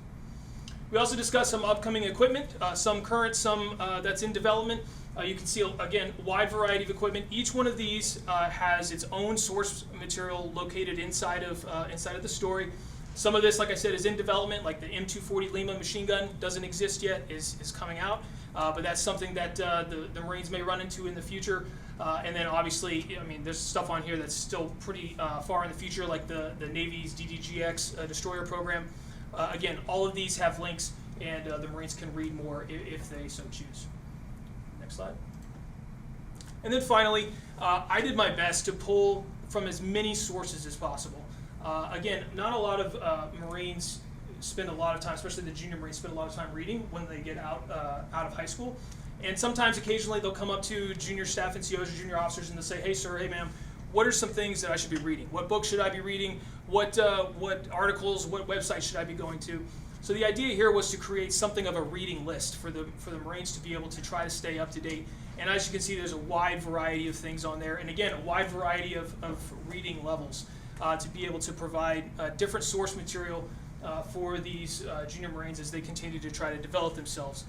We also discussed some upcoming equipment, some current, some that's in development. You can see, again, a wide variety of equipment. Each one of these has its own source material located inside of the story. Some of this, like I said, is in development, like the M240 Lima machine gun doesn't exist yet, is coming out. But that's something that the Marines may run into in the future. And then obviously, I mean, there's stuff on here that's still pretty far in the future, like the Navy's DDGX destroyer program. Again, all of these have links, and the Marines can read more if they so choose. Next slide. And then finally, I did my best to pull from as many sources as possible. Again, not a lot of Marines spend a lot of time, especially the junior Marines, spend a lot of time reading when they get out of high school. And sometimes, occasionally, they'll come up to junior staff NCOs or junior officers and they'll say, hey, sir, hey, ma'am, what are some things that I should be reading? What books should I be reading? What articles, what websites should I be going to? So the idea here was to create something of a reading list for the Marines to be able to try to stay up to date. And as you can see, there's a wide variety of things on there. And again, a wide variety of reading levels to be able to provide different source material for these junior Marines as they continue to try to develop themselves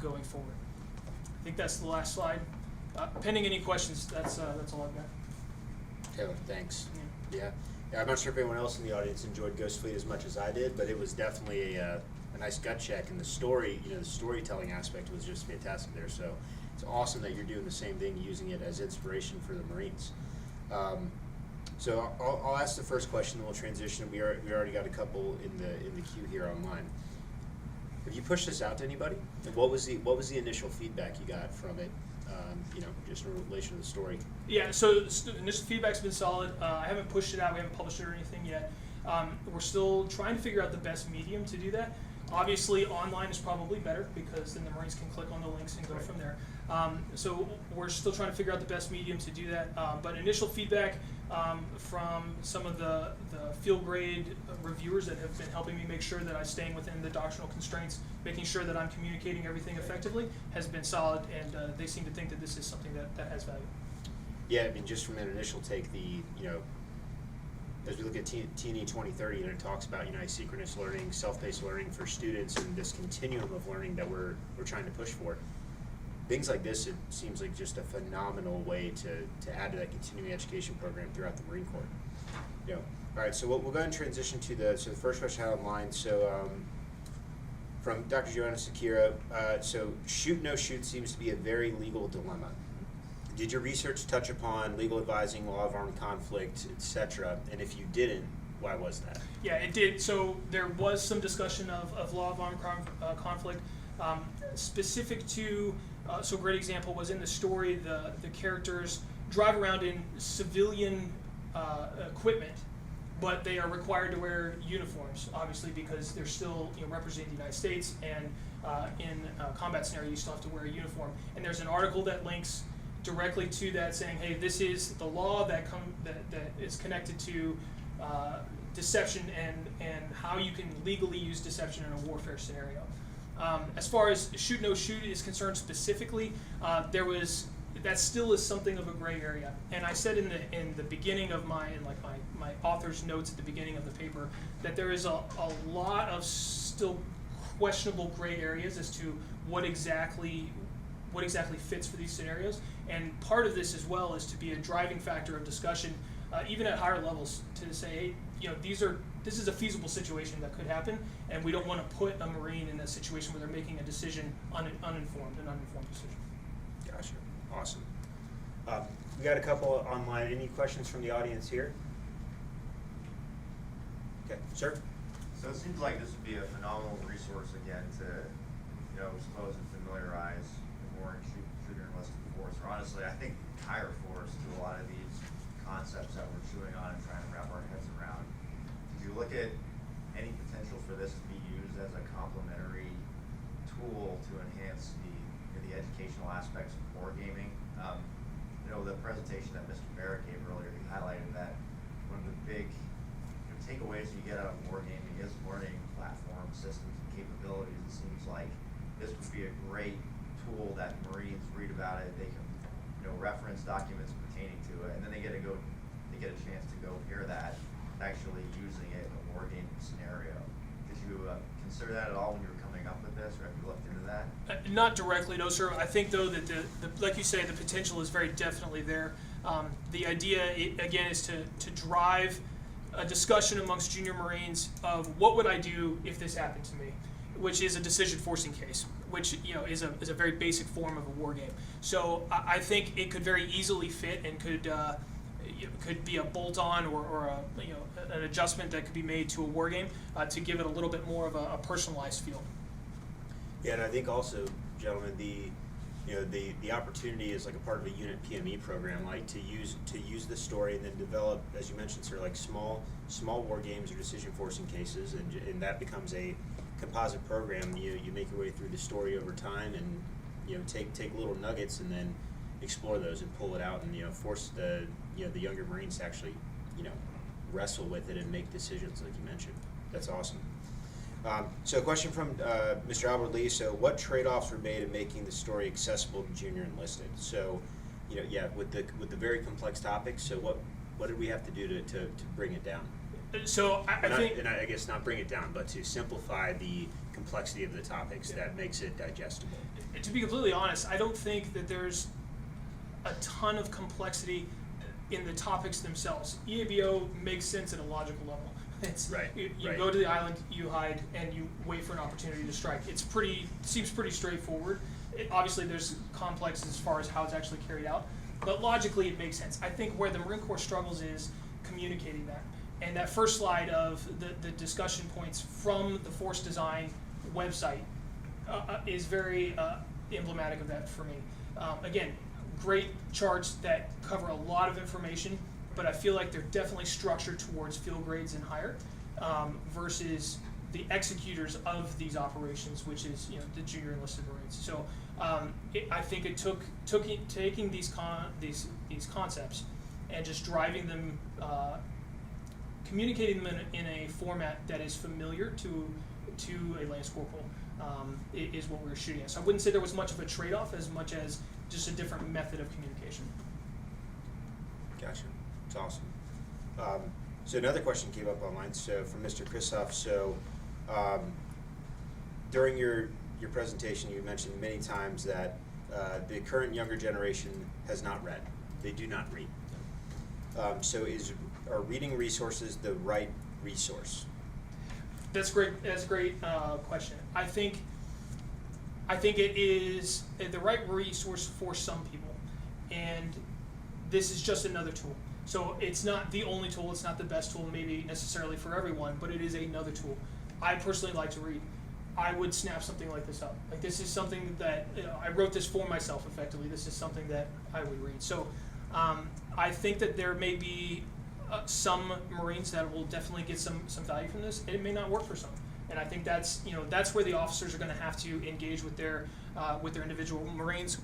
going forward. I think that's the last slide. Pending any questions, that's all I've got. Taylor, thanks. Yeah. I'm not sure if anyone else in the audience enjoyed Ghost Fleet as much as I did, but it was definitely a nice gut check, and the story, the storytelling aspect was just fantastic there. So it's awesome that you're doing the same thing, using it as inspiration for the Marines. So I'll ask the first question, then we'll transition. We already got a couple in the queue here online. Have you pushed this out to anybody? And what was the initial feedback you got from it? Just in relation to the story. Yeah, so initial feedback's been solid. I haven't pushed it out. We haven't published it or anything yet. We're still trying to figure out the best medium to do that. Obviously, online is probably better because then the Marines can click on the links and go from there. So we're still trying to figure out the best medium to do that. But initial feedback from some of the field grade reviewers that have been helping me make sure that I'm staying within the doctrinal constraints, making sure that I'm communicating everything effectively, has been solid, and they seem to think that this is something that has value. Yeah, I mean, just from an initial take, as we look at TNE 2030, it talks about asynchronous learning, self-paced learning for students, and this continuum of learning that we're trying to push for. Things like this, it seems like just a phenomenal way to add to that continuing education program throughout the Marine Corps. All right, so we'll go ahead and transition to the first question I had online. So from Dr. Joanna Sakira, so shoot, no shoot seems to be a very legal dilemma. Did your research touch upon legal advising, law of armed conflict, etc.? And if you didn't, why was that? Yeah, it did. So there was some discussion of law of armed conflict. Specific to, so a great example was in the story, the characters drive around in civilian equipment, but they are required to wear uniforms, obviously, because they're still representing the United States, and in a combat scenario, you still have to wear a uniform. And there's an article that links directly to that, saying, hey, this is the law that is connected to deception and how you can legally use deception in a warfare scenario. As far as shoot no shoot is concerned specifically, that still is something of a gray area. And I said in the beginning of my author's notes at the beginning of the paper that there is a lot of still questionable gray areas as to what exactly fits for these scenarios. And part of this as well is to be a driving factor of discussion, even at higher levels, to say, hey, this is a feasible situation that could happen, and we don't want to put a Marine in a situation where they're making a decision an uninformed decision. Gotcha. Awesome. We got a couple online. Any questions from the audience here? Okay, sir. So it seems like this would be a phenomenal resource again to, expose and familiarize the more shooter enlisted force, or honestly, I think higher force to a lot of these concepts that we're chewing on and trying to wrap our heads around. Did you look at any potential for this to be used as a complementary tool to enhance the educational aspects of wargaming? The presentation that Mr. Barrick gave earlier, he highlighted that one of the big takeaways you get out of wargaming is learning platform systems and capabilities. It seems like this would be a great tool that Marines read about it. They can, reference documents pertaining to it, and then they get a chance to go pair that actually using it in a wargaming scenario. Did you consider that at all when you were coming up with this, or have you looked into that? Not directly, no, sir. I think though that like you say, the potential is very definitely there. The idea again is to drive a discussion amongst junior Marines of what would I do if this happened to me, which is a decision forcing case, which is a very basic form of a war game. So I think it could very easily fit and could be a bolt-on or an adjustment that could be made to a war game to give it a little bit more of a personalized feel. Yeah, and I think also, gentlemen, the opportunity is like a part of a unit PME program, like to use the story and then develop, as you mentioned, sort of like small war games or decision forcing cases, and that becomes a composite program. You make your way through the story over time, and take little nuggets and then explore those and pull it out, and force the younger Marines to actually wrestle with it and make decisions like you mentioned. That's awesome. So a question from Mr. Albert Lee. So what trade-offs were made in making the story accessible to junior enlisted? So, with the very complex topics, so what did we have to do to bring it down? So I guess not bring it down, but to simplify the complexity of the topics that makes it digestible. To be completely honest, I don't think that there's a ton of complexity in the topics themselves. EABO makes sense at a logical level. It's right. You go to the island, you hide, and you wait for an opportunity to strike. Seems pretty straightforward. Obviously, there's complex as far as how it's actually carried out, but logically it makes sense. I think where the Marine Corps struggles is communicating that. And that first slide of the discussion points from the Force Design website is very emblematic of that for me. Again, great charts that cover a lot of information, but I feel like they're definitely structured towards field grades and higher, versus the executors of these operations, which is the junior enlisted Marines. So I think it took taking these concepts and just driving them, communicating them in a format that is familiar to a Lance Corporal, is what we were shooting at. So I wouldn't say there was much of a trade-off as much as just a different method of communication. Gotcha. It's awesome. So another question came up online. So from Mr. Kristoff. So during your presentation, you mentioned many times that the current younger generation has not read. They do not read. So are reading resources the right resource? That's great. That's a great question. I think it is the right resource for some people, and this is just another tool. So it's not the only tool, it's not the best tool maybe necessarily for everyone, but it is another tool. I personally like to read. I would snap something like this up. Like, this is something that, I wrote this for myself effectively. This is something that I would read. So I think that there may be some Marines that will definitely get some value from this. It may not work for some. And I think that's where the officers are going to have to engage with their individual Marines.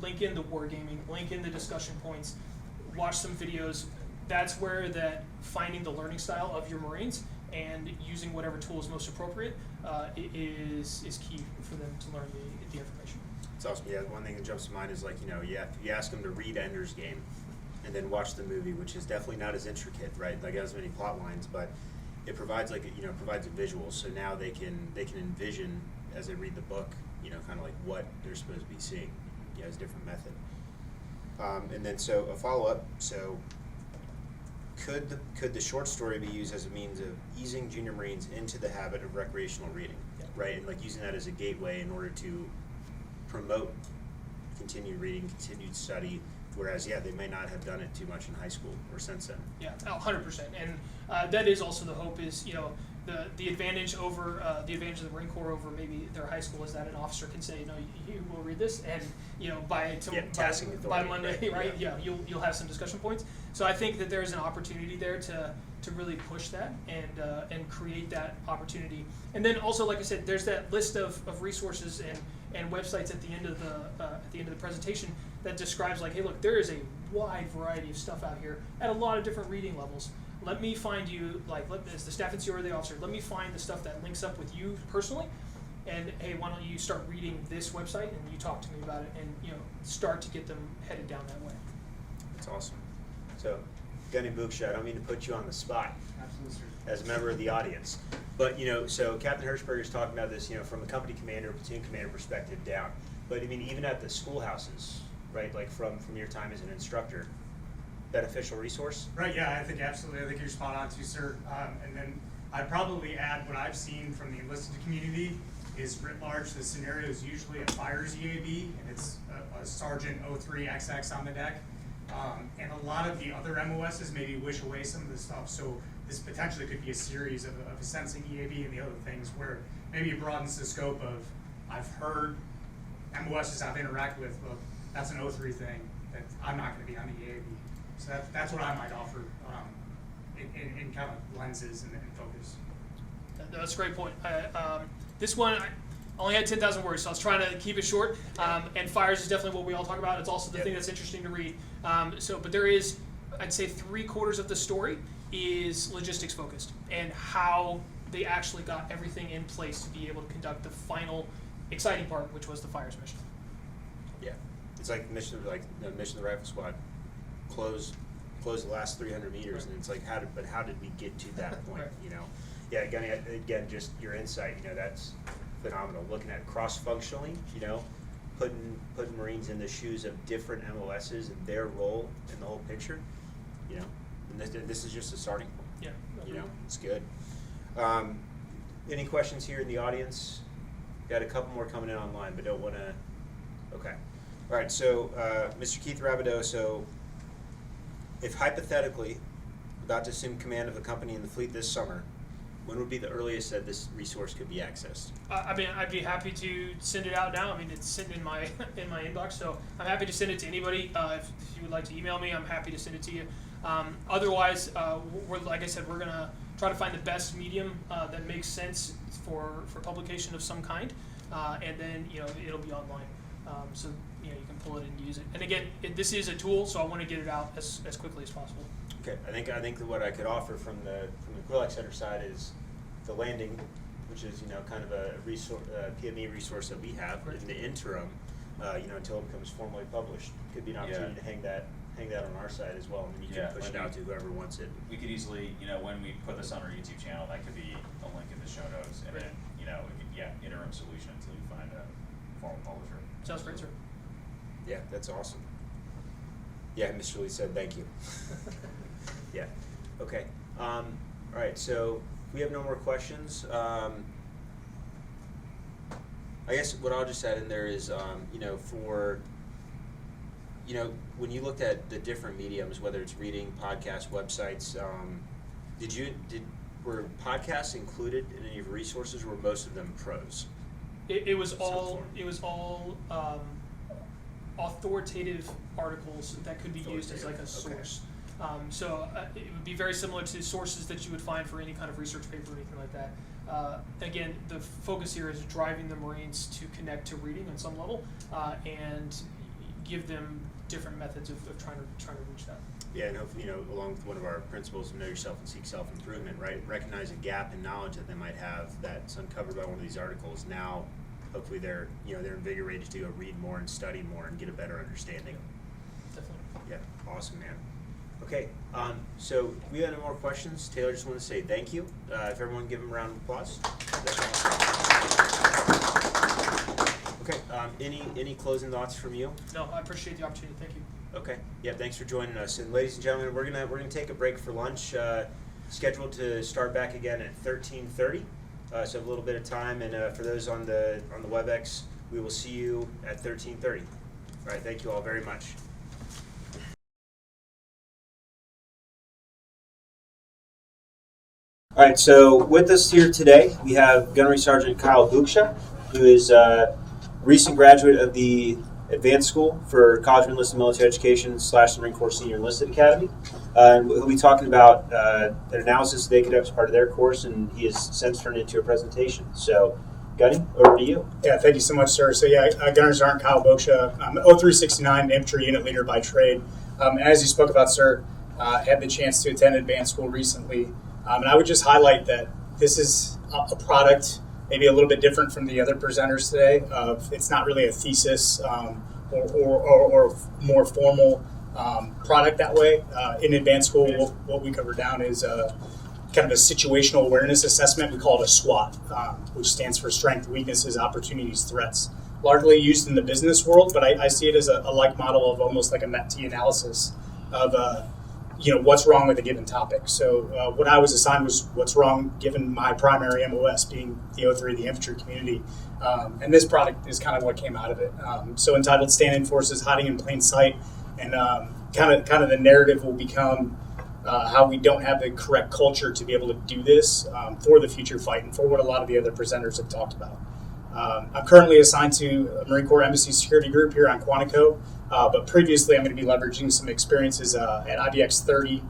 Link in the wargaming, link in the discussion points, watch some videos. That's where that finding the learning style of your Marines and using whatever tool is most appropriate is key for them to learn the information. It's awesome. Yeah, one thing that jumps to mind is you ask them to read Ender's Game and then watch the movie, which is definitely not as intricate, right? Like, it has many plot lines, but it provides provides a visual. So now they can envision as they read the book, kind of like what they're supposed to be seeing. It's a different method. And then so a follow-up. So could the short story be used as a means of easing junior Marines into the habit of recreational reading, right? And like using that as a gateway in order to promote continued reading, continued study, whereas they may not have done it too much in high school or since then. Yeah, 100%. And that is also the hope is, the advantage over the advantage of the Marine Corps over maybe their high school is that an officer can say, you will read this, and by Monday, right? Yeah, you'll have some discussion points. So I think that there's an opportunity there to really push that and create that opportunity. And then also, like I said, there's that list of resources and websites at the end of the presentation that describes, like, hey, look, there is a wide variety of stuff out here at a lot of different reading levels. Let me find you, as the staff and CEO or the officer, let me find the stuff that links up with you personally, and hey, why don't you start reading this website and you talk to me about it, and start to get them headed down that way. That's awesome. So, Gunny Boksha, I don't mean to put you on the spot. Absolutely. As a member of the audience, but so Capt Hershberger is talking about this, from a company commander, platoon commander perspective down. But I mean, even at the schoolhouses, right? Like from your time as an instructor, beneficial resource? Right, yeah, I think absolutely. I think you're spot on too, sir. And then I'd probably add what I've seen from the enlisted community is writ large, the scenario is usually a fires UAV, and it's a Sergeant 03XX on the deck. And a lot of the other MOSs maybe wish away some of the stuff, so this potentially could be a series of a sensing EAV and the other things where maybe it broadens the scope of, I've heard MOSs I've interacted with, well, that's an 03 thing, that I'm not going to be on the EAV. So that's what I might offer in kind of lenses and focus. That's a great point. This one, I only had 10,000 words, so I was trying to keep it short. And fires is definitely what we all talk about. It's also the thing that's interesting to read. But there is, I'd say 3/4 of the story is logistics focused and how they actually got everything in place to be able to conduct the final exciting part, which was the fires mission. Yeah, it's like mission of the Rifle Squad. Close the last 300 meters, right. And it's like, how did we get to that point? Right. You know, yeah. Again, just your insight. You know, that's phenomenal. Looking at cross-functionally, you know, putting Marines in the shoes of different MOSs and their role in the whole picture. You know, and this is just a starting point. Yeah. You know, it's good. Any questions here in the audience? Got a couple more coming in online, but don't want to. Okay. All right. So, Mr. Keith Rabideau. So, if hypothetically about to assume command of a company in the fleet this summer, when would be the earliest that this resource could be accessed? I mean, I'd be happy to send it out now. I mean, it's sitting in my inbox, so I'm happy to send it to anybody. If you would like to email me, I'm happy to send it to you. Otherwise, like I said, we're gonna try to find the best medium that makes sense for publication of some kind, and then it'll be online. So you can pull it and use it. And again, this is a tool, so I want to get it out as quickly as possible. Okay, I think what I could offer from the Krulak Center side is the landing, which is kind of a resource, PME resource that we have in the interim, until it becomes formally published. Could be an opportunity to hang that on our side as well, and then you can push it out to whoever wants it. We could easily, when we put this on our YouTube channel, that could be a link in the show notes, and then interim solution until you find a formal publisher. Sounds great, sir. Yeah, that's awesome. Yeah, Mr. Lee said thank you. Yeah. Okay. All right. So we have no more questions. I guess what I'll just add in there is, when you looked at the different mediums, whether it's reading, podcasts, websites, were podcasts included in any of your resources, or were most of them prose? It was all authoritative articles that could be used as like a source. Okay. So it would be very similar to sources that you would find for any kind of research paper or anything like that. Again, the focus here is driving the Marines to connect to reading on some level and give them different methods of trying to reach that. Yeah, and hopefully, along with one of our principles of know yourself and seek self-improvement, right? Recognize a gap in knowledge that they might have that's uncovered by one of these articles. Now, hopefully they're invigorated to go read more and study more and get a better understanding. Definitely. Yeah, awesome, man. Okay, so if we have no more questions, Taylor, just want to say thank you. If everyone give him a round of applause. That's awesome. Okay, any closing thoughts from you? No, I appreciate the opportunity. Thank you. Okay, yeah, thanks for joining us. And ladies and gentlemen, we're gonna take a break for lunch. Scheduled to start back again at 13:30. So a little bit of time, and for those on the WebEx, we will see you at 13:30. All right, thank you all very much. All right, so with us here today, we have Gunnery Sergeant Kyle Boksha, who is a recent graduate of the Advanced School for College of Enlisted Military Education / the Marine Corps Senior Enlisted Academy. And we'll be talking about an analysis they conduct as part of their course, and he has since turned into a presentation. So, Gunny, over to you. Yeah, thank you so much, sir. So, Gunnery Sergeant Kyle Boksha. I'm 0369 Infantry Unit Leader by trade. And as you spoke about, sir, had the chance to attend Advanced School recently. And I would just highlight that this is a product maybe a little bit different from the other presenters today. It's not really a thesis or more formal product that way. In Advanced School, what we cover down is kind of a situational awareness assessment. We call it a SWOT, which stands for Strength, Weaknesses, Opportunities, Threats. Largely used in the business world, but I see it as a like model of almost like a MET-T analysis of what's wrong with a given topic. So what I was assigned was what's wrong given my primary MOS being the 03, the infantry community. And this product is kind of what came out of it. So entitled Stand-in Forces Hiding in Plain Sight, and kind of the narrative will become how we don't have the correct culture to be able to do this for the future fight and for what a lot of the other presenters have talked about. I'm currently assigned to a Marine Corps Embassy Security Group here on Quantico, but previously I'm going to be leveraging some experiences at IBX 30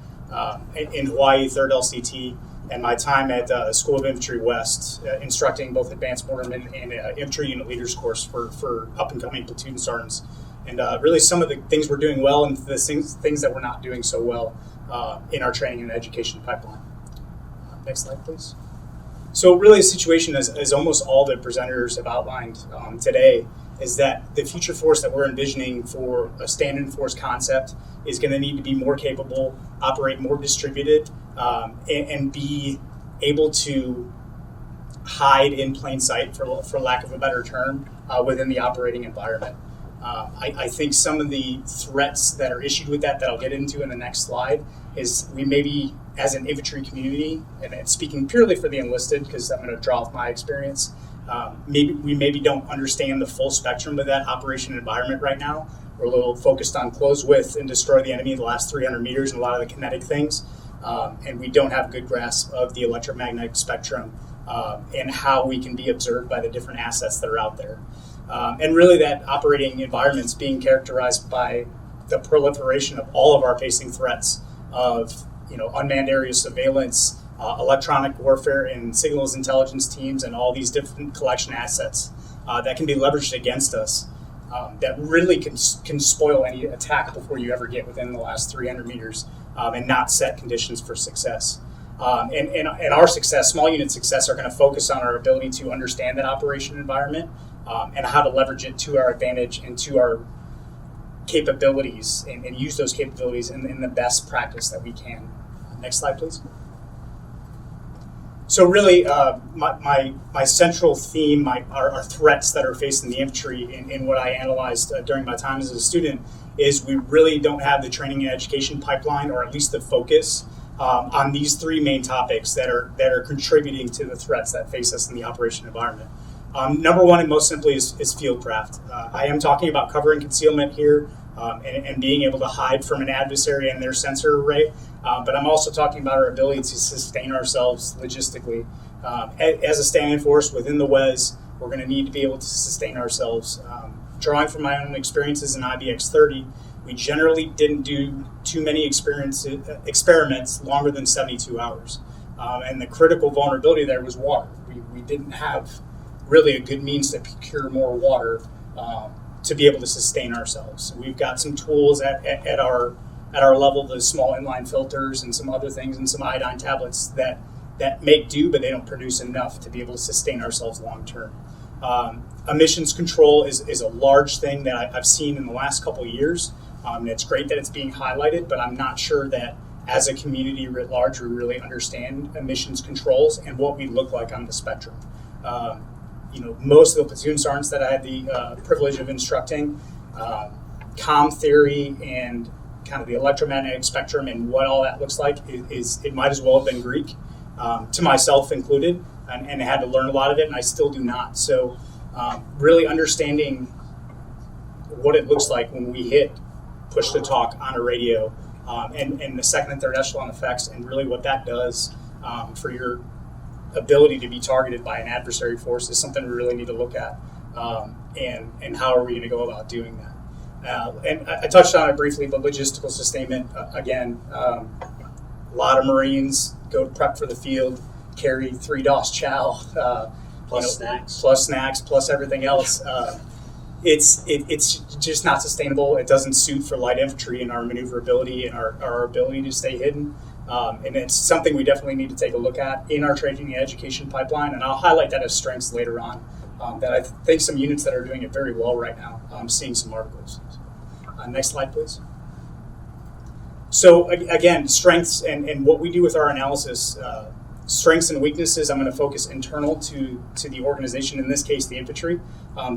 in Hawaii, 3rd LCT, and my time at the School of Infantry West, instructing both advanced mortarmen and infantry unit leaders course for up-and-coming platoon sergeants. And really some of the things we're doing well and the things that we're not doing so well in our training and education pipeline. Next slide, please. So really the situation, as almost all the presenters have outlined today, is that the future force that we're envisioning for a stand-in force concept is going to need to be more capable, operate more distributed, and be able to hide in plain sight, for lack of a better term, within the operating environment. I think some of the threats that are issued with that I'll get into in the next slide is we maybe, as an infantry community, and speaking purely for the enlisted, because I'm going to draw off my experience, maybe don't understand the full spectrum of that operation environment right now. We're a little focused on close with and destroy the enemy in the last 300 meters and a lot of the kinetic things, and we don't have a good grasp of the electromagnetic spectrum and how we can be observed by the different assets that are out there. And really that operating environment's being characterized by the proliferation of all of our facing threats of unmanned area surveillance, electronic warfare and signals intelligence teams, and all these different collection assets that can be leveraged against us that really can spoil any attack before you ever get within the last 300 meters and not set conditions for success. And our success, small unit success, are going to focus on our ability to understand that operation environment and how to leverage it to our advantage and to our capabilities and use those capabilities in the best practice that we can. Next slide, please. So really, my central theme, our threats that are facing the infantry in what I analyzed during my time as a student is we really don't have the training and education pipeline, or at least the focus on these three main topics that are contributing to the threats that face us in the operation environment. Number one, and most simply, is fieldcraft. I am talking about cover and concealment here and being able to hide from an adversary and their sensor array, but I'm also talking about our ability to sustain ourselves logistically. As a stand-in force within the WES, we're going to need to be able to sustain ourselves. Drawing from my own experiences in IBX 30, we generally didn't do too many experiments longer than 72 hours. And the critical vulnerability there was water. We didn't have really a good means to procure more water to be able to sustain ourselves. We've got some tools at our level, the small inline filters and some other things, and some iodine tablets that make do, but they don't produce enough to be able to sustain ourselves long term. Emissions control is a large thing that I've seen in the last couple of years. And it's great that it's being highlighted, but I'm not sure that as a community writ large, we really understand emissions controls and what we look like on the spectrum. Most of the platoon sergeants that I had the privilege of instructing, comm theory and kind of the electromagnetic spectrum and what all that looks like it might as well have been Greek, to myself included, and I had to learn a lot of it, and I still do not. So really understanding what it looks like when we hit push to talk on a radio, and the second and third echelon effects, and really what that does for your ability to be targeted by an adversary force is something we really need to look at, and how are we going to go about doing that. And I touched on it briefly, but logistical sustainment, again, a lot of Marines go to prep for the field, carry 3 DOS chow, plus snacks, plus everything else. It's just not sustainable. It doesn't suit for light infantry and our maneuverability and our ability to stay hidden. And it's something we definitely need to take a look at in our training and education pipeline. And I'll highlight that as strengths later on. That I think some units that are doing it very well right now. I'm seeing some articles. Next slide, please. So again, strengths and what we do with our analysis. Strengths and weaknesses, I'm going to focus internal to the organization, in this case, the infantry.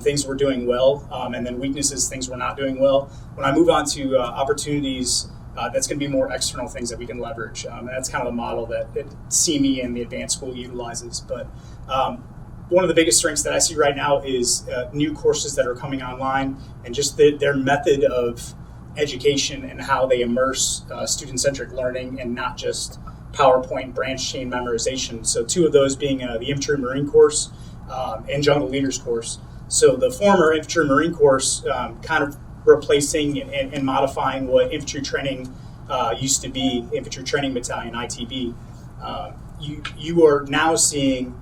Things we're doing well, and then weaknesses, things we're not doing well. When I move on to opportunities That's going to be more external things that we can leverage. And that's kind of the model that CME and the advanced school utilizes. But one of the biggest strengths that I see right now is new courses that are coming online and just their method of education and how they immerse student-centric learning and not just PowerPoint branch chain memorization. So two of those being the Infantry Marine course and Jungle Leaders course. So the former Infantry Marine course kind of replacing and modifying what infantry training used to be, Infantry Training Battalion, ITB. You are now seeing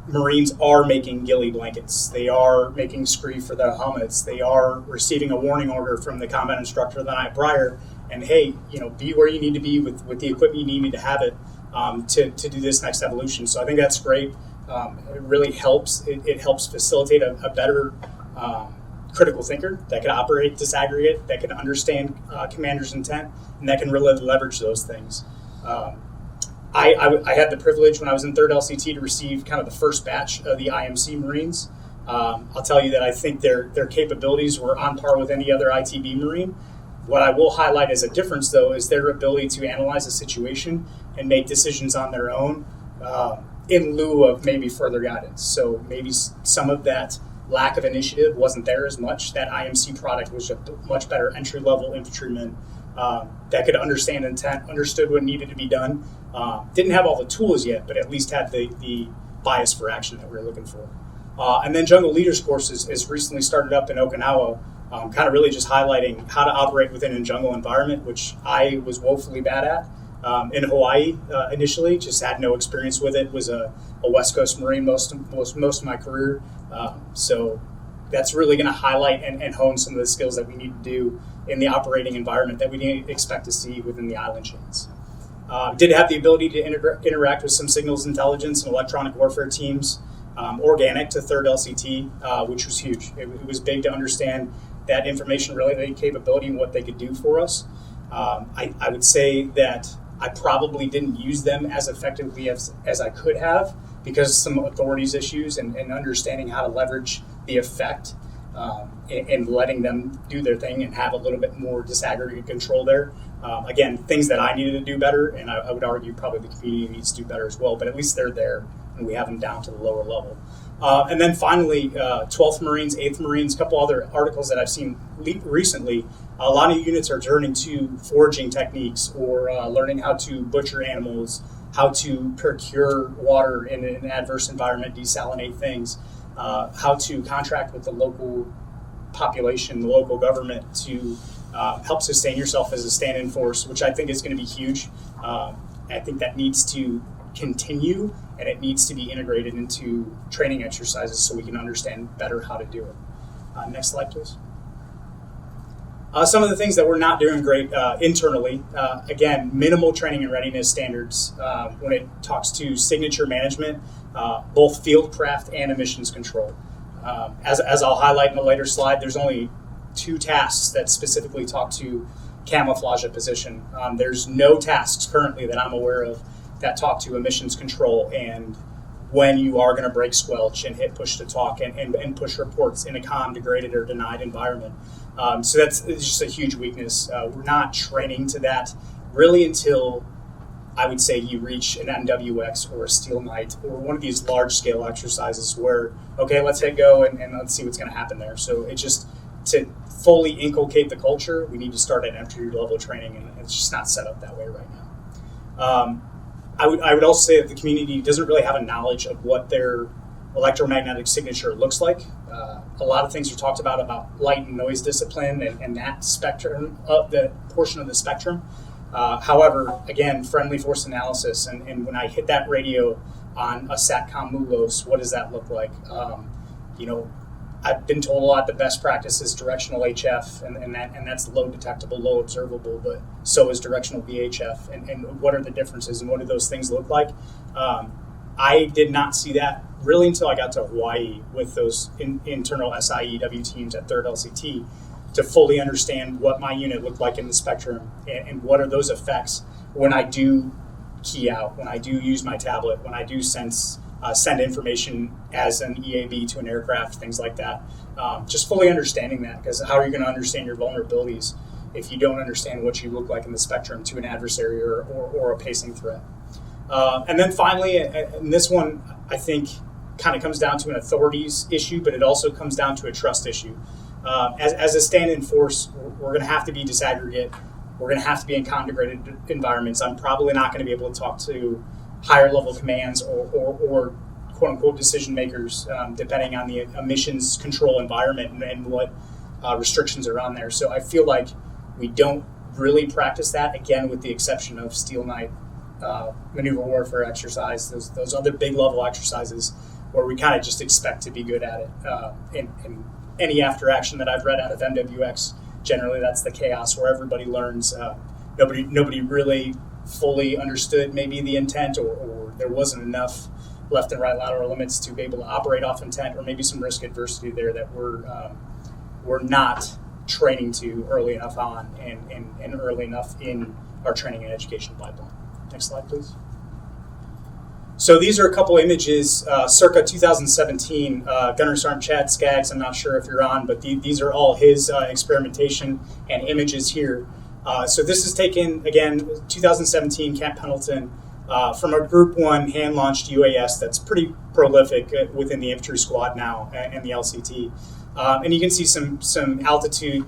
Marines are making ghillie blankets. They are making scree for their helmets. They are receiving a warning order from the combat instructor the night prior. And hey, be where you need to be with the equipment you need to have it to do this next evolution. So I think that's great. It really helps. It helps facilitate a better critical thinker that can operate disaggregate, that can understand commander's intent, and that can really leverage those things. I had the privilege when I was in 3rd LCT to receive kind of the first batch of the IMC Marines. I'll tell you that I think their capabilities were on par with any other ITB Marine. What I will highlight as a difference, though, is their ability to analyze a situation and make decisions on their own in lieu of maybe further guidance. So maybe some of that lack of initiative wasn't there as much. That IMC product was a much better entry-level infantryman that could understand intent, understood what needed to be done. Didn't have all the tools yet, but at least had the bias for action that we were looking for. And then Jungle Leaders course is recently started up in Okinawa, kind of really just highlighting how to operate within a jungle environment, which I was woefully bad at. In Hawaii initially, just had no experience with it. Was a West Coast Marine most of my career. So that's really going to highlight and hone some of the skills that we need to do in the operating environment that we didn't expect to see within the island chains. Did have the ability to interact with some signals intelligence and electronic warfare teams, organic to 3rd LCT, which was huge. It was big to understand that information related capability and what they could do for us. I would say that I probably didn't use them as effectively as I could have because of some authorities issues and understanding how to leverage the effect and letting them do their thing and have a little bit more disaggregated control there. Again, things that I needed to do better, and I would argue probably the community needs to do better as well, but at least they're there and we have them down to the lower level. And then finally, 12th Marines, 8th Marines, a couple other articles that I've seen recently. A lot of units are turning to foraging techniques or learning how to butcher animals, how to procure water in an adverse environment, desalinate things, how to contract with the local population, the local government to help sustain yourself as a stand-in force, which I think is going to be huge. I think that needs to continue and it needs to be integrated into training exercises so we can understand better how to do it. Next slide, please. Some of the things that we're not doing great internally, again, minimal training and readiness standards when it talks to signature management, both field craft and emissions control. As I'll highlight in a later slide, there's only 2 tasks that specifically talk to camouflage a position. There's no tasks currently that I'm aware of that talk to emissions control and when you are going to break squelch and hit push to talk and push reports in a calm, degraded, or denied environment. So that's just a huge weakness. We're not training to that really until I would say you reach an NWX or a Steel Knight or one of these large-scale exercises where, okay, let's hit go and let's see what's going to happen there. So it just, to fully inculcate the culture, we need to start at entry-level training, and it's just not set up that way right now. I would also say that the community doesn't really have a knowledge of what their electromagnetic signature looks like. A lot of things are talked about light and noise discipline and that spectrum, the portion of the spectrum. However, again, friendly force analysis, and when I hit that radio on a SATCOM MULOS, what does that look like? I've been told a lot the best practice is directional HF, and that's low detectable, low observable, but so is directional VHF. And what are the differences, and what do those things look like? I did not see that really until I got to Hawaii with those internal SIEW teams at 3rd LCT to fully understand what my unit looked like in the spectrum and what are those effects when I do key out, when I do use my tablet, when I do send information as an EAB to an aircraft, things like that. Just fully understanding that, because how are you going to understand your vulnerabilities if you don't understand what you look like in the spectrum to an adversary or a pacing threat. And then finally, and this one I think kind of comes down to an authorities issue, but it also comes down to a trust issue. As a stand-in force, we're going to have to be disaggregate. We're going to have to be in conjugated environments. I'm probably not going to be able to talk to higher level commands or quote unquote decision makers, depending on the emissions control environment and what restrictions are on there. So I feel like we don't really practice that, again, with the exception of Steel Knight maneuver warfare exercise, those other big level exercises where we kind of just expect to be good at it. In any after action that I've read out of MWX, generally that's the chaos where everybody learns. Nobody really fully understood maybe the intent, or there wasn't enough left and right lateral limits to be able to operate off intent, or maybe some risk adversity there that we're not training to early enough on and early enough in our training and education pipeline. Next slide, please. So these are a couple images circa 2017. Gunnery Sergeant Chad Skaggs, I'm not sure if you're on, but these are all his experimentation and images here. So this is taken, again, 2017, Camp Pendleton, from a Group 1 hand-launched UAS that's pretty prolific within the infantry squad now and the LCT. And you can see some altitude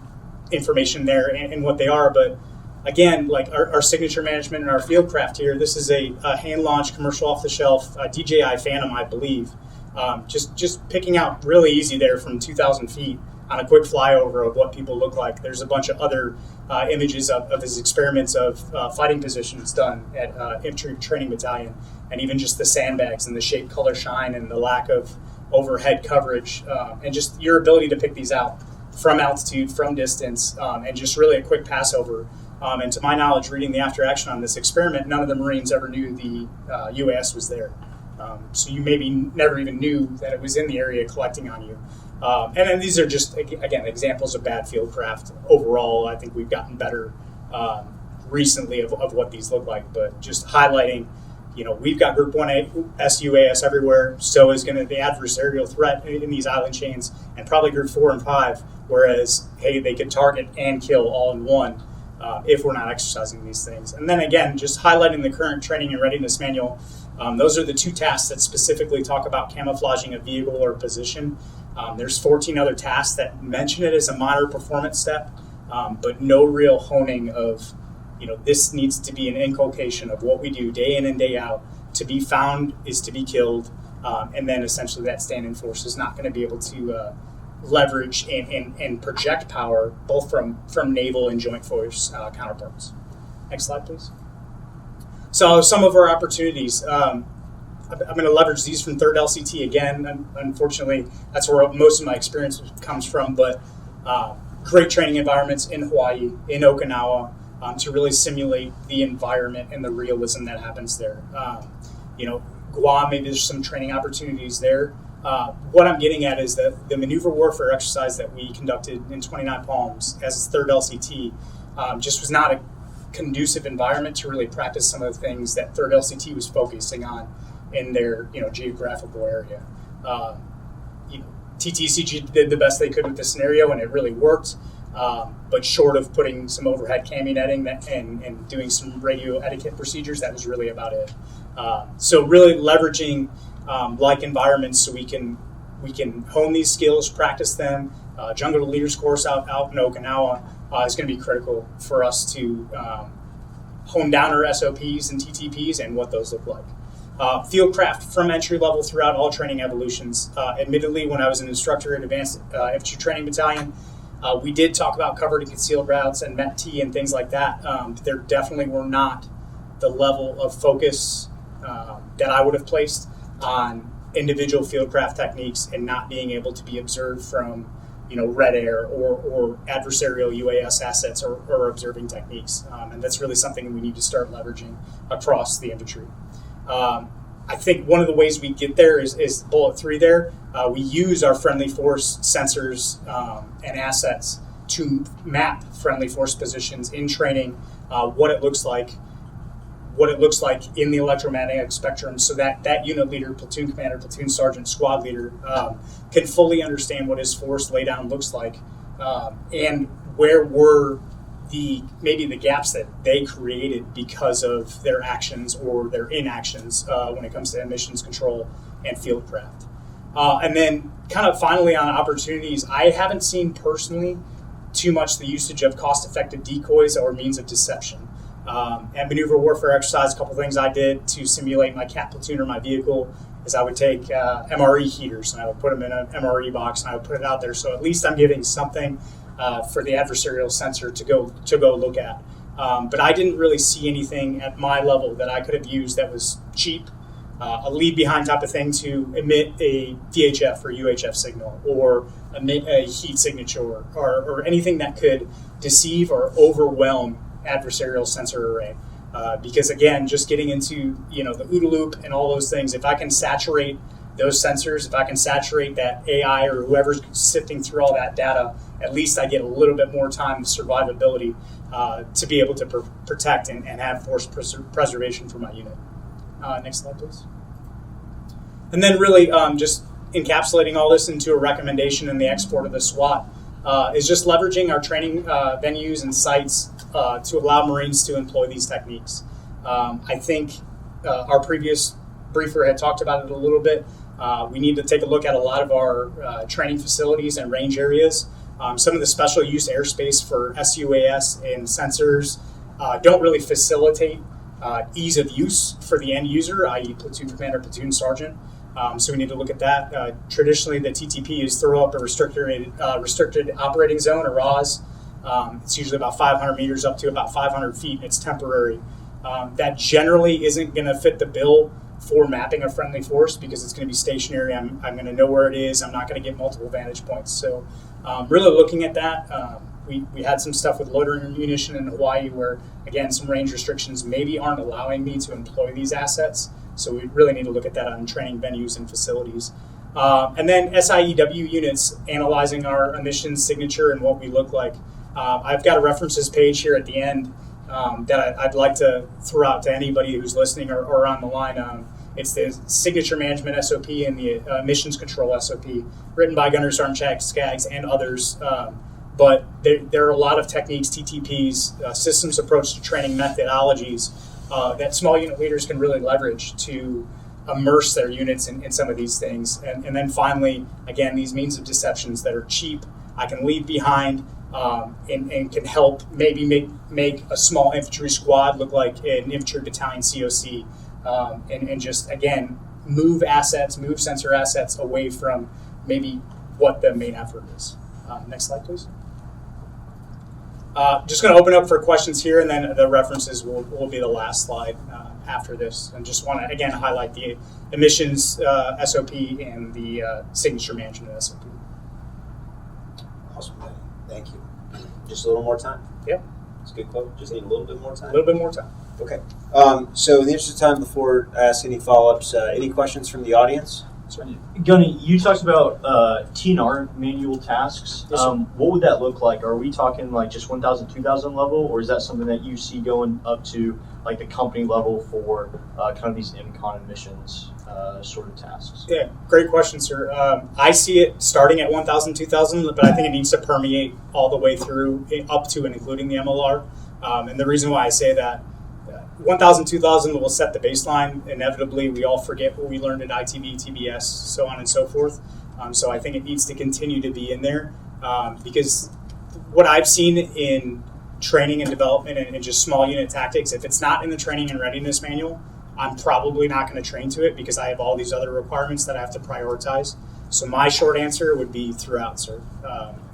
information there and what they are, but again, like our signature management and our field craft here, this is a hand-launched commercial off-the-shelf DJI Phantom, I believe. Just picking out really easy there from 2,000 feet on a quick flyover of what people look like. There's a bunch of other images of his experiments of fighting positions done at Infantry Training Battalion, and even just the sandbags and the shape, color, shine, and the lack of overhead coverage, and just your ability to pick these out from altitude, from distance, and just really a quick pass over. And to my knowledge, reading the after action on this experiment, none of the Marines ever knew the UAS was there. So you maybe never even knew that it was in the area collecting on you. And then these are just, again, examples of bad field craft. Overall, I think we've gotten better recently of what these look like, but just highlighting, we've got Group 1A SUAS everywhere, so is going to the adversarial threat in these island chains, and probably Group 4 and 5, whereas, hey, they could target and kill all in one if we're not exercising these things. And then again, just highlighting the current training and readiness manual. Those are the two tasks that specifically talk about camouflaging a vehicle or position. There's 14 other tasks that mention it as a minor performance step, but no real honing of, this needs to be an inculcation of what we do day in and day out. To be found is to be killed, and then essentially that stand-in force is not going to be able to leverage and project power both from naval and joint force counterparts. Next slide, please. So some of our opportunities. I'm going to leverage these from 3rd LCT again. Unfortunately, that's where most of my experience comes from, but great training environments in Hawaii, in Okinawa, to really simulate the environment and the realism that happens there. Guam, maybe there's some training opportunities there. What I'm getting at is that the maneuver warfare exercise that we conducted in 29 Palms as 3rd LCT just was not a conducive environment to really practice some of the things that 3rd LCT was focusing on in their geographical area. TTCG did the best they could with the scenario, and it really worked. But short of putting some overhead cami netting and doing some radio etiquette procedures, that was really about it. So really leveraging like environments so we can hone these skills, practice them. Jungle Leaders course out in Okinawa is going to be critical for us to hone down our SOPs and TTPs and what those look like. Fieldcraft from entry level throughout all training evolutions. Admittedly, when I was an instructor at Advanced Infantry Training Battalion, we did talk about covered and concealed routes and MET-T and things like that. There definitely were not the level of focus that I would have placed on individual fieldcraft techniques and not being able to be observed from red air or adversarial UAS assets or observing techniques. And that's really something we need to start leveraging across the infantry. I think one of the ways we get there is bullet 3 there. We use our friendly force sensors and assets to map friendly force positions in training, what it looks like in the electromagnetic spectrum, so that unit leader, platoon commander, platoon sergeant, squad leader can fully understand what his force laydown looks like and where were maybe the gaps that they created because of their actions or their inactions when it comes to emissions control and field craft. And then kind of finally on opportunities, I haven't seen personally too much the usage of cost-effective decoys or means of deception. At maneuver warfare exercise, a couple things I did to simulate my cat platoon or my vehicle is I would take MRE heaters and I would put them in an MRE box and I would put it out there. So at least I'm giving something for the adversarial sensor to go look at. But I didn't really see anything at my level that I could have used that was cheap, a leave behind type of thing to emit a VHF or UHF signal or emit a heat signature or anything that could deceive or overwhelm adversarial sensor array. Because again, just getting into the OODA loop and all those things, if I can saturate those sensors, if I can saturate that AI or whoever's sifting through all that data, at least I get a little bit more time of survivability to be able to protect and have force preservation for my unit. Next slide, please. And then really just encapsulating all this into a recommendation in the export of the SWAT is just leveraging our training venues and sites to allow Marines to employ these techniques. I think our previous briefer had talked about it a little bit. We need to take a look at a lot of our training facilities and range areas. Some of the special use airspace for SUAS and sensors don't really facilitate ease of use for the end user, i.e. platoon commander, platoon sergeant. So we need to look at that. Traditionally, the TTP is throw up a restricted operating zone, or RAS. It's usually about 500 meters up to about 500 feet. It's temporary. That generally isn't going to fit the bill for mapping a friendly force because it's going to be stationary. I'm going to know where it is. I'm not going to get multiple vantage points. So really looking at that, we had some stuff with loitering ammunition in Hawaii where, again, some range restrictions maybe aren't allowing me to employ these assets. So we really need to look at that on training venues and facilities. And then SIEW units, analyzing our emissions signature and what we look like. I've got a references page here at the end that I'd like to throw out to anybody who's listening or on the line. It's the Signature Management SOP and the Emissions Control SOP, written by Gunnery Sergeant Jack Skaggs and others. But there are a lot of techniques, TTPs, systems approach to training methodologies that small unit leaders can really leverage to immerse their units in some of these things. And then finally, again, these means of deceptions that are cheap, I can leave behind, and can help maybe make a small infantry squad look like an infantry battalion COC, and just, again, move sensor assets away from maybe what the main effort is. Next slide, please. Just going to open up for questions here, and then the references will be the last slide after this. And just want to, again, highlight the emissions SOP and the signature management SOP. Awesome. Thank you. Just a little more time. Yep. It's a good quote. Just need a little bit more time. A little bit more time. Okay. So in the interest of time, before I ask any follow-ups, any questions from the audience? Gunny, you talked about TNR manual tasks. Yes, what would that look like? Are we talking like just 1,000, 2,000 level, or is that something that you see going up to like the company level for kind of these MCON missions sort of tasks? Yeah, great question, sir. I see it starting at 1,000, 2,000, but I think it needs to permeate all the way through, up to and including the MLR. And the reason why I say that, 1,000, 2,000 will set the baseline. Inevitably, we all forget what we learned in ITB, TBS, so on and so forth. So I think it needs to continue to be in there because what I've seen in training and development and just small unit tactics, if it's not in the training and readiness manual, I'm probably not going to train to it because I have all these other requirements that I have to prioritize. So my short answer would be throughout, sir.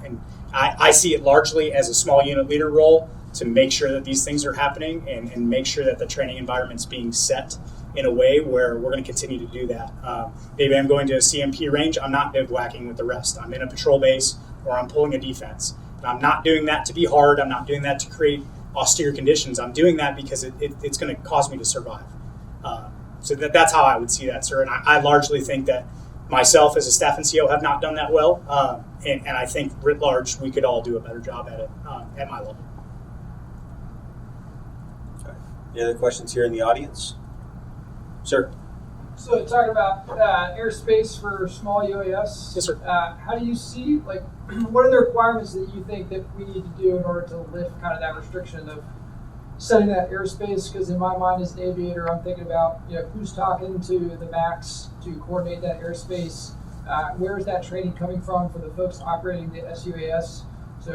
And I see it largely as a small unit leader role to make sure that these things are happening and make sure that the training environment's being set in a way where we're going to continue to do that. Maybe I'm going to a CMP range, I'm not bivouacking with the rest. I'm in a patrol base or I'm pulling a defense. And I'm not doing that to be hard. I'm not doing that to create austere conditions. I'm doing that because it's going to cause me to survive. So that's how I would see that, sir. And I largely think that myself as a staff NCO have not done that well. And I think writ large, we could all do a better job at it at my level. Any other questions here in the audience? Sir? So talking about airspace for small UAS. Yes, sir. How do you see, like, what are the requirements that you think that we need to do in order to lift kind of that restriction of setting that airspace? Because in my mind as an aviator, I'm thinking about, who's talking to the MAX to coordinate that airspace. Where is that training coming from for the folks operating the SUAS? So,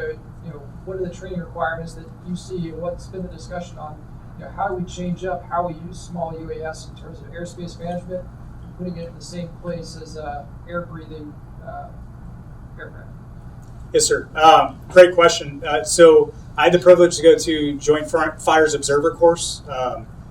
what are the training requirements that you see, and what's been the discussion on, how do we change up how we use small UAS in terms of airspace management, putting it in the same place as air-breathing aircraft? Yes, sir. Great question. So I had the privilege to go to Joint Fires Observer course.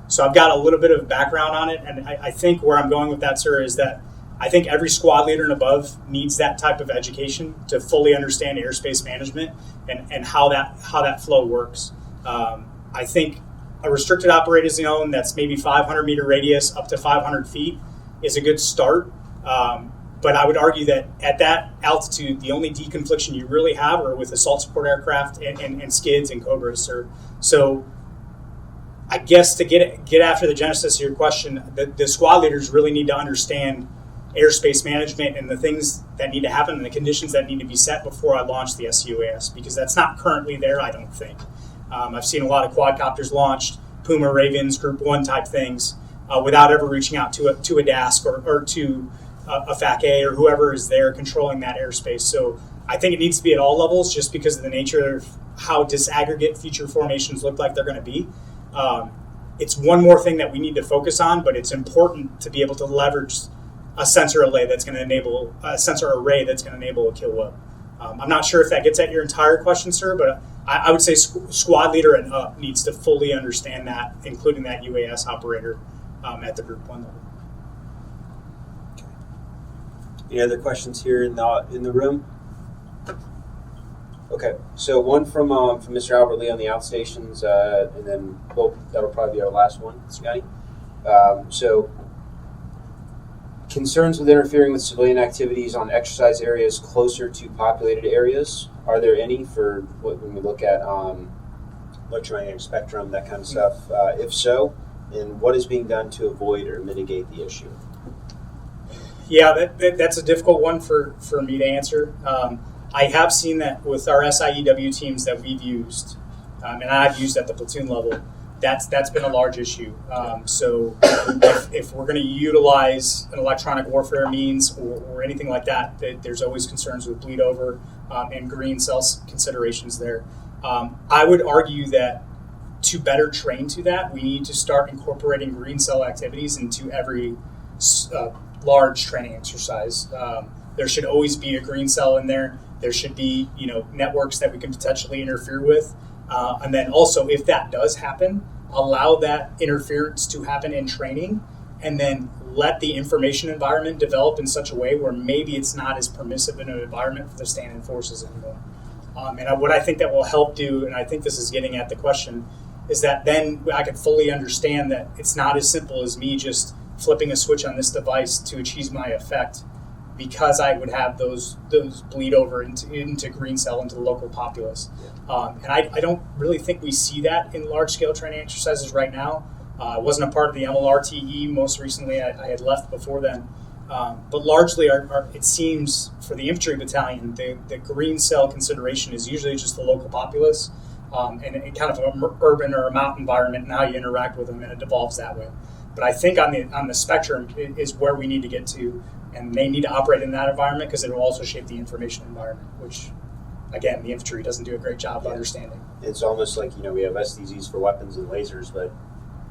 So I've got a little bit of background on it, and I think where I'm going with that, sir, is that I think every squad leader and above needs that type of education to fully understand airspace management and how that flow works. I think a restricted operating zone that's maybe 500 meter radius up to 500 feet is a good start. But I would argue that at that altitude, the only deconfliction you really have are with assault support aircraft and skids and Cobras. So I guess to get after the genesis of your question, the squad leaders really need to understand airspace management and the things that need to happen and the conditions that need to be set before I launch the SUAS, because that's not currently there, I don't think. I've seen a lot of quadcopters launched, Puma Ravens, Group 1 type things, without ever reaching out to a DASC or to a FAC-A or whoever is there controlling that airspace. So I think it needs to be at all levels just because of the nature of how disaggregate future formations look like they're going to be. It's one more thing that we need to focus on, but it's important to be able to leverage a sensor array that's going to enable a kill web. I'm not sure if that gets at your entire question, sir, but I would say squad leader and up needs to fully understand that, including that UAS operator at the Group 1 level. Any other questions here in the room? Okay, so one from Mr. Albert Lee on the outstations, and then that'll probably be our last one, Scotty. So, concerns with interfering with civilian activities on exercise areas closer to populated areas. Are there any for when we look at electromagnetic spectrum, that kind of stuff? If so, and what is being done to avoid or mitigate the issue? Yeah, that's a difficult one for me to answer. I have seen that with our SIEW teams that we've used, and I've used at the platoon level. That's been a large issue. So if we're going to utilize an electronic warfare means or anything like that, there's always concerns with bleed over and green cell considerations there. I would argue that to better train to that, we need to start incorporating green cell activities into every large training exercise. There should always be a green cell in there. There should be, networks that we can potentially interfere with. And then also, if that does happen, allow that interference to happen in training, and then let the information environment develop in such a way where maybe it's not as permissive in an environment for the standing forces anymore. And what I think that will help do, and I think this is getting at the question, is that then I can fully understand that it's not as simple as me just flipping a switch on this device to achieve my effect, because I would have those bleed over into green cell, into the local populace. And I don't really think we see that in large-scale training exercises right now. I wasn't a part of the MLRTE most recently. I had left before then. But largely, it seems, for the infantry battalion, the green cell consideration is usually just the local populace and kind of an urban or a mountain environment and how you interact with them, and it evolves that way. But I think on the spectrum is where we need to get to, and they need to operate in that environment because it will also shape the information environment, which, again, the infantry doesn't do a great job of understanding. It's almost like, we have SDZs for weapons and lasers, but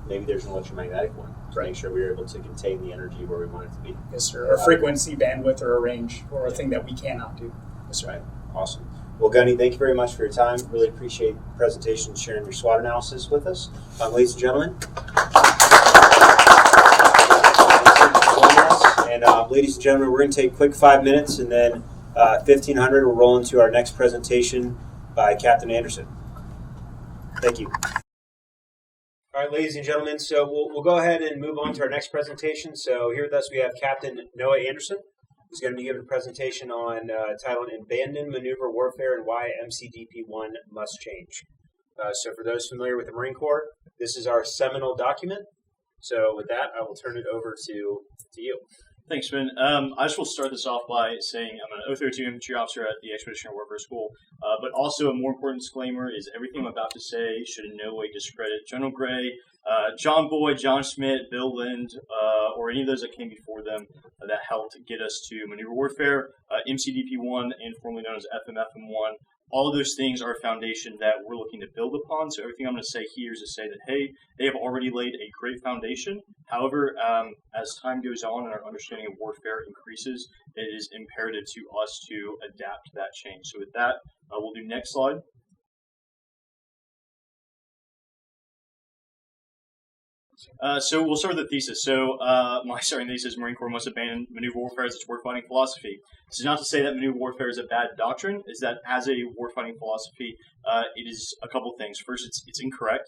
maybe there's an electromagnetic one to make sure we're able to contain the energy where we want it to be. Yes, sir. Or frequency, bandwidth, or a range, or a thing that we cannot do. That's right. Awesome. Well, Gunny, thank you very much for your time. Really appreciate the presentation, sharing your SWOT analysis with us. Ladies and gentlemen. And ladies and gentlemen, we're going to take a quick 5 minutes, and then 1500 we'll roll into our next presentation by Captain Andersen. Thank you. All right, ladies and gentlemen, so we'll go ahead and move on to our next presentation. So here with us we have Captain Noah Andersen, who's going to be giving a presentation on titled Abandoned Maneuver Warfare and Why MCDP-1 Must Change. So for those familiar with the Marine Corps, this is our seminal document. So with that, I will turn it over to you. Thanks, Ben. I just will start this off by saying I'm an 032 infantry officer at the Expeditionary Warfare School, but also a more important disclaimer is everything I'm about to say should in no way discredit General Gray, John Boyd, John Schmidt, Bill Lind, or any of those that came before them that helped get us to maneuver warfare, MCDP-1, and formerly known as FMFM-1. All of those things are a foundation that we're looking to build upon. So everything I'm going to say here is to say that, hey, they have already laid a great foundation. However, as time goes on and our understanding of warfare increases, it is imperative to us to adapt to that change. So with that, we'll do next slide. So we'll start with the thesis. So my starting thesis, Marine Corps must abandon maneuver warfare as its warfighting philosophy. This is not to say that maneuver warfare is a bad doctrine. Is that as a warfighting philosophy, it is a couple things. First, it's incorrect,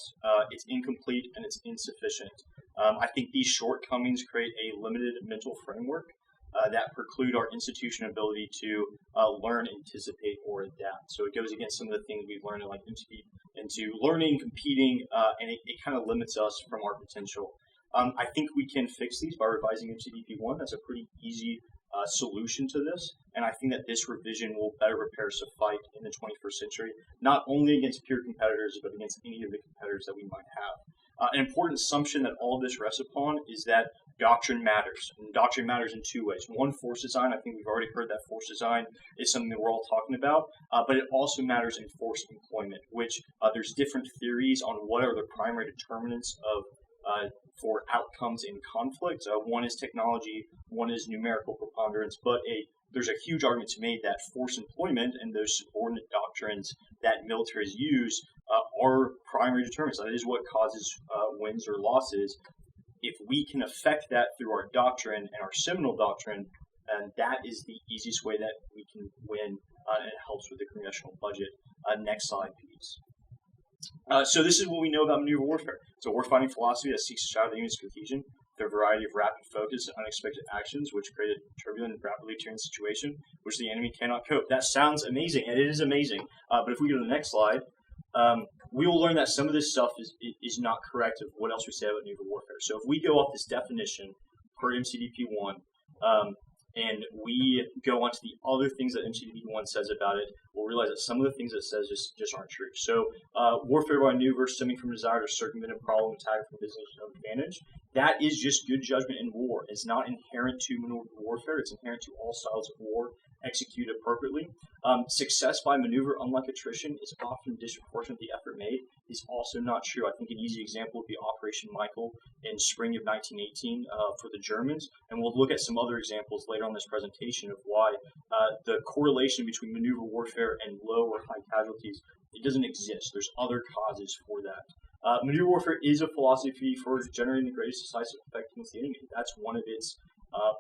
it's incomplete, and it's insufficient. I think these shortcomings create a limited mental framework that preclude our institutional ability to learn, anticipate, or adapt. So it goes against some of the things we've learned in like MCP into learning, competing, and it kind of limits us from our potential. I think we can fix these by revising MCDP-1. That's a pretty easy solution to this, and I think that this revision will better prepare us to fight in the 21st century, not only against peer competitors, but against any of the competitors that we might have. An important assumption that all of this rests upon is that doctrine matters. And doctrine matters in two ways. One, force design. I think we've already heard that force design is something that we're all talking about. But it also matters in force employment, which there's different theories on what are the primary determinants of for outcomes in conflict. One is technology, one is numerical preponderance, but there's a huge argument to be made that force employment and those subordinate doctrines that militaries use are primary determinants. That is what causes wins or losses. If we can affect that through our doctrine and our seminal doctrine, and that is the easiest way that we can win, and it helps with the congressional budget. Next slide, please. So this is what we know about maneuver warfare. It's a warfighting philosophy that seeks to shatter the unit's cohesion through a variety of rapid focus and unexpected actions, which create a turbulent and rapidly changing situation, which the enemy cannot cope. That sounds amazing, and it is amazing. But if we go to the next slide, we will learn that some of this stuff is not correct of what else we say about maneuver warfare. So if we go off this definition per MCDP-1, and we go on to the other things that MCDP-1 says about it, we'll realize that some of the things it says just aren't true. So warfare by maneuver stemming from desire to circumvent a problem attack from business of advantage, that is just good judgment in war. It's not inherent to maneuver warfare. It's inherent to all styles of war executed appropriately. Success by maneuver, unlike attrition, is often disproportionate to the effort made, is also not true. I think an easy example would be Operation Michael in spring of 1918 for the Germans, and we'll look at some other examples later on this presentation of why the correlation between maneuver warfare and low or high casualties, it doesn't exist. There's other causes for that. Maneuver warfare is a philosophy for generating the greatest decisive effect against the enemy. That's one of its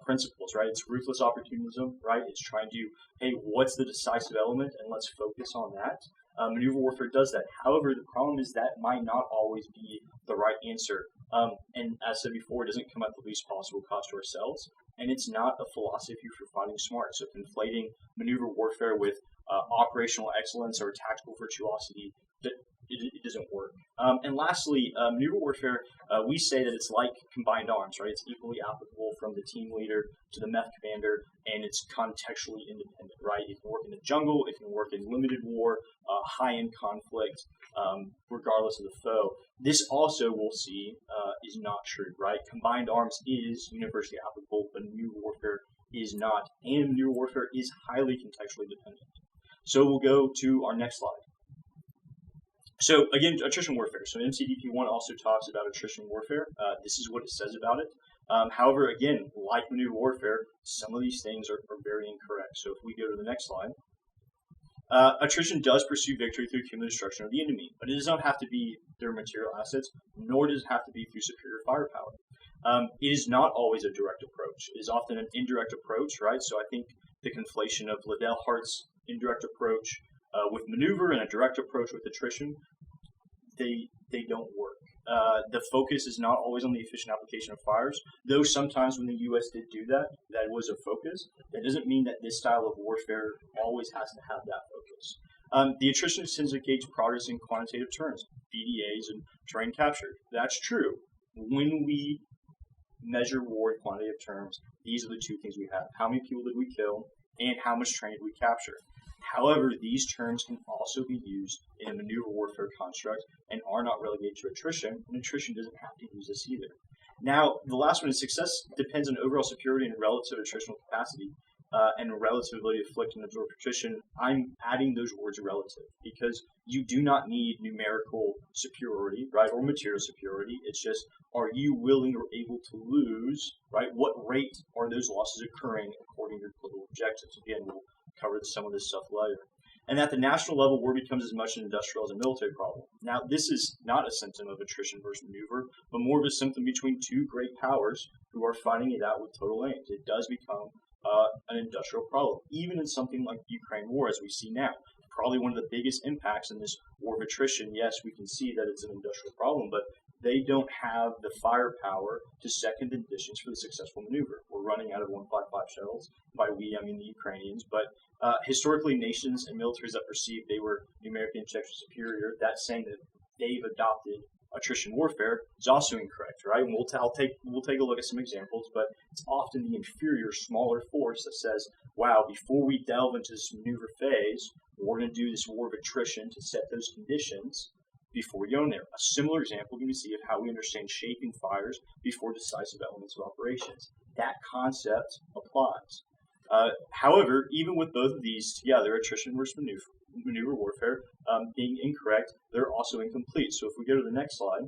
principles, right? It's ruthless opportunism, right? It's trying to, hey, what's the decisive element, and let's focus on that. Maneuver warfare does that. However, the problem is that might not always be the right answer. And as I said before, it doesn't come at the least possible cost to ourselves, and it's not a philosophy for fighting smart. So conflating maneuver warfare with operational excellence or tactical virtuosity, it doesn't work. And lastly, maneuver warfare, we say that it's like combined arms, right? It's equally applicable from the team leader to the MEF commander, and it's contextually independent, right? It can work in the jungle, it can work in limited war, high-end conflict, regardless of the foe. This also, we'll see, is not true, right? Combined arms is universally applicable, but maneuver warfare is not, and maneuver warfare is highly contextually dependent. So we'll go to our next slide. So again, attrition warfare. So MCDP-1 also talks about attrition warfare. This is what it says about it. However, again, like maneuver warfare, some of these things are very incorrect. So if we go to the next slide, attrition does pursue victory through cumulative destruction of the enemy, but it does not have to be their material assets, nor does it have to be through superior firepower. It is not always a direct approach. It is often an indirect approach, right? So I think the conflation of Liddell Hart's indirect approach with maneuver and a direct approach with attrition, they don't work. The focus is not always on the efficient application of fires, though sometimes when the U.S. did do that, that was a focus. That doesn't mean that this style of warfare always has to have that focus. The attrition tends to gauge progress in quantitative terms, BDAs and terrain capture. That's true, when we measure war in quantitative terms, these are the two things we have. How many people did we kill, and how much terrain did we capture? However, these terms can also be used in a maneuver warfare construct and are not relegated to attrition, and attrition doesn't have to use this either. Now, the last one is success depends on overall superiority and relative attritional capacity, and relative ability to inflict and absorb attrition. I'm adding those words relative because you do not need numerical superiority, right, or material superiority. It's just, are you willing or able to lose, right? What rate are those losses occurring according to your political objectives? Again, we'll cover some of this stuff later. And at the national level, war becomes as much an industrial as a military problem. Now, this is not a symptom of attrition versus maneuver, but more of a symptom between two great powers who are fighting it out with total aims. It does become an industrial problem, even in something like the Ukraine war, as we see now. Probably one of the biggest impacts in this war of attrition. Yes, we can see that it's an industrial problem, but they don't have the firepower to second conditions for the successful maneuver. We're running out of 155 shells. By we, I mean the Ukrainians. But historically, nations and militaries that perceived they were numerically and technically superior, that's saying that they've adopted attrition warfare is also incorrect, right? And we'll take a look at some examples, but it's often the inferior, smaller force that says, wow, before we delve into this maneuver phase, we're going to do this war of attrition to set those conditions before we go in there. A similar example can be seen of how we understand shaping fires before decisive elements of operations. That concept applies. However, even with both of these together, attrition versus maneuver warfare being incorrect, they're also incomplete. So if we go to the next slide,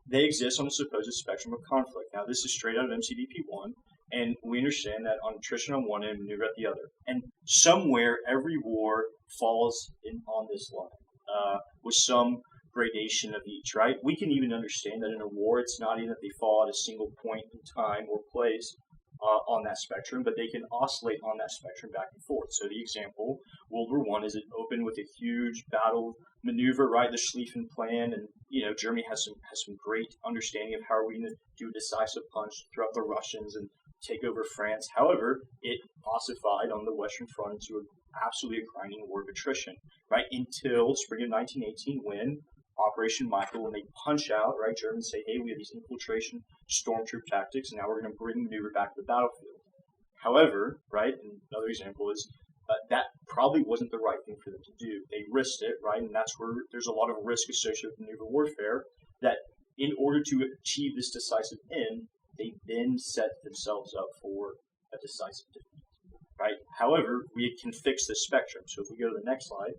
they exist on a supposed spectrum of conflict. Now, this is straight out of MCDP1, and we understand that on attrition on one end, maneuver at the other. And somewhere, every war falls on this line with some gradation of each, right? We can even understand that in a war, it's not even that they fall at a single point in time or place on that spectrum, but they can oscillate on that spectrum back and forth. So the example, World War I, is it opened with a huge battle maneuver, right? The Schlieffen Plan, and Germany has some great understanding of how are we going to do a decisive punch throughout the Russians and take over France. However, it ossified on the Western Front into an absolutely grinding war of attrition, right? Until spring of 1918, when Operation Michael, when they punch out, right, Germans say, hey, we have these infiltration stormtroop tactics, and now we're going to bring maneuver back to the battlefield. However, right, and another example is that probably wasn't the right thing for them to do. They risked it, right, and that's where there's a lot of risk associated with maneuver warfare, that in order to achieve this decisive end, they then set themselves up for a decisive defeat, right? However, we can fix this spectrum. So if we go to the next slide,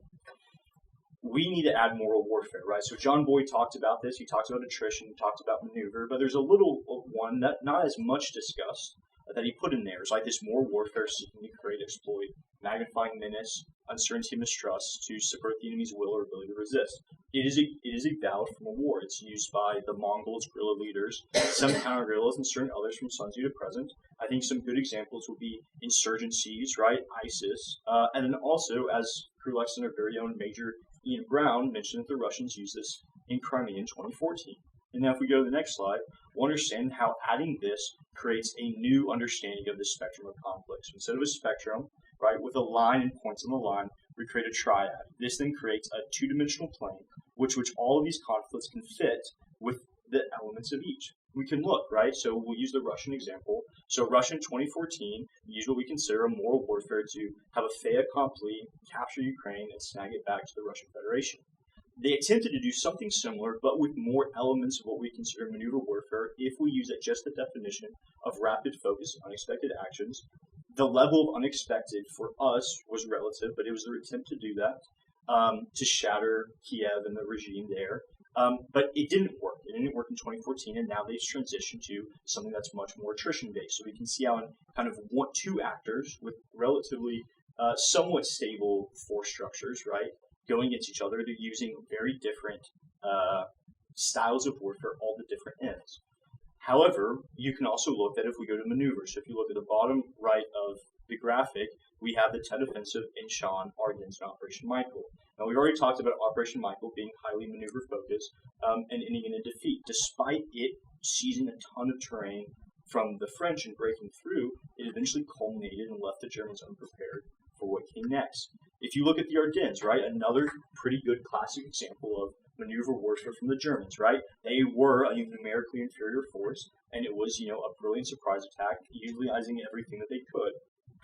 we need to add moral warfare, right? So John Boyd talked about this. He talks about attrition. He talks about maneuver. But there's a little one that not as much discussed that he put in there. It's like this moral warfare seeking to create, exploit, magnifying menace, uncertainty, mistrust to subvert the enemy's will or ability to resist. It is a valid form of war. It's used by the Mongols, guerrilla leaders, some counter-guerrillas, and certain others from Sun Tzu to present. I think some good examples would be insurgencies, right? ISIS. And then also, as Krulak's and our very own Major Ian Brown mentioned, that the Russians used this in Crimea in 2014. And now if we go to the next slide, we'll understand how adding this creates a new understanding of the spectrum of conflicts. So instead of a spectrum, right, with a line and points on the line, we create a triad. This then creates a two-dimensional plane, which all of these conflicts can fit with the elements of each. We can look, right? So we'll use the Russian example. So Russia in 2014 used what we consider a moral warfare to have a fait accompli, capture Ukraine, and snag it back to the Russian Federation. They attempted to do something similar, but with more elements of what we consider maneuver warfare if we use it just the definition of rapid focus and unexpected actions. The level of unexpected for us was relative, but it was their attempt to do that, to shatter Kiev and the regime there. But it didn't work. It didn't work in 2014, and now they've transitioned to something that's much more attrition-based. So we can see how in kind of two actors with relatively somewhat stable force structures, right, going against each other, they're using very different styles of warfare, all the different ends. However, you can also look at if we go to maneuver. So if you look at the bottom right of the graphic, we have the Tet Offensive in Shan, Ardennes, and Operation Michael. Now, we've already talked about Operation Michael being highly maneuver-focused and ending in a defeat. Despite it seizing a ton of terrain from the French and breaking through, it eventually culminated and left the Germans unprepared for what came next. If you look at the Ardennes, right, another pretty good classic example of maneuver warfare from the Germans, right? They were a numerically inferior force, and it was, a brilliant surprise attack, utilizing everything that they could.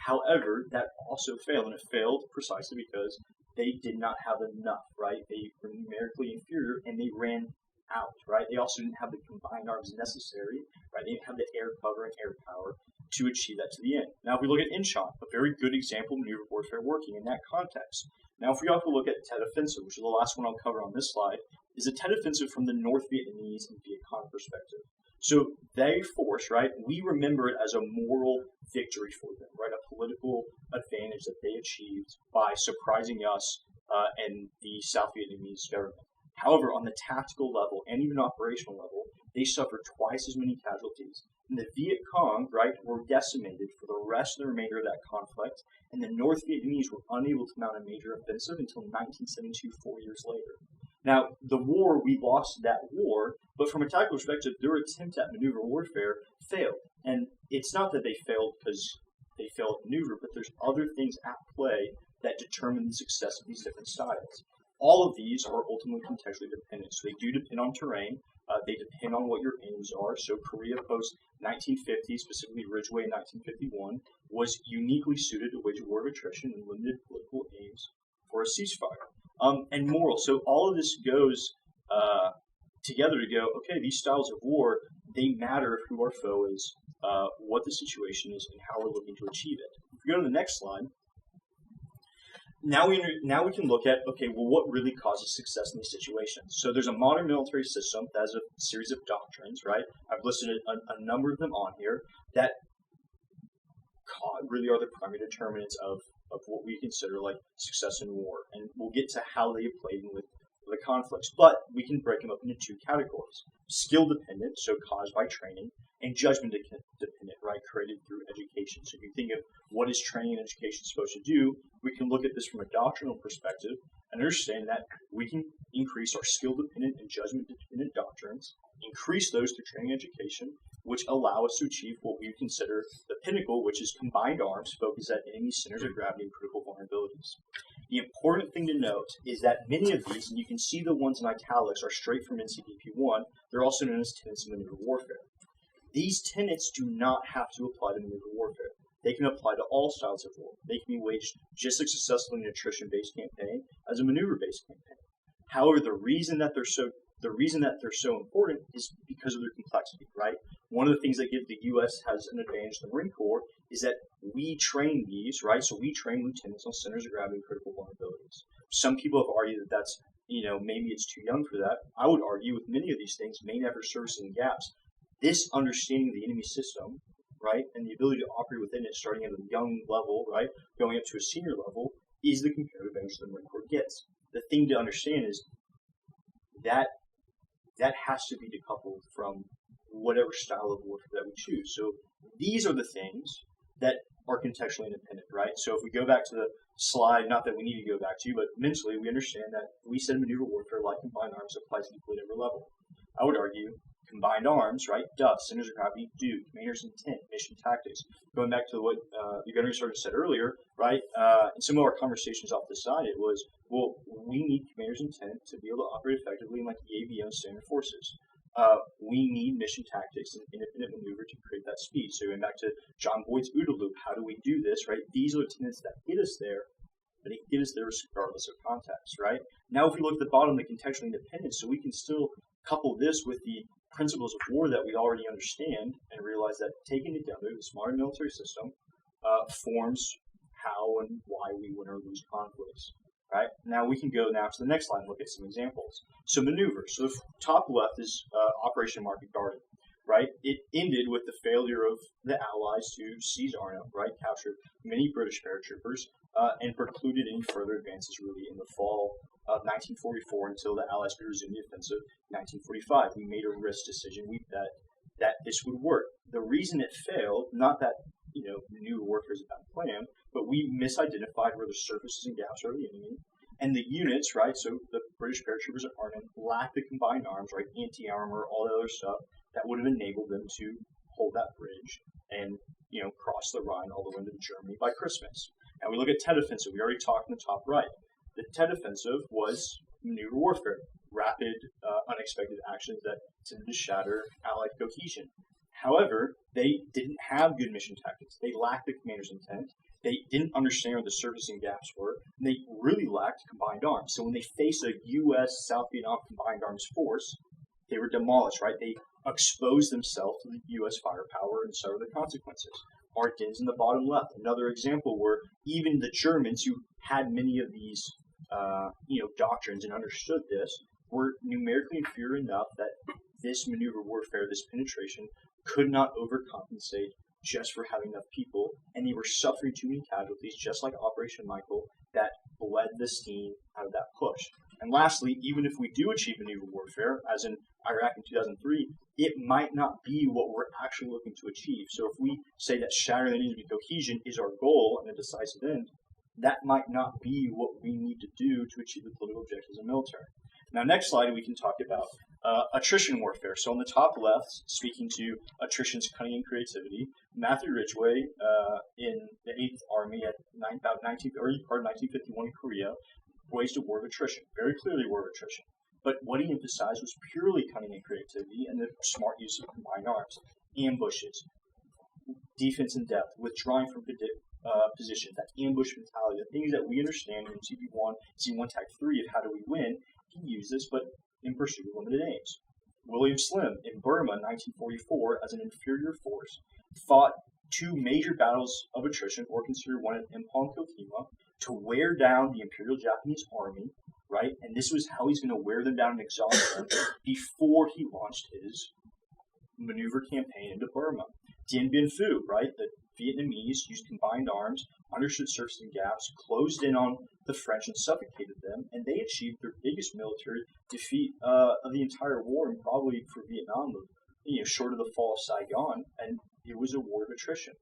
However, that also failed, and it failed precisely because they did not have enough, right? They were numerically inferior, and they ran out, right? They also didn't have the combined arms necessary, right? They didn't have the air cover and air power to achieve that to the end. Now, if we look at Incheon, a very good example of maneuver warfare working in that context. Now, if we also look at Tet Offensive, which is the last one I'll cover on this slide, is a Tet Offensive from the North Vietnamese and Viet Cong perspective. So their force, right, we remember it as a moral victory for them, right, a political advantage that they achieved by surprising us and the South Vietnamese government. However, on the tactical level and even operational level, they suffered twice as many casualties. And the Viet Cong, right, were decimated for the rest of the remainder of that conflict, and the North Vietnamese were unable to mount a major offensive until 1972, 4 years later. Now, the war, we lost that war, but from a tactical perspective, their attempt at maneuver warfare failed. And it's not that they failed because they failed at maneuver, but there's other things at play that determine the success of these different styles. All of these are ultimately contextually dependent. So they do depend on terrain. They depend on what your aims are. So Korea post-1950, specifically Ridgeway in 1951, was uniquely suited to wage a war of attrition and limited political aims for a ceasefire. And moral. So all of this goes together to go, okay, these styles of war, they matter who our foe is, what the situation is, and how we're looking to achieve it. If we go to the next slide, now we can look at, okay, well, what really causes success in these situations? So there's a modern military system that has a series of doctrines, right? I've listed a number of them on here that really are the primary determinants of what we consider like success in war. And we'll get to how they played with the conflicts. But we can break them up into two categories. Skill dependent, so caused by training, and judgment dependent, right, created through education. So if you think of what is training and education supposed to do, we can look at this from a doctrinal perspective and understand that we can increase our skill dependent and judgment dependent doctrines, increase those through training and education, which allow us to achieve what we consider the pinnacle, which is combined arms focused at enemy centers of gravity and critical vulnerabilities. The important thing to note is that many of these, and you can see the ones in italics, are straight from NCDP 1. They're also known as tenets of maneuver warfare. These tenets do not have to apply to maneuver warfare. They can apply to all styles of war. They can be waged just as successfully in an attrition-based campaign as a maneuver-based campaign. However, the reason that they're so important is because of their complexity, right? One of the things that give the U.S. has an advantage to the Marine Corps is that we train these, right? So we train lieutenants on centers of gravity and critical vulnerabilities. Some people have argued that that's, maybe it's too young for that. I would argue with many of these things, main effort servicing gaps, this understanding of the enemy system, right, and the ability to operate within it, starting at a young level, right, going up to a senior level, is the comparative advantage the Marine Corps gets. The thing to understand is that has to be decoupled from whatever style of warfare that we choose. So these are the things that are contextually independent, right? So if we go back to the slide, not that we need to go back to, but mentally we understand that we said maneuver warfare, like combined arms, applies equally at every level. I would argue combined arms, right? Centers of gravity, commander's intent, mission tactics. Going back to what the Gunnery Sergeant said earlier, right? In some of our conversations off the side, it was, well, we need commander's intent to be able to operate effectively in like EAVO and standard forces. We need mission tactics and independent maneuver to create that speed. So going back to John Boyd's OODA loop, how do we do this, right? These are the tenets that get us there, but they get us there regardless of context, right? Now if we look at the bottom, the contextual independence, so we can still couple this with the principles of war that we already understand and realize that taken together, this modern military system forms how and why we win or lose conflicts. Right? Now we can go now to the next slide and look at some examples. So maneuvers. So the top left is Operation Market Garden. Right? It ended with the failure of the Allies to seize Arno, right? Captured many British paratroopers and precluded any further advances really in the fall of 1944 until the Allies could resume the offensive in 1945. We made a risk decision. We bet that this would work. The reason it failed, not that maneuver warfare is a bad plan, but we misidentified where the surfaces and gaps are of the enemy. And the units, right, so the British paratroopers at Arnhem lacked the combined arms, right, anti-armor, all that other stuff, that would have enabled them to hold that bridge and, cross the Rhine all the way into Germany by Christmas. Now we look at Tet Offensive. We already talked in the top right. The Tet Offensive was maneuver warfare. rapid, unexpected actions that tended to shatter Allied cohesion. However, they didn't have good mission tactics. They lacked the commander's intent. They didn't understand where the surfacing gaps were. And they really lacked combined arms. So when they faced a U.S. South Vietnam combined arms force, they were demolished, right? They exposed themselves to the U.S. firepower and suffered the consequences. Ardennes in the bottom left, another example where even the Germans, who had many of these doctrines and understood this, were numerically inferior enough that this maneuver warfare, this penetration, could not overcompensate just for having enough people, and they were suffering too many casualties, just like Operation Michael, that bled the steam out of that push. And lastly, even if we do achieve maneuver warfare, as in Iraq in 2003, it might not be what we're actually looking to achieve. So if we say that shattering the enemy cohesion is our goal and a decisive end, that might not be what we need to do to achieve the political objectives of the military. Now, next slide, we can talk about attrition warfare. So on the top left, speaking to attrition's cunning and creativity, Matthew Ridgway in the 8th Army at early part of 1951 in Korea waged a war of attrition, very clearly a war of attrition. But what he emphasized was purely cunning and creativity and the smart use of combined arms, ambushes, defense in depth, withdrawing from positions, that ambush mentality, the things that we understand in CP1, C1 Tag 3 of how do we win. He used this, but in pursuit of limited aims. William Slim in Burma in 1944 as an inferior force fought two major battles of attrition, or considered one at Impong Kokima, to wear down the Imperial Japanese Army, right? And this was how he's going to wear them down and exhaust them before he launched his maneuver campaign into Burma. Dien Bien Phu, right? The Vietnamese used combined arms, understood surfacing gaps, closed in on the French and suffocated them, and they achieved their biggest military defeat of the entire war, and probably for Vietnam, short of the fall of Saigon, and it was a war of attrition.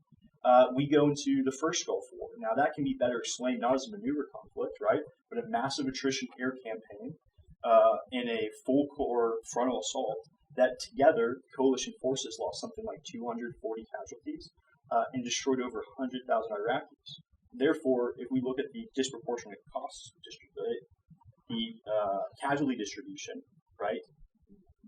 We go into the first Gulf War. Now that can be better explained not as a maneuver conflict, right, but a massive attrition air campaign and a full core frontal assault that together coalition forces lost something like 240 casualties and destroyed over 100,000 Iraqis. Therefore, if we look at the disproportionate costs, the casualty distribution, right,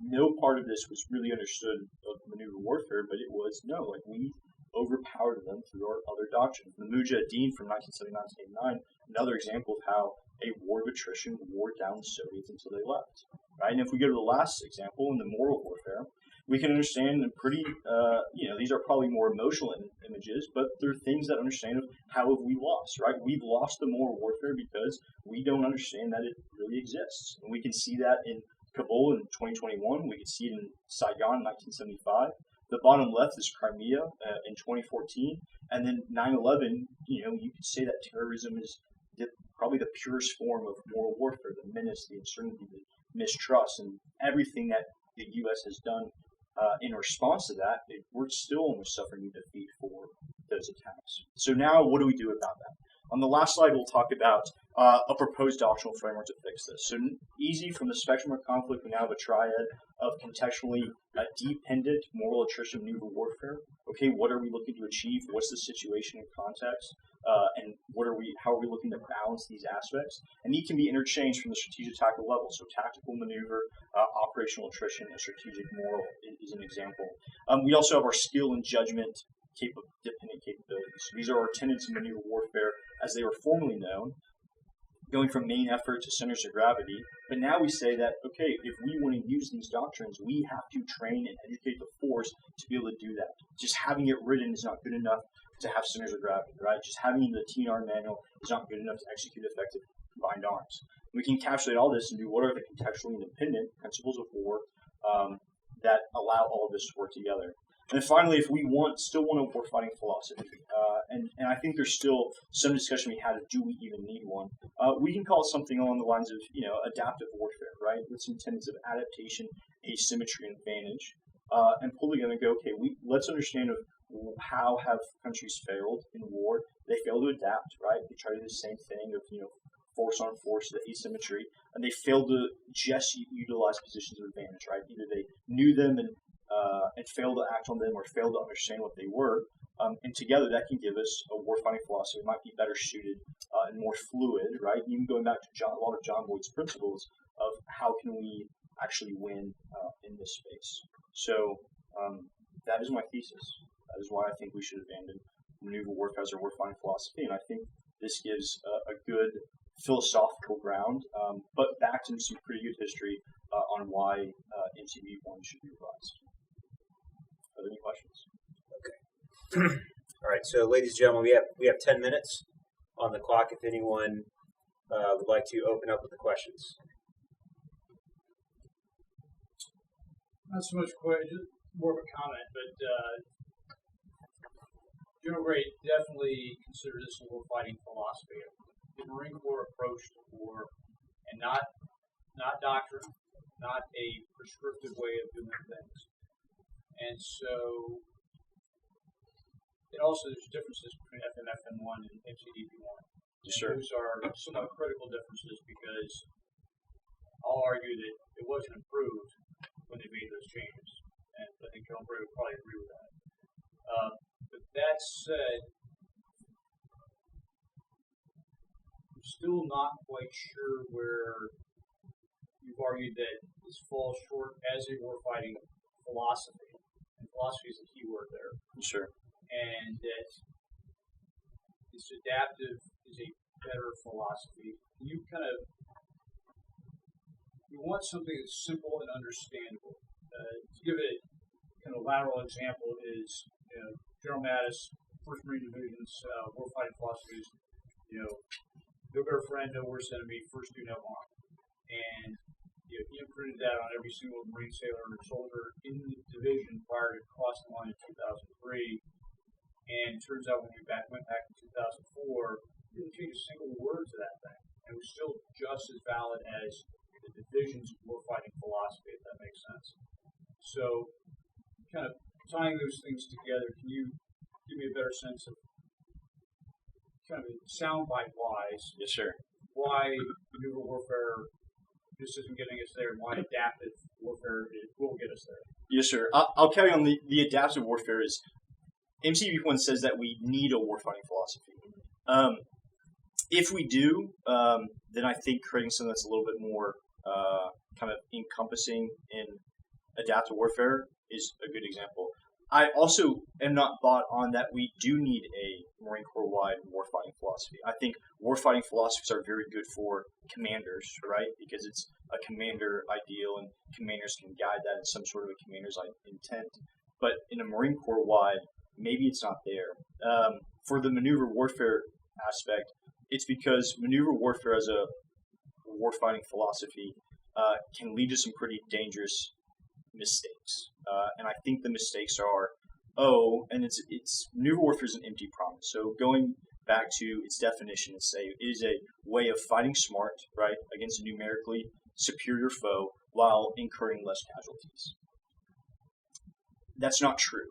no part of this was really understood of maneuver warfare, but it was, we overpowered them through our other doctrines. The Mujahideen from 1979 to 1989, another example of how a war of attrition wore down the Soviets until they left. Right? And if we go to the last example in the moral warfare, we can understand pretty, these are probably more emotional images, but they're things that understand of how have we lost, right? We've lost the moral warfare because we don't understand that it really exists. And we can see that in Kabul in 2021. We can see it in Saigon in 1975. The bottom left is Crimea in 2014. And then 9/11, you could say that terrorism is probably the purest form of moral warfare, the menace, the uncertainty, the mistrust, and everything that the U.S. has done in response to that. We're still almost suffering a defeat for those attacks. So now what do we do about that? On the last slide, we'll talk about a proposed doctrinal framework to fix this. So easy from the spectrum of conflict, we now have a triad of contextually dependent moral attrition maneuver warfare. Okay, what are we looking to achieve? What's the situation and context? And how are we looking to balance these aspects? And these can be interchanged from the strategic tactical level. So tactical maneuver, operational attrition, and strategic moral is an example. We also have our skill and judgment dependent capabilities. So these are our tenets in maneuver warfare as they were formerly known, going from main effort to centers of gravity. But now we say that, okay, if we want to use these doctrines, we have to train and educate the force to be able to do that. Just having it written is not good enough to have centers of gravity, right? Just having the TNR manual is not good enough to execute effective combined arms. We can encapsulate all this and do what are the contextually independent principles of war that allow all of this to work together. And then finally, if we still want a warfighting philosophy, and I think there's still some discussion we had of do we even need one, we can call it something along the lines of, adaptive warfare, right? With some tenets of adaptation, asymmetry, and advantage, and pull together and go, okay, let's understand of how have countries failed in war. They fail to adapt, right? They try to do the same thing of, force on force, the asymmetry, and they fail to just utilize positions of advantage, right? Either they knew them and failed to act on them or failed to understand what they were. And together that can give us a warfighting philosophy that might be better suited and more fluid, right? Even going back to a lot of John Boyd's principles of how can we actually win in this space. So that is my thesis. That is why I think we should abandon maneuver warfare as a warfighting philosophy, and I think this gives a good philosophical ground, but backed into some pretty good history on why MCB 1 should be revised. Are there any questions? Okay. All right. So, ladies and gentlemen, we have 10 minutes on the clock. If anyone would like to open up with the questions. Not so much question, more of a comment, but General Gray definitely considered this a warfighting philosophy. The Marine Corps approach to war, and not doctrine, not a prescriptive way of doing things. And so, it also there's differences between FMF1 and MCDP1. Sure. Those are somewhat critical differences because I'll argue that it wasn't improved when they made those changes, and I think General Gray would probably agree with that. But that said, I'm still not quite sure where you've argued that this falls short as a warfighting philosophy. And philosophy is the key word there. Sure. And that this adaptive is a better philosophy. You want something that's simple and understandable. To give it kind of lateral example is, General Mattis, 1st Marine Division's warfighting philosophy is, no better friend, no worse enemy, first do no harm. And he imprinted that on every single Marine sailor and soldier in the division prior to crossing the line in 2003. And it turns out when we went back in 2004, we didn't change a single word to that thing. And it was still just as valid as the division's warfighting philosophy, if that makes sense. So, kind of tying those things together, can you give me a better sense of kind of soundbite-wise? Yes, sir. Why maneuver warfare just isn't getting us there, and why adaptive warfare will get us there? Yes, sir. I'll carry on. The adaptive warfare is MCB1 says that we need a warfighting philosophy. If we do, then I think creating something that's a little bit more kind of encompassing in adaptive warfare is a good example. I also am not bought on that we do need a Marine Corps-wide warfighting philosophy. I think warfighting philosophies are very good for commanders, right? Because it's a commander ideal, and commanders can guide that in some sort of a commander's intent. But in a Marine Corps-wide, maybe it's not there. For the maneuver warfare aspect, it's because maneuver warfare as a warfighting philosophy can lead to some pretty dangerous mistakes. And I think the mistakes are, and it's maneuver warfare is an empty promise. So going back to its definition, it is a way of fighting smart, right, against a numerically superior foe while incurring less casualties. That's not true.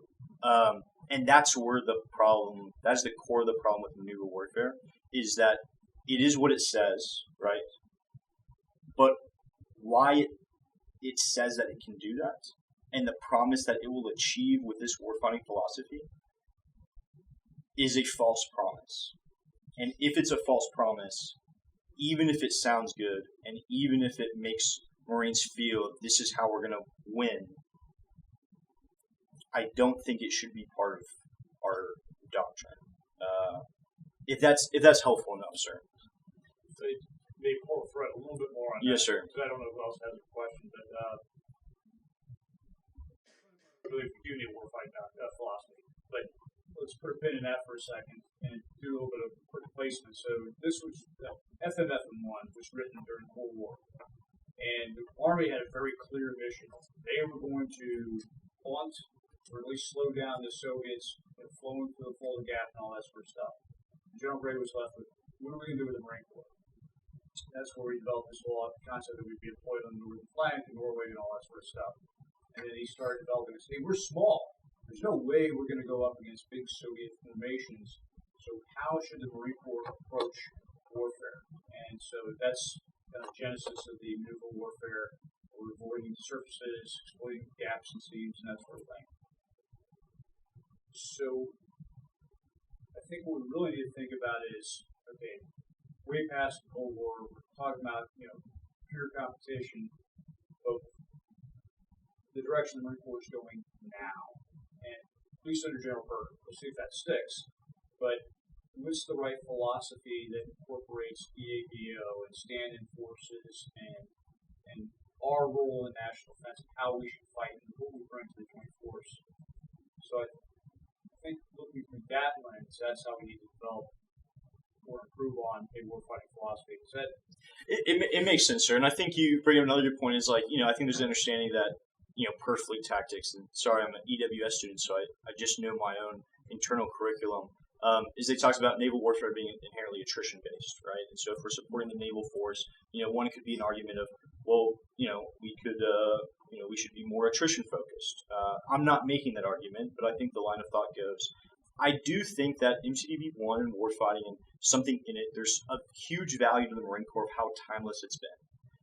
And that's where the problem, that's the core of the problem with maneuver warfare, is that it is what it says, right? But why it says that it can do that, and the promise that it will achieve with this warfighting philosophy, is a false promise. And if it's a false promise, even if it sounds good, and even if it makes Marines feel this is how we're going to win, I don't think it should be part of our doctrine. If that's helpful enough, sir. So maybe pull Fred a little bit more on yes, that. sir. Because I don't know who else has a question, but really, we do need a warfighting philosophy. But let's put a pin in that for a second and do a little bit of quick placement. So this was FMF1 was written during the Cold War, and the Army had a very clear mission. They were going to blunt or at least slow down the Soviets from flowing through the Fulda Gap and all that sort of stuff. General Gray was left with, what are we going to do with the Marine Corps? That's where we developed this whole concept that we'd be deployed on the northern flank and Norway and all that sort of stuff. And then he started developing this. Hey, we're small. There's no way we're going to go up against big Soviet formations. So how should the Marine Corps approach warfare? And so that's kind of the genesis of the maneuver warfare. We're avoiding surfaces, exploiting gaps and seams, and that sort of thing. So I think what we really need to think about is, okay, way past the Cold War, we're talking about, pure competition of the direction the Marine Corps is going now, and please, Senator General Berger, we'll see if that sticks. But what's the right philosophy that incorporates EABO and stand-in forces and our role in national defense, and how we should fight, and what we bring to the joint force? So I think looking through that lens, that's how we need to develop or improve on a warfighting philosophy. Is that it makes sense, sir. And I think you bring up another good point is, like, I think there's an understanding that, per fleet tactics, and sorry, I'm an EWS student, so I just know my own internal curriculum, is they talks about naval warfare being inherently attrition-based, right? And so if we're supporting the naval force, one could be an argument of, well, we could, we should be more attrition-focused. I'm not making that argument, but I think the line of thought goes, I do think that MCDB-1 and warfighting and something in it, there's a huge value to the Marine Corps of how timeless it's been,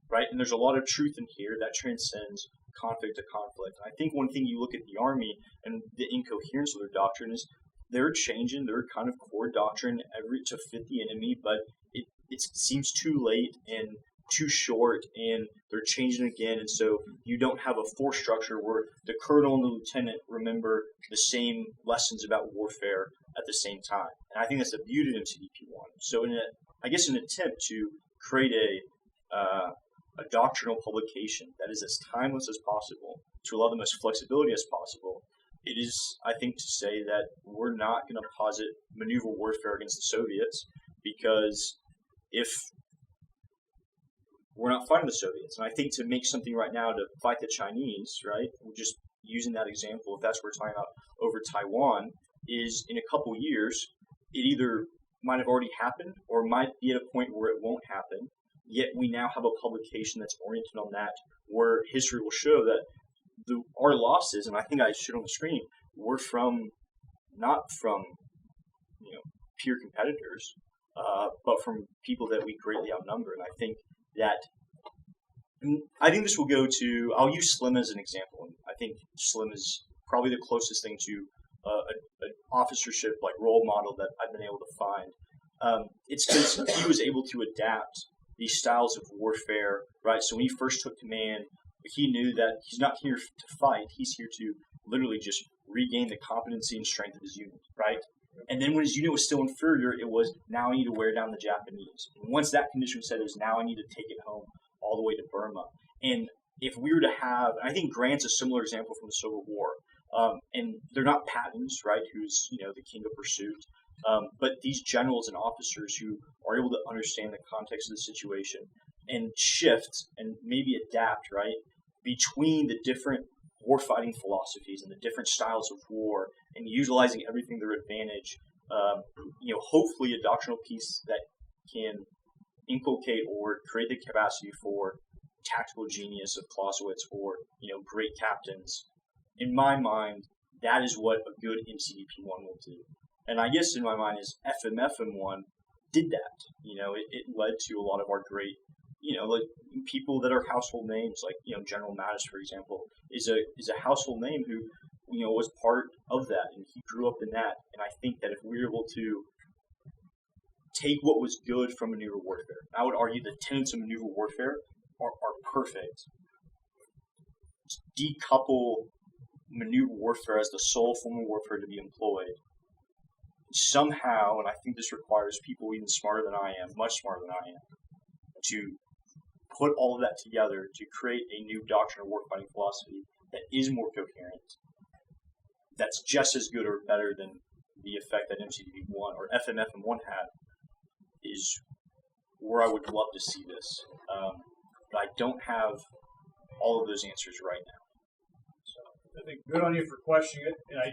right? And there's a lot of truth in here that transcends conflict to conflict. I think one thing you look at the Army and the incoherence of their doctrine is they're changing their kind of core doctrine to fit the enemy, but it seems too late and too short, and they're changing again, and so you don't have a force structure where the colonel and the lieutenant remember the same lessons about warfare at the same time. And I think that's the beauty of MCDP-1. So in an attempt to create a doctrinal publication that is as timeless as possible, to allow the most flexibility as possible, it is, I think, to say that we're not going to posit maneuver warfare against the Soviets, because if we're not fighting the Soviets, and I think to make something right now to fight the Chinese, right, we're just using that example, if that's what we're talking about over Taiwan, is in a couple years, it either might have already happened or might be at a point where it won't happen. Yet we now have a publication that's oriented on that, where history will show that our losses, and I think I showed on the screen, were not from peer competitors, but from people that we greatly outnumber. And I think this will go to, I'll use SLIM as an example. I think SLIM is probably the closest thing to an officership like role model that I've been able to find. It's because he was able to adapt these styles of warfare, right? So when he first took command, he knew that he's not here to fight. He's here to literally just regain the competency and strength of his unit, right? And then when his unit was still inferior, it was, now I need to wear down the Japanese. And once that condition was set, it was, now I need to take it home all the way to Burma. And if we were to have, I think Grant's a similar example from the Civil War, and they're not Pattons, right, who's, the king of pursuit, but these generals and officers who are able to understand the context of the situation and shift and maybe adapt, right, between the different warfighting philosophies and the different styles of war, and utilizing everything to their advantage. Hopefully a doctrinal piece that can inculcate or create the capacity for tactical genius of Clausewitz or great captains. In my mind, that is what a good MCDP-1 will do. And I guess in my mind is FMFM-1 did that. It led to a lot of our great, like people that are household names, like General Mattis, for example, is a household name who was part of that, and he grew up in that. And I think that if we're able to take what was good from maneuver warfare, I would argue the tenets of maneuver warfare are perfect. Decouple maneuver warfare as the sole form of warfare to be employed. Somehow, and I think this requires people even smarter than I am, much smarter than I am, to put all of that together to create a new doctrine of warfighting philosophy that is more coherent, that's just as good or better than the effect that MCDP-1 or FMFM-1 had, is where I would love to see this. But I don't have all of those answers right now. So I think good on you for questioning it, and I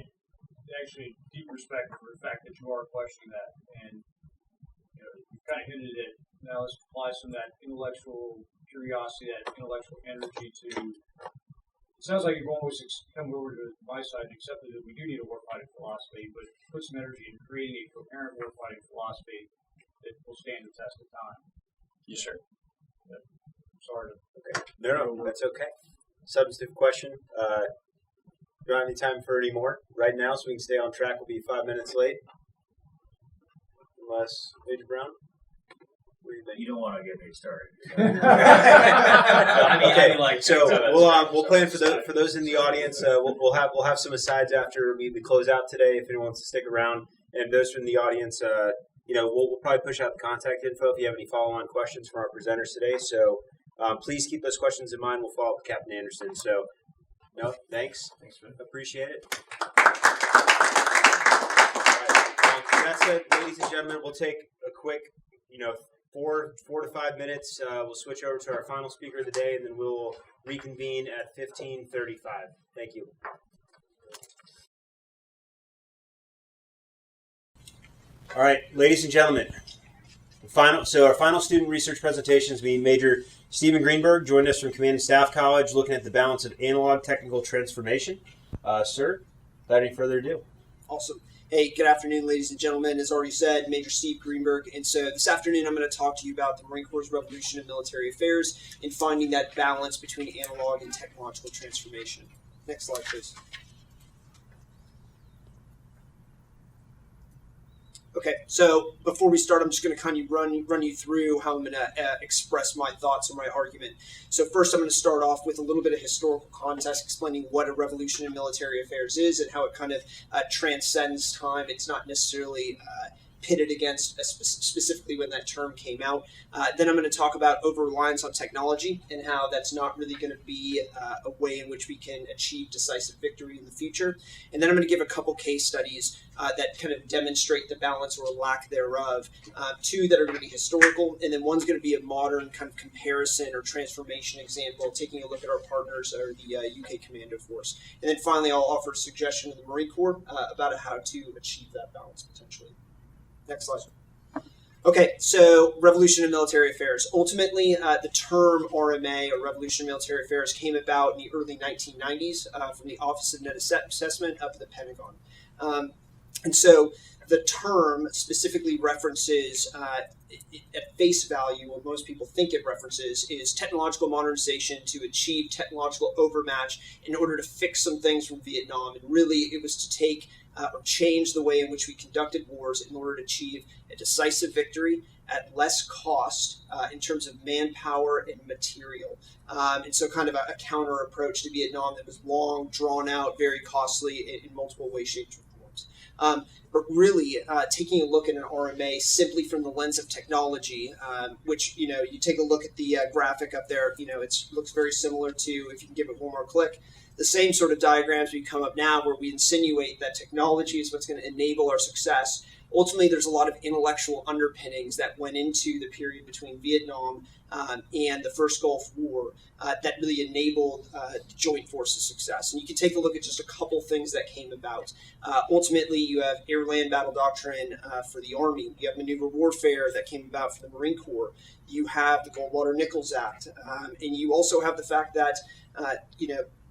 actually deep respect for the fact that you are questioning that, and you kind of hinted at, now let's apply some of that intellectual curiosity, that intellectual energy to, it sounds like you've almost come over to my side and accepted that we do need a warfighting philosophy, but put some energy in creating a coherent warfighting philosophy that will stand the test of time. Yes, sir. Sorry to... Okay. No, that's okay. Substantive question. Do I have any time for any more right now, so we can stay on track? We'll be 5 minutes late. Unless, Major Brown? You don't want to get me started. So we'll plan for those in the audience. We'll have some asides after we close out today. If anyone wants to stick around, and those from the audience, we'll probably push out the contact info if you have any follow-on questions from our presenters today. So please keep those questions in mind. We'll follow up with Captain Andersen. So thanks. Appreciate it. That said, ladies and gentlemen, we'll take a quick, 4 to 5 minutes. We'll switch over to our final speaker of the day, and then we'll reconvene at 15:35. Thank you. All right, ladies and gentlemen, our final student research presentation is being Major Stephen Greenberg, joined us from Command and Staff College, looking at the balance of analog technical transformation. Sir, without any further ado. Awesome. Hey, good afternoon, ladies and gentlemen. As already said, Major Steve Greenberg. And so this afternoon, I'm going to talk to you about the Marine Corps' revolution in military affairs and finding that balance between analog and technological transformation. Next slide, please. Okay, so before we start, I'm just going to kind of run you through how I'm going to express my thoughts on my argument. So first, I'm going to start off with a little bit of historical context, explaining what a revolution in military affairs is and how it kind of transcends time. It's not necessarily pitted against specifically when that term came out. Then I'm going to talk about over-reliance on technology and how that's not really going to be a way in which we can achieve decisive victory in the future. And then I'm going to give a couple case studies that kind of demonstrate the balance or lack thereof. 2 that are going to be historical, and then one's going to be a modern kind of comparison or transformation example, taking a look at our partners or the UK Commando Force. And then finally, I'll offer a suggestion to the Marine Corps about how to achieve that balance potentially. Next slide. Okay, so revolution in military affairs. Ultimately, the term RMA, or Revolution in Military Affairs, came about in the early 1990s from the Office of Net Assessment up at the Pentagon. And so the term specifically references, at face value, what most people think it references, is technological modernization to achieve technological overmatch in order to fix some things from Vietnam. And really, it was to take or change the way in which we conducted wars in order to achieve a decisive victory at less cost in terms of manpower and material. And so kind of a counter approach to Vietnam that was long, drawn out, very costly in multiple ways, shapes, and forms. But really, taking a look at an RMA simply from the lens of technology, which, you take a look at the graphic up there, it looks very similar to, if you can give it one more click, the same sort of diagrams we come up now where we insinuate that technology is what's going to enable our success. Ultimately, there's a lot of intellectual underpinnings that went into the period between Vietnam and the first Gulf War that really enabled the Joint Forces' success. And you can take a look at just a couple things that came about. Ultimately, you have air-land battle doctrine for the Army. You have maneuver warfare that came about for the Marine Corps. You have the Goldwater-Nichols Act. And you also have the fact that,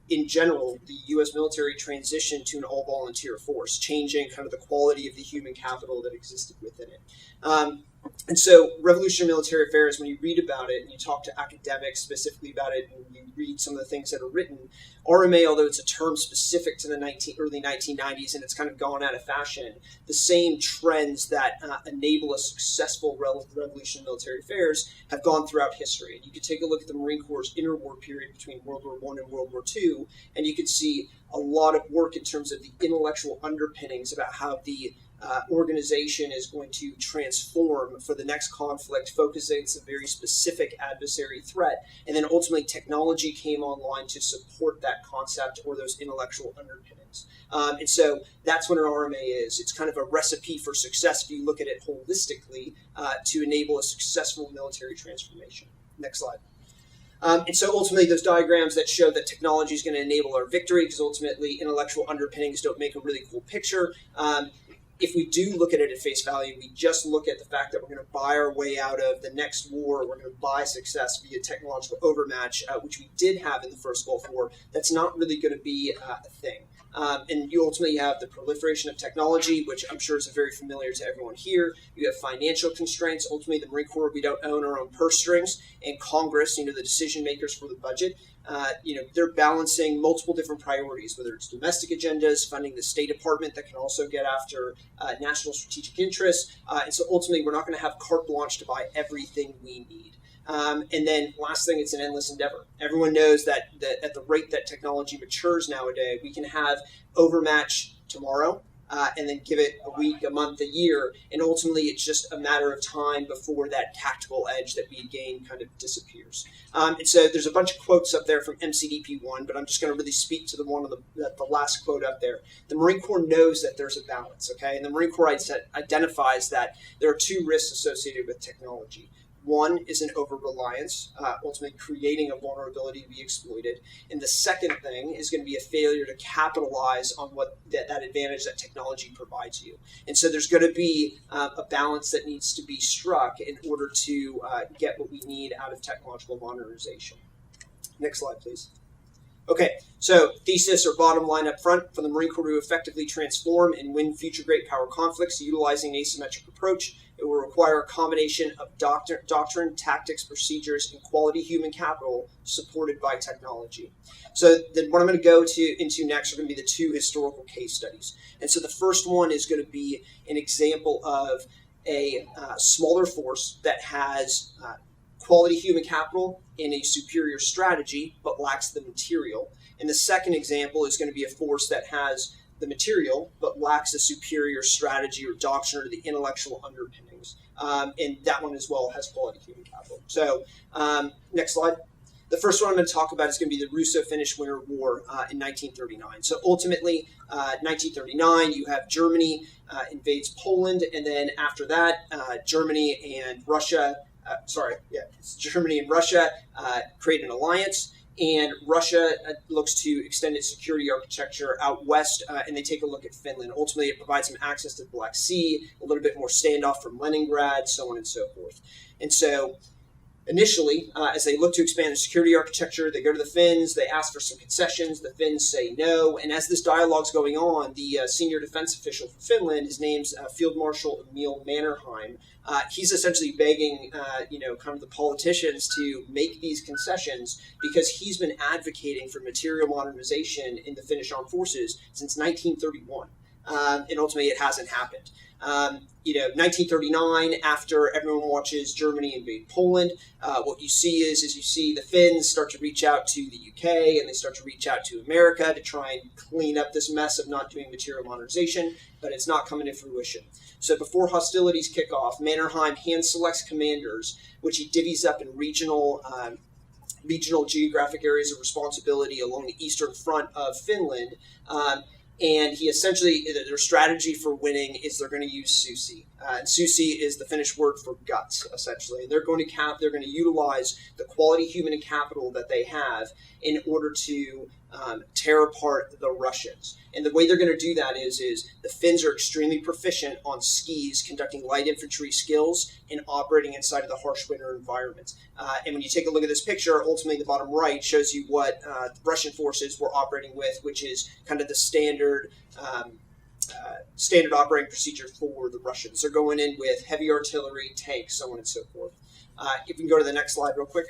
in general, the U.S. military transitioned to an all-volunteer force, changing kind of the quality of the human capital that existed within it. And so revolution in military affairs, when you read about it and you talk to academics specifically about it and you read some of the things that are written, RMA, although it's a term specific to the early 1990s and it's kind of gone out of fashion, the same trends that enable a successful revolution in military affairs have gone throughout history. And you could take a look at the Marine Corps' interwar period between World War I and World War II, and you could see a lot of work in terms of the intellectual underpinnings about how the organization is going to transform for the next conflict, focusing on some very specific adversary threat, and then ultimately technology came online to support that concept or those intellectual underpinnings. And so that's what an RMA is. It's kind of a recipe for success if you look at it holistically to enable a successful military transformation. Next slide. And so ultimately those diagrams that show that technology is going to enable our victory, because ultimately intellectual underpinnings don't make a really cool picture. If we do look at it at face value, we just look at the fact that we're going to buy our way out of the next war, we're going to buy success via technological overmatch, which we did have in the first Gulf War. That's not really going to be a thing. And you ultimately have the proliferation of technology, which I'm sure is very familiar to everyone here. You have financial constraints. Ultimately, the Marine Corps, we don't own our own purse strings. And Congress, the decision makers for the budget, they're balancing multiple different priorities, whether it's domestic agendas, funding the State Department that can also get after national strategic interests. And so ultimately, we're not going to have carte blanche to buy everything we need. And then last thing, it's an endless endeavor. Everyone knows that at the rate that technology matures nowadays, we can have overmatch tomorrow and then give it a week, a month, a year. And ultimately, it's just a matter of time before that tactical edge that we gain kind of disappears. And so there's a bunch of quotes up there from MCDP1, but I'm just going to really speak to the last quote up there. The Marine Corps knows that there's a balance, okay? And the Marine Corps identifies that there are two risks associated with technology. One is an over-reliance, ultimately creating a vulnerability to be exploited. And the second thing is going to be a failure to capitalize on what that advantage that technology provides you. And so there's going to be a balance that needs to be struck in order to get what we need out of technological modernization. Next slide, please. Okay, so thesis or bottom line up front, for the Marine Corps to effectively transform and win future great power conflicts utilizing an asymmetric approach, it will require a combination of doctrine, tactics, procedures, and quality human capital supported by technology. So then what I'm going to go into next are going to be the two historical case studies. And so the first one is going to be an example of a smaller force that has quality human capital and a superior strategy, but lacks the material. And the second example is going to be a force that has the material, but lacks a superior strategy or doctrine or the intellectual underpinnings. And that one as well has quality human capital. So next slide. The first one I'm going to talk about is going to be the Russo-Finnish Winter War in 1939. So ultimately, 1939, you have Germany invades Poland, and then after that, Germany and Russia create an alliance. And Russia looks to extend its security architecture out west, and they take a look at Finland. Ultimately, it provides them access to the Black Sea, a little bit more standoff from Leningrad, so on and so forth. And so initially, as they look to expand the security architecture, they go to the Finns, they ask for some concessions, the Finns say no, and as this dialogue's going on, the senior defense official for Finland, his name's Field Marshal Emil Mannerheim, he's essentially begging, kind of the politicians to make these concessions because he's been advocating for material modernization in the Finnish armed forces since 1931, and ultimately it hasn't happened. 1939, after everyone watches Germany invade Poland, what you see is you see the Finns start to reach out to the UK and they start to reach out to America to try and clean up this mess of not doing material modernization, but it's not coming to fruition. So before hostilities kick off, Mannerheim hand selects commanders, which he divvies up in regional geographic areas of responsibility along the eastern front of Finland. And he essentially, their strategy for winning is they're going to use Susi. And Susi is the Finnish word for guts, essentially. They're going to utilize the quality human and capital that they have in order to tear apart the Russians. And the way they're going to do that is the Finns are extremely proficient on skis, conducting light infantry skills and operating inside of the harsh winter environment. And when you take a look at this picture, ultimately the bottom right shows you what the Russian forces were operating with, which is kind of the standard operating procedure for the Russians. They're going in with heavy artillery, tanks, so on and so forth. If we can go to the next slide real quick.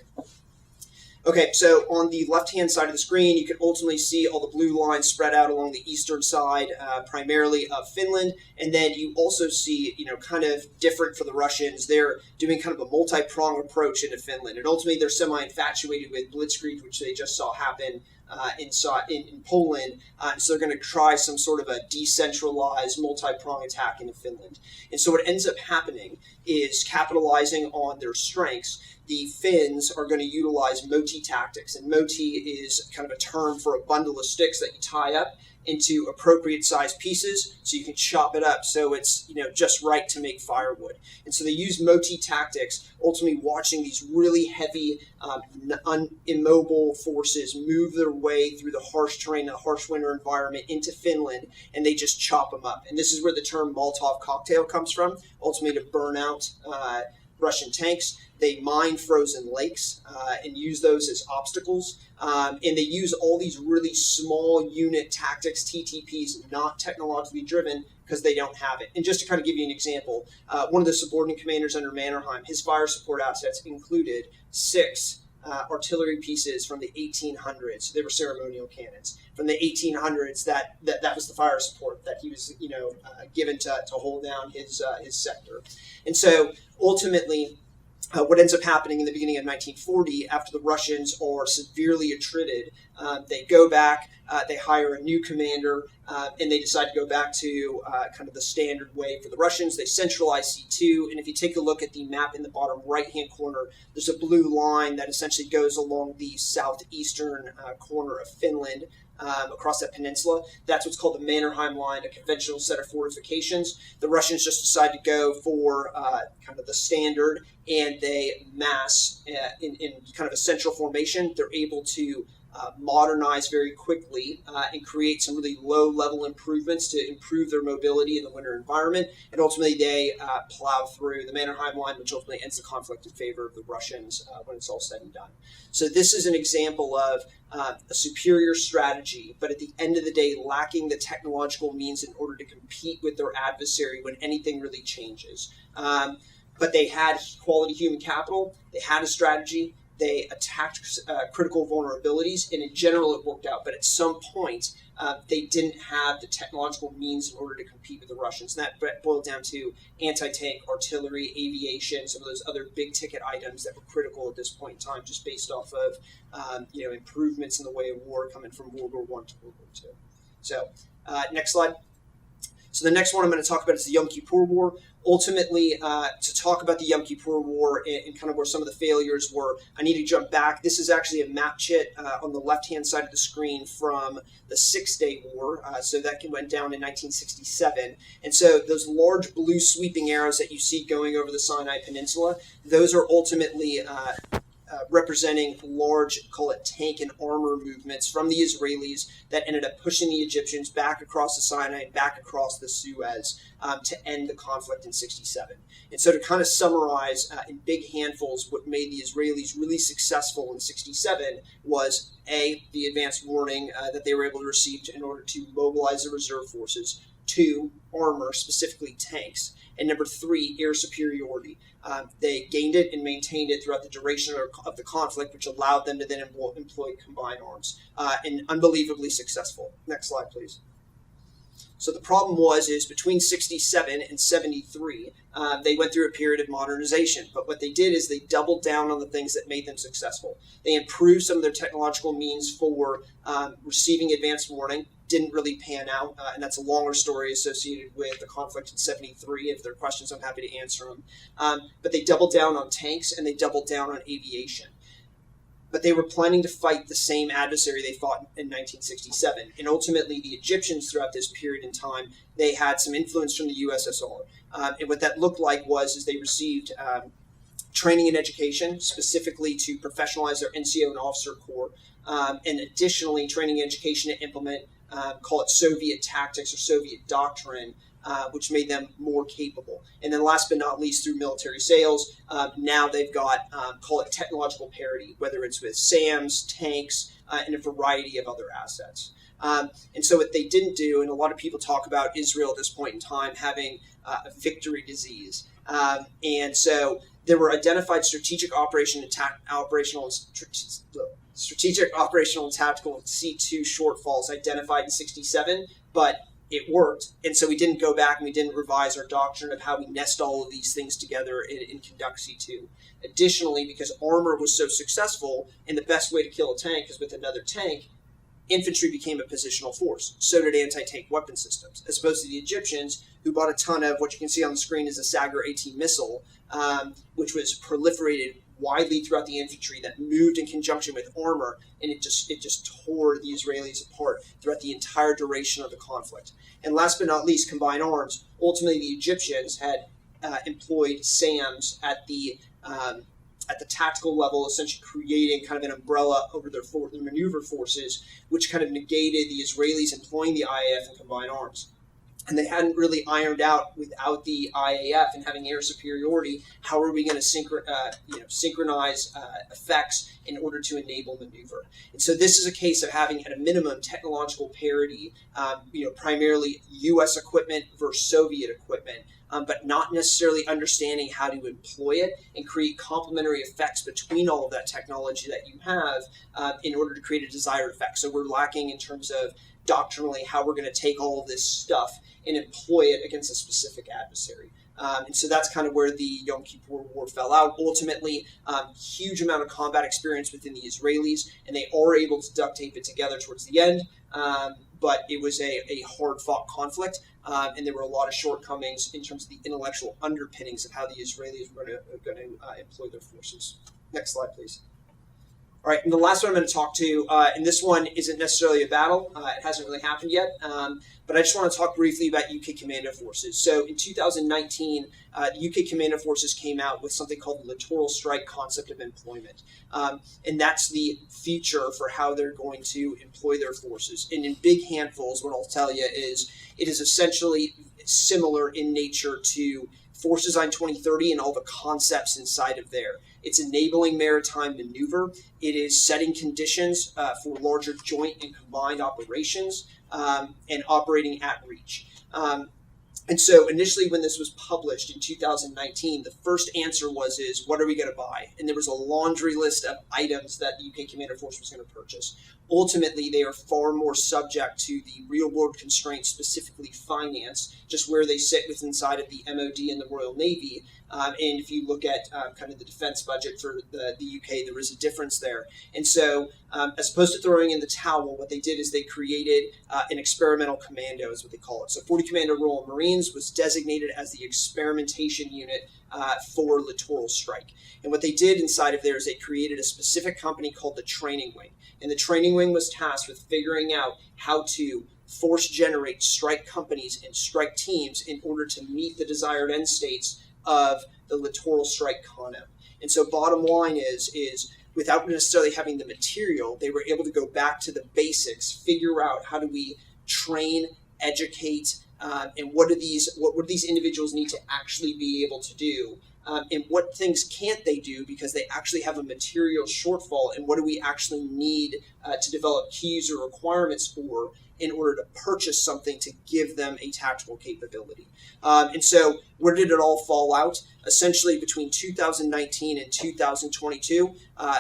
Okay, so on the left-hand side of the screen, you can ultimately see all the blue lines spread out along the eastern side, primarily of Finland. And then you also see, kind of different for the Russians. They're doing kind of a multi-pronged approach into Finland. And ultimately, they're semi-infatuated with Blitzkrieg, which they just saw happen in Poland. So they're going to try some sort of a decentralized multi-pronged attack into Finland. And so what ends up happening is capitalizing on their strengths. The Finns are going to utilize moti tactics, and moti is kind of a term for a bundle of sticks that you tie up into appropriate sized pieces so you can chop it up so it's just right to make firewood. And so they use moti tactics, ultimately watching these really heavy, immobile forces move their way through the harsh terrain, the harsh winter environment into Finland, and they just chop them up. And this is where the term Molotov cocktail comes from, ultimately to burn out Russian tanks. They mine frozen lakes and use those as obstacles. And they use all these really small unit tactics, TTPs, not technologically driven, because they don't have it. And just to kind of give you an example, one of the subordinate commanders under Mannerheim, his fire support assets included 6 artillery pieces from the 1800s. They were ceremonial cannons from the 1800s. That was the fire support that he was, given to hold down his sector. And so ultimately, what ends up happening in the beginning of 1940, after the Russians are severely attrited, they go back, they hire a new commander, and they decide to go back to kind of the standard way for the Russians. They centralize C2, and if you take a look at the map in the bottom right-hand corner, there's a blue line that essentially goes along the southeastern corner of Finland, across that peninsula. That's what's called the Mannerheim Line, a conventional set of fortifications. The Russians just decide to go for kind of the standard, and they mass in kind of a central formation. They're able to modernize very quickly and create some really low-level improvements to improve their mobility in the winter environment. And ultimately, they plow through the Mannerheim Line, which ultimately ends the conflict in favor of the Russians when it's all said and done. So this is an example of a superior strategy, but at the end of the day, lacking the technological means in order to compete with their adversary when anything really changes. But they had quality human capital, they had a strategy, they attacked critical vulnerabilities, and in general it worked out. But at some point, they didn't have the technological means in order to compete with the Russians. And that boiled down to anti-tank, artillery, aviation, some of those other big-ticket items that were critical at this point in time, just based off of improvements in the way of war coming from World War I to World War II. So next slide. So the next one I'm going to talk about is the Yom Kippur War. Ultimately, to talk about the Yom Kippur War and kind of where some of the failures were, I need to jump back. This is actually a map chit on the left-hand side of the screen from the Six-Day War. So that went down in 1967. And so those large blue sweeping arrows that you see going over the Sinai Peninsula, those are ultimately representing large, call it tank and armor movements from the Israelis that ended up pushing the Egyptians back across the Sinai and back across the Suez to end the conflict in 67. And so to kind of summarize in big handfuls, what made the Israelis really successful in 67 was A, the advanced warning that they were able to receive in order to mobilize the reserve forces. 2, armor, specifically tanks. And number 3, air superiority. They gained it and maintained it throughout the duration of the conflict, which allowed them to then employ combined arms, and unbelievably successful. Next slide, please. So the problem is between 67 and 73, they went through a period of modernization. But what they did is they doubled down on the things that made them successful. They improved some of their technological means for receiving advanced warning. Didn't really pan out, and that's a longer story associated with the conflict in 73. If there are questions, I'm happy to answer them. But they doubled down on tanks, and they doubled down on aviation. But they were planning to fight the same adversary they fought in 1967. And ultimately, the Egyptians throughout this period in time, they had some influence from the USSR. And what that looked like is they received training and education, specifically to professionalize their NCO and officer corps, and additionally, training and education to implement call it Soviet tactics or Soviet doctrine, which made them more capable. And then last but not least, through military sales, now they've got, call it technological parity, whether it's with SAMs, tanks, and a variety of other assets. And so what they didn't do, and a lot of people talk about Israel at this point in time having a victory disease. And so there were identified strategic operational and tactical C2 shortfalls identified in 67, but it worked. And so we didn't go back and we didn't revise our doctrine of how we nest all of these things together and conduct C2. Additionally, because armor was so successful, and the best way to kill a tank is with another tank, infantry became a positional force. So did anti-tank weapon systems, as opposed to the Egyptians, who bought a ton of what you can see on the screen is a Sagger 18 missile, which was proliferated widely throughout the infantry that moved in conjunction with armor, and it just tore the Israelis apart throughout the entire duration of the conflict. And last but not least, combined arms. Ultimately, the Egyptians had employed SAMs at the tactical level, essentially creating kind of an umbrella over their maneuver forces, which kind of negated the Israelis employing the IAF and combined arms. and they hadn't really ironed out without the IAF and having air superiority, how are we going to synchronize effects in order to enable maneuver? And so this is a case of having, at a minimum, technological parity, primarily U.S. equipment versus Soviet equipment, but not necessarily understanding how to employ it and create complementary effects between all of that technology that you have in order to create a desired effect. So we're lacking in terms of doctrinally how we're going to take all of this stuff and employ it against a specific adversary. And so that's kind of where the Yom Kippur War fell out. Ultimately, huge amount of combat experience within the Israelis, and they are able to duct tape it together towards the end. But it was a hard-fought conflict, and there were a lot of shortcomings in terms of the intellectual underpinnings of how the Israelis were going to employ their forces. Next slide, please. All right, and the last one I'm going to talk to, and this one isn't necessarily a battle. It hasn't really happened yet, but I just want to talk briefly about UK Commando Forces. So in 2019, the UK Commando Forces came out with something called the Littoral Strike Concept of Employment, and that's the feature for how they're going to employ their forces. And in big handfuls, what I'll tell you is it is essentially similar in nature to Force Design 2030 and all the concepts inside of there. It's enabling maritime maneuver. It is setting conditions for larger joint and combined operations and operating at reach. And so initially when this was published in 2019, the first answer is what are we going to buy? And there was a laundry list of items that the UK Commander Force was going to purchase. Ultimately, they are far more subject to the real-world constraints, specifically finance, just where they sit within inside of the MOD and the Royal Navy. And if you look at kind of the defense budget for the UK, there is a difference there. And so as opposed to throwing in the towel, what they did is they created an experimental commando, is what they call it. So 40 Commando Royal Marines was designated as the experimentation unit for Littoral Strike. And what they did inside of there is they created a specific company called the Training Wing. And the Training Wing was tasked with figuring out how to force generate strike companies and strike teams in order to meet the desired end states of the Littoral Strike Concept. And so bottom line is without necessarily having the material, they were able to go back to the basics, figure out how do we train, educate, and what do these individuals need to actually be able to do, and what things can't they do because they actually have a material shortfall, and what do we actually need to develop keys or requirements for in order to purchase something to give them a tactical capability. And so where did it all fall out? Essentially between 2019 and 2022,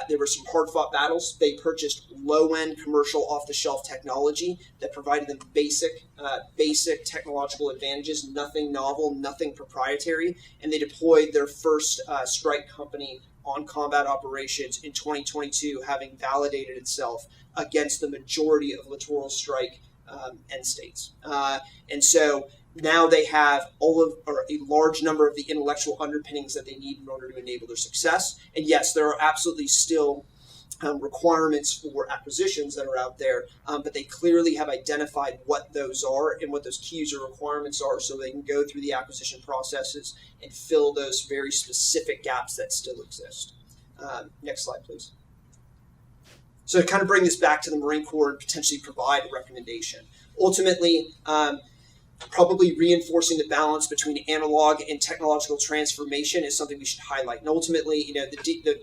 there were some hard-fought battles. They purchased low-end commercial off-the-shelf technology that provided them basic technological advantages, nothing novel, nothing proprietary, and they deployed their first strike company on combat operations in 2022, having validated itself against the majority of littoral strike end states. And so now they have a large number of the intellectual underpinnings that they need in order to enable their success. And yes, there are absolutely still requirements for acquisitions that are out there, but they clearly have identified what those are and what those key user requirements are so they can go through the acquisition processes and fill those very specific gaps that still exist. Next slide, please. So to kind of bring this back to the Marine Corps and potentially provide a recommendation. Ultimately, probably reinforcing the balance between analog and technological transformation is something we should highlight. And ultimately, the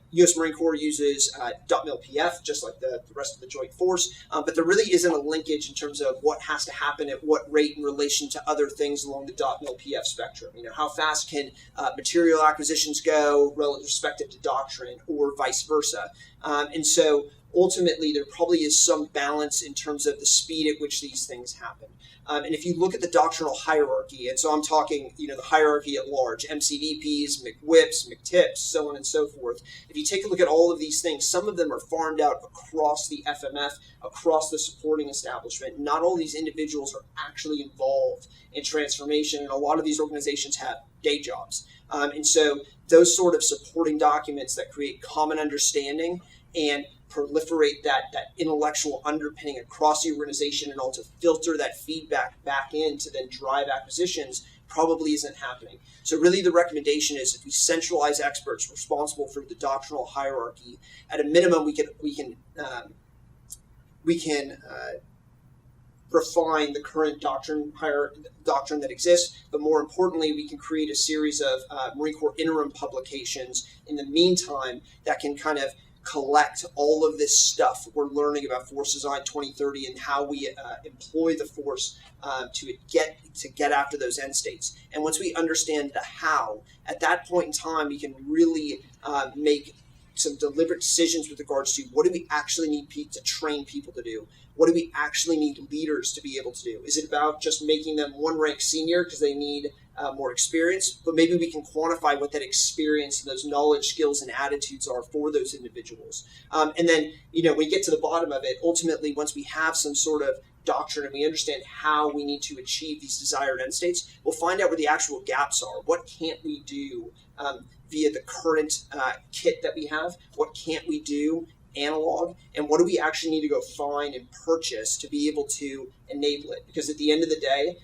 U.S. Marine Corps uses .mil-PF, just like the rest of the Joint Force, but there really isn't a linkage in terms of what has to happen at what rate in relation to other things along the .mil-PF spectrum. How fast can material acquisitions go relative to doctrine, or vice versa. And so ultimately, there probably is some balance in terms of the speed at which these things happen. And if you look at the doctrinal hierarchy, and so I'm talking, the hierarchy at large, MCDPs, McWhips, McTips, so on and so forth. If you take a look at all of these things, some of them are farmed out across the FMF, across the supporting establishment. Not all these individuals are actually involved in transformation, and a lot of these organizations have day jobs. And so those sort of supporting documents that create common understanding and proliferate that intellectual underpinning across the organization and also filter that feedback back in to then drive acquisitions probably isn't happening. So really the recommendation is if we centralize experts responsible for the doctrinal hierarchy, at a minimum we can refine the current doctrine that exists, but more importantly, we can create a series of Marine Corps interim publications in the meantime that can kind of collect all of this stuff we're learning about Force Design 2030 and how we employ the force to get after those end states. And once we understand the how, at that point in time, we can really make some deliberate decisions with regards to what do we actually need to train people to do? What do we actually need leaders to be able to do? Is it about just making them one rank senior because they need more experience? But maybe we can quantify what that experience and those knowledge, skills, and attitudes are for those individuals. And then, when we get to the bottom of it, ultimately, once we have some sort of doctrine and we understand how we need to achieve these desired end states, we'll find out where the actual gaps are. What can't we do via the current kit that we have? What can't we do analog? And what do we actually need to go find and purchase to be able to enable it? Because at the end of the day,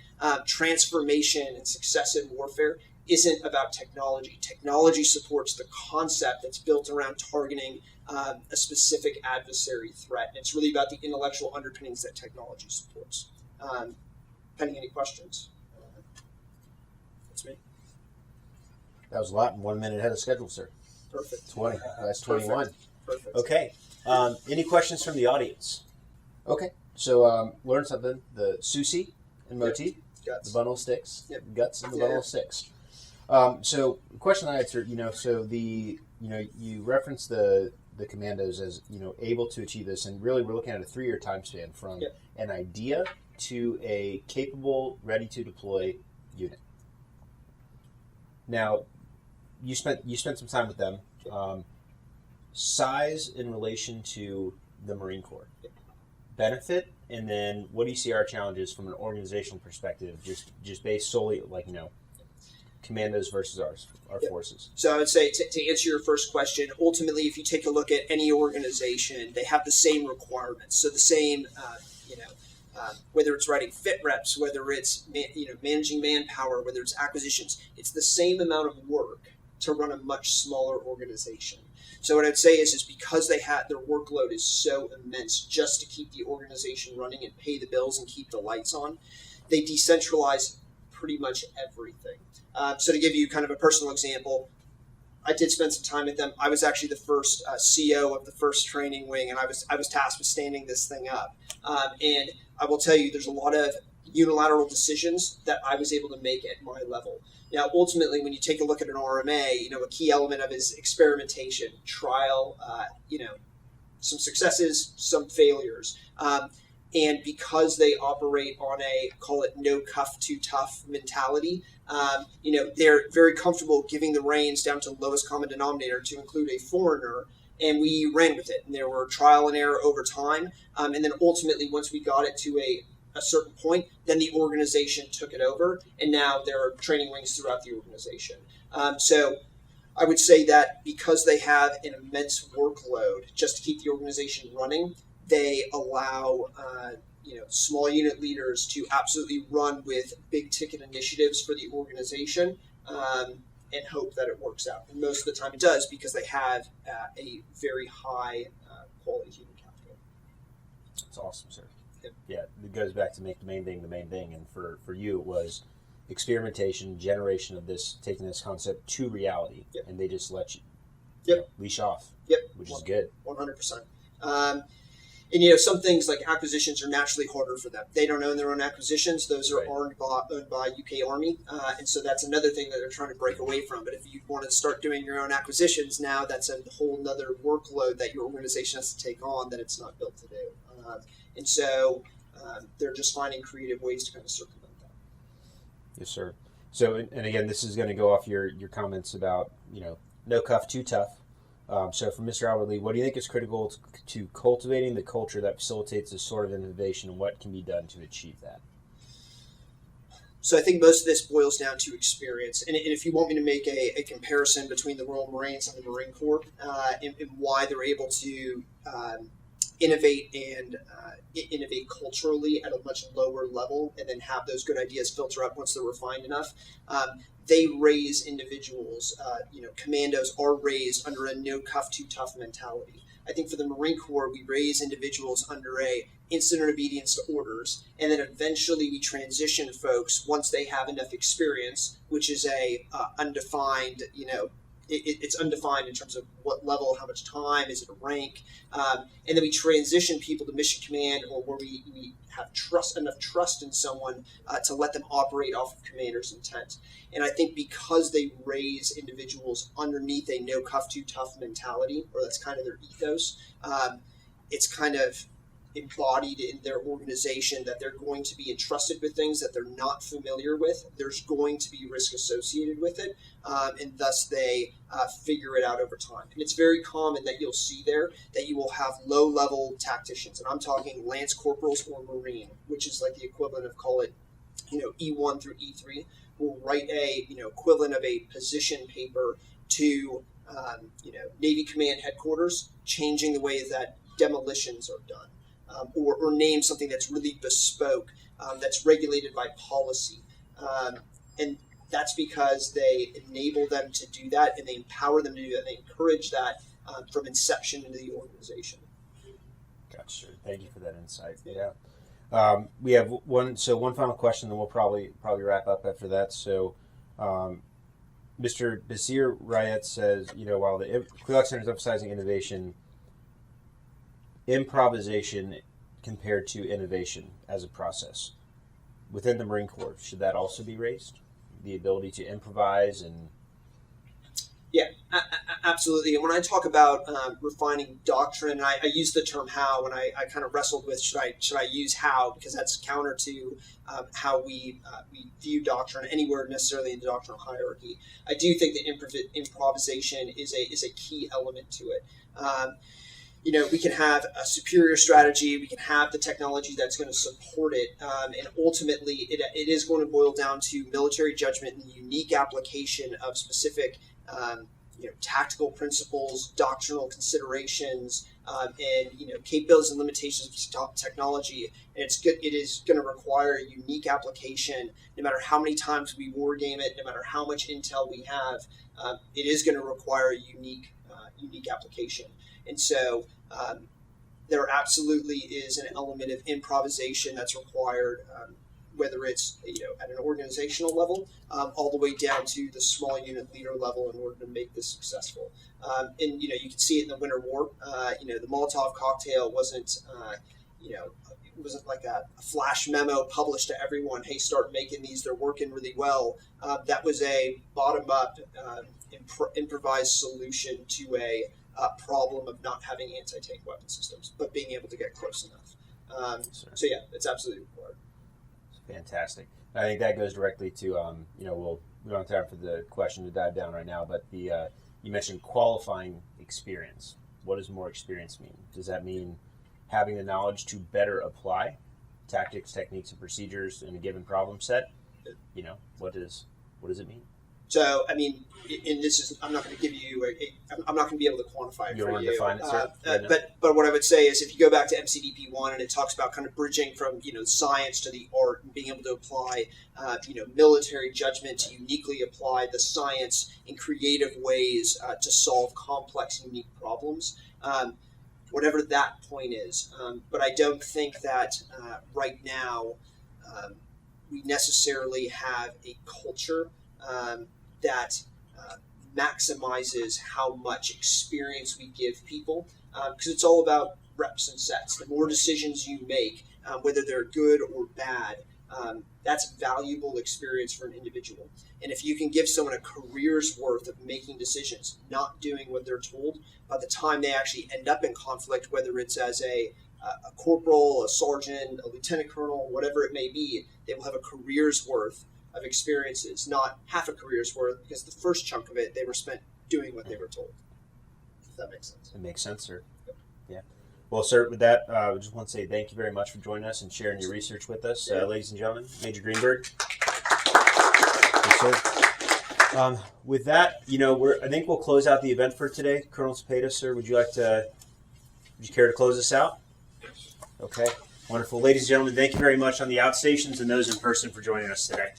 transformation and success in warfare isn't about technology. Technology supports the concept that's built around targeting a specific adversary threat. And it's really about the intellectual underpinnings that technology supports. Penny, any questions? That's me. That was a lot in 1 minute ahead of schedule, sir. Perfect. 20. That's 21. Perfect. Okay. Any questions from the audience? Okay. So learn something. The Susi and Moti, Guts. the bundle of sticks, guts and the Yeah. bundle of sticks. So the question I had, sir, so you referenced the commandos as, able to achieve this, and really we're looking at a 3-year time span from an idea to a capable, ready to deploy unit. Now, you spent some time with them. Size in relation to the Marine Corps, benefit, and then what do you see our challenges from an organizational perspective, just based solely commandos versus our forces? So I would say to answer your first question, ultimately, if you take a look at any organization, they have the same requirements. So the same, whether it's writing fit reps, whether it's managing manpower, whether it's acquisitions, it's the same amount of work to run a much smaller organization. So what I'd say is because their workload is so immense just to keep the organization running and pay the bills and keep the lights on, they decentralize pretty much everything. So to give you kind of a personal example, I did spend some time with them. I was actually the first CO of the first training wing, and I was tasked with standing this thing up. And I will tell you, there's a lot of unilateral decisions that I was able to make at my level. Now, ultimately, when you take a look at an RMA, a key element of it is experimentation, trial, some successes, some failures. And because they operate on a, call it no cuff too tough mentality, they're very comfortable giving the reins down to the lowest common denominator to include a foreigner, and we ran with it. And there were trial and error over time. And then ultimately, once we got it to a certain point, then the organization took it over, and now there are training wings throughout the organization. So I would say that because they have an immense workload just to keep the organization running, they allow small unit leaders to absolutely run with big ticket initiatives for the organization and hope that it works out. And most of the time it does, because they have a very high quality human capital. That's awesome, sir. Yeah, it goes back to make the main thing, and for you it was experimentation, generation of this, taking this concept to reality, and they just let you leash off, which is good. 100%. And some things like acquisitions are naturally harder for them. They don't own their own acquisitions; those are owned by UK Army, and so that's another thing that they're trying to break away from. But if you want to start doing your own acquisitions now, that's a whole nother workload that your organization has to take on that it's not built to do. And so they're just finding creative ways to kind of circumvent that. Yes, sir. So, and again, this is going to go off your comments about, no cuff too tough. So for Mr. Outwardly, what do you think is critical to cultivating the culture that facilitates this sort of innovation, and what can be done to achieve that? So I think most of this boils down to experience. And if you want me to make a comparison between the Royal Marines and the Marine Corps and why they're able to innovate and innovate culturally at a much lower level and then have those good ideas filter up once they're refined enough, they raise individuals. Commandos are raised under a no cuff too tough mentality. I think for the Marine Corps, we raise individuals under a instant obedience to orders, and then eventually we transition folks once they have enough experience, which is a undefined, it's undefined in terms of what level, how much time, is it a rank, and then we transition people to mission command, or where we have enough trust in someone to let them operate off of commander's intent. And I think because they raise individuals underneath a no cuff too tough mentality, or that's kind of their ethos, it's kind of embodied in their organization that they're going to be entrusted with things that they're not familiar with. There's going to be risk associated with it, and thus they figure it out over time. And it's very common that you'll see there that you will have low-level tacticians, and I'm talking Lance Corporals or Marine, which is like the equivalent of, call it, E1 through E3, will write a equivalent of a position paper to Navy Command Headquarters, changing the way that demolitions are done. Or name something that's really bespoke, that's regulated by policy. And that's because they enable them to do that, and they empower them to do that, and they encourage that from inception into the organization. Gotcha. Thank you for that insight. Yeah. We have one final question, then we'll probably wrap up after that. So Mr. Basir Rayet says, while the Krulak Center is emphasizing innovation, improvisation compared to innovation as a process within the Marine Corps, should that also be raised? The ability to improvise and... Yeah, absolutely. And when I talk about refining doctrine, I use the term how, and I kind of wrestled with should I use how, because that's counter to how we view doctrine anywhere necessarily in the doctrinal hierarchy. I do think that improvisation is a key element to it. We can have a superior strategy, we can have the technology that's going to support it, and ultimately it is going to boil down to military judgment and the unique application of specific tactical principles, doctrinal considerations, and capabilities and limitations of technology. And it is going to require a unique application, no matter how many times we war game it, no matter how much intel we have. It is going to require a unique application. And so there absolutely is an element of improvisation that's required, whether it's at an organizational level, all the way down to the small unit leader level in order to make this successful. And you can see it in the Winter War. The Molotov cocktail wasn't like a flash memo published to everyone. Hey, start making these; they're working really well. That was a bottom-up improvised solution to a problem of not having anti-tank weapon systems, but being able to get close enough. So yeah, it's absolutely required. Fantastic. I think that goes directly to, we don't have time for the question to dive down right now, but you mentioned qualifying experience. What does more experience mean? Does that mean having the knowledge to better apply tactics, techniques, and procedures in a given problem set? What does it mean? So, I'm not going to give you I'm not going to be able to quantify it for you. Define it, sir? But what I would say is, if you go back to MCDP 1 and it talks about kind of bridging from science to the art and being able to apply military judgment to uniquely apply the science in creative ways to solve complex, unique problems. Whatever that point is, but I don't think that right now we necessarily have a culture that maximizes how much experience we give people, because it's all about reps and sets. The more decisions you make, whether they're good or bad, that's valuable experience for an individual. And if you can give someone a career's worth of making decisions, not doing what they're told, by the time they actually end up in conflict, whether it's as a corporal, a sergeant, a lieutenant colonel, whatever it may be, they will have a career's worth of experiences, not half a career's worth, because the first chunk of it they were spent doing what they were told. If that makes sense. It makes sense, sir. Yeah. Well, sir, with that, I just want to say thank you very much for joining us and sharing your research with us. Ladies and gentlemen, Major Greenberg. Yes, sir. With that, I think we'll close out the event for today. Colonel Cepeda, sir, would you care to close us out? Okay. Wonderful. Ladies and gentlemen, thank you very much on the outstations and those in person for joining us today.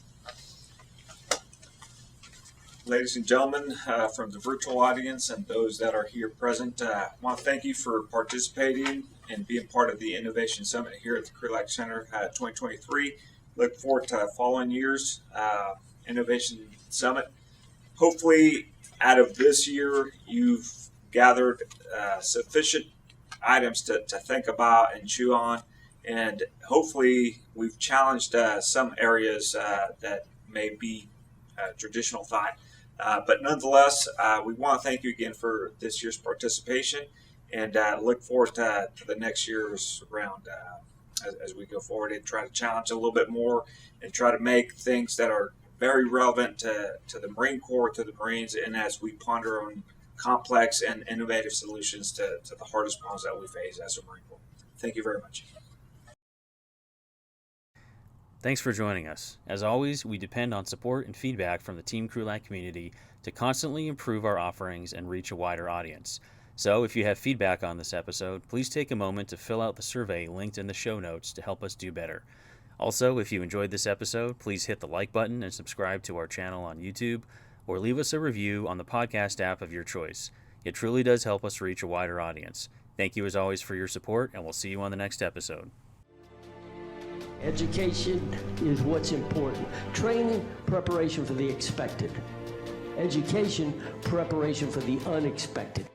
ladies and gentlemen from the virtual audience and those that are here present, I want to thank you for participating and being part of the Innovation Summit here at the Krulak Center 2023. Look forward to following years Innovation Summit. Hopefully, out of this year, you've gathered sufficient items to think about and chew on, and hopefully we've challenged some areas that may be traditional thought. But nonetheless, we want to thank you again for this year's participation, and look forward to the next year's round as we go forward and try to challenge a little bit more and try to make things that are very relevant to the Marine Corps, to the Marines, and as we ponder on complex and innovative solutions to the hardest problems that we face as a Marine Corps. Thank you very much. Thanks for joining us. As always, we depend on support and feedback from the Team Krulak community to constantly improve our offerings and reach a wider audience. So if you have feedback on this episode, please take a moment to fill out the survey linked in the show notes to help us do better. Also, if you enjoyed this episode, please hit the like button and subscribe to our channel on YouTube, or leave us a review on the podcast app of your choice. It truly does help us reach a wider audience. Thank you as always for your support, and we'll see you on the next episode. Education is what's important. Training, preparation for the expected. Education, preparation for the unexpected.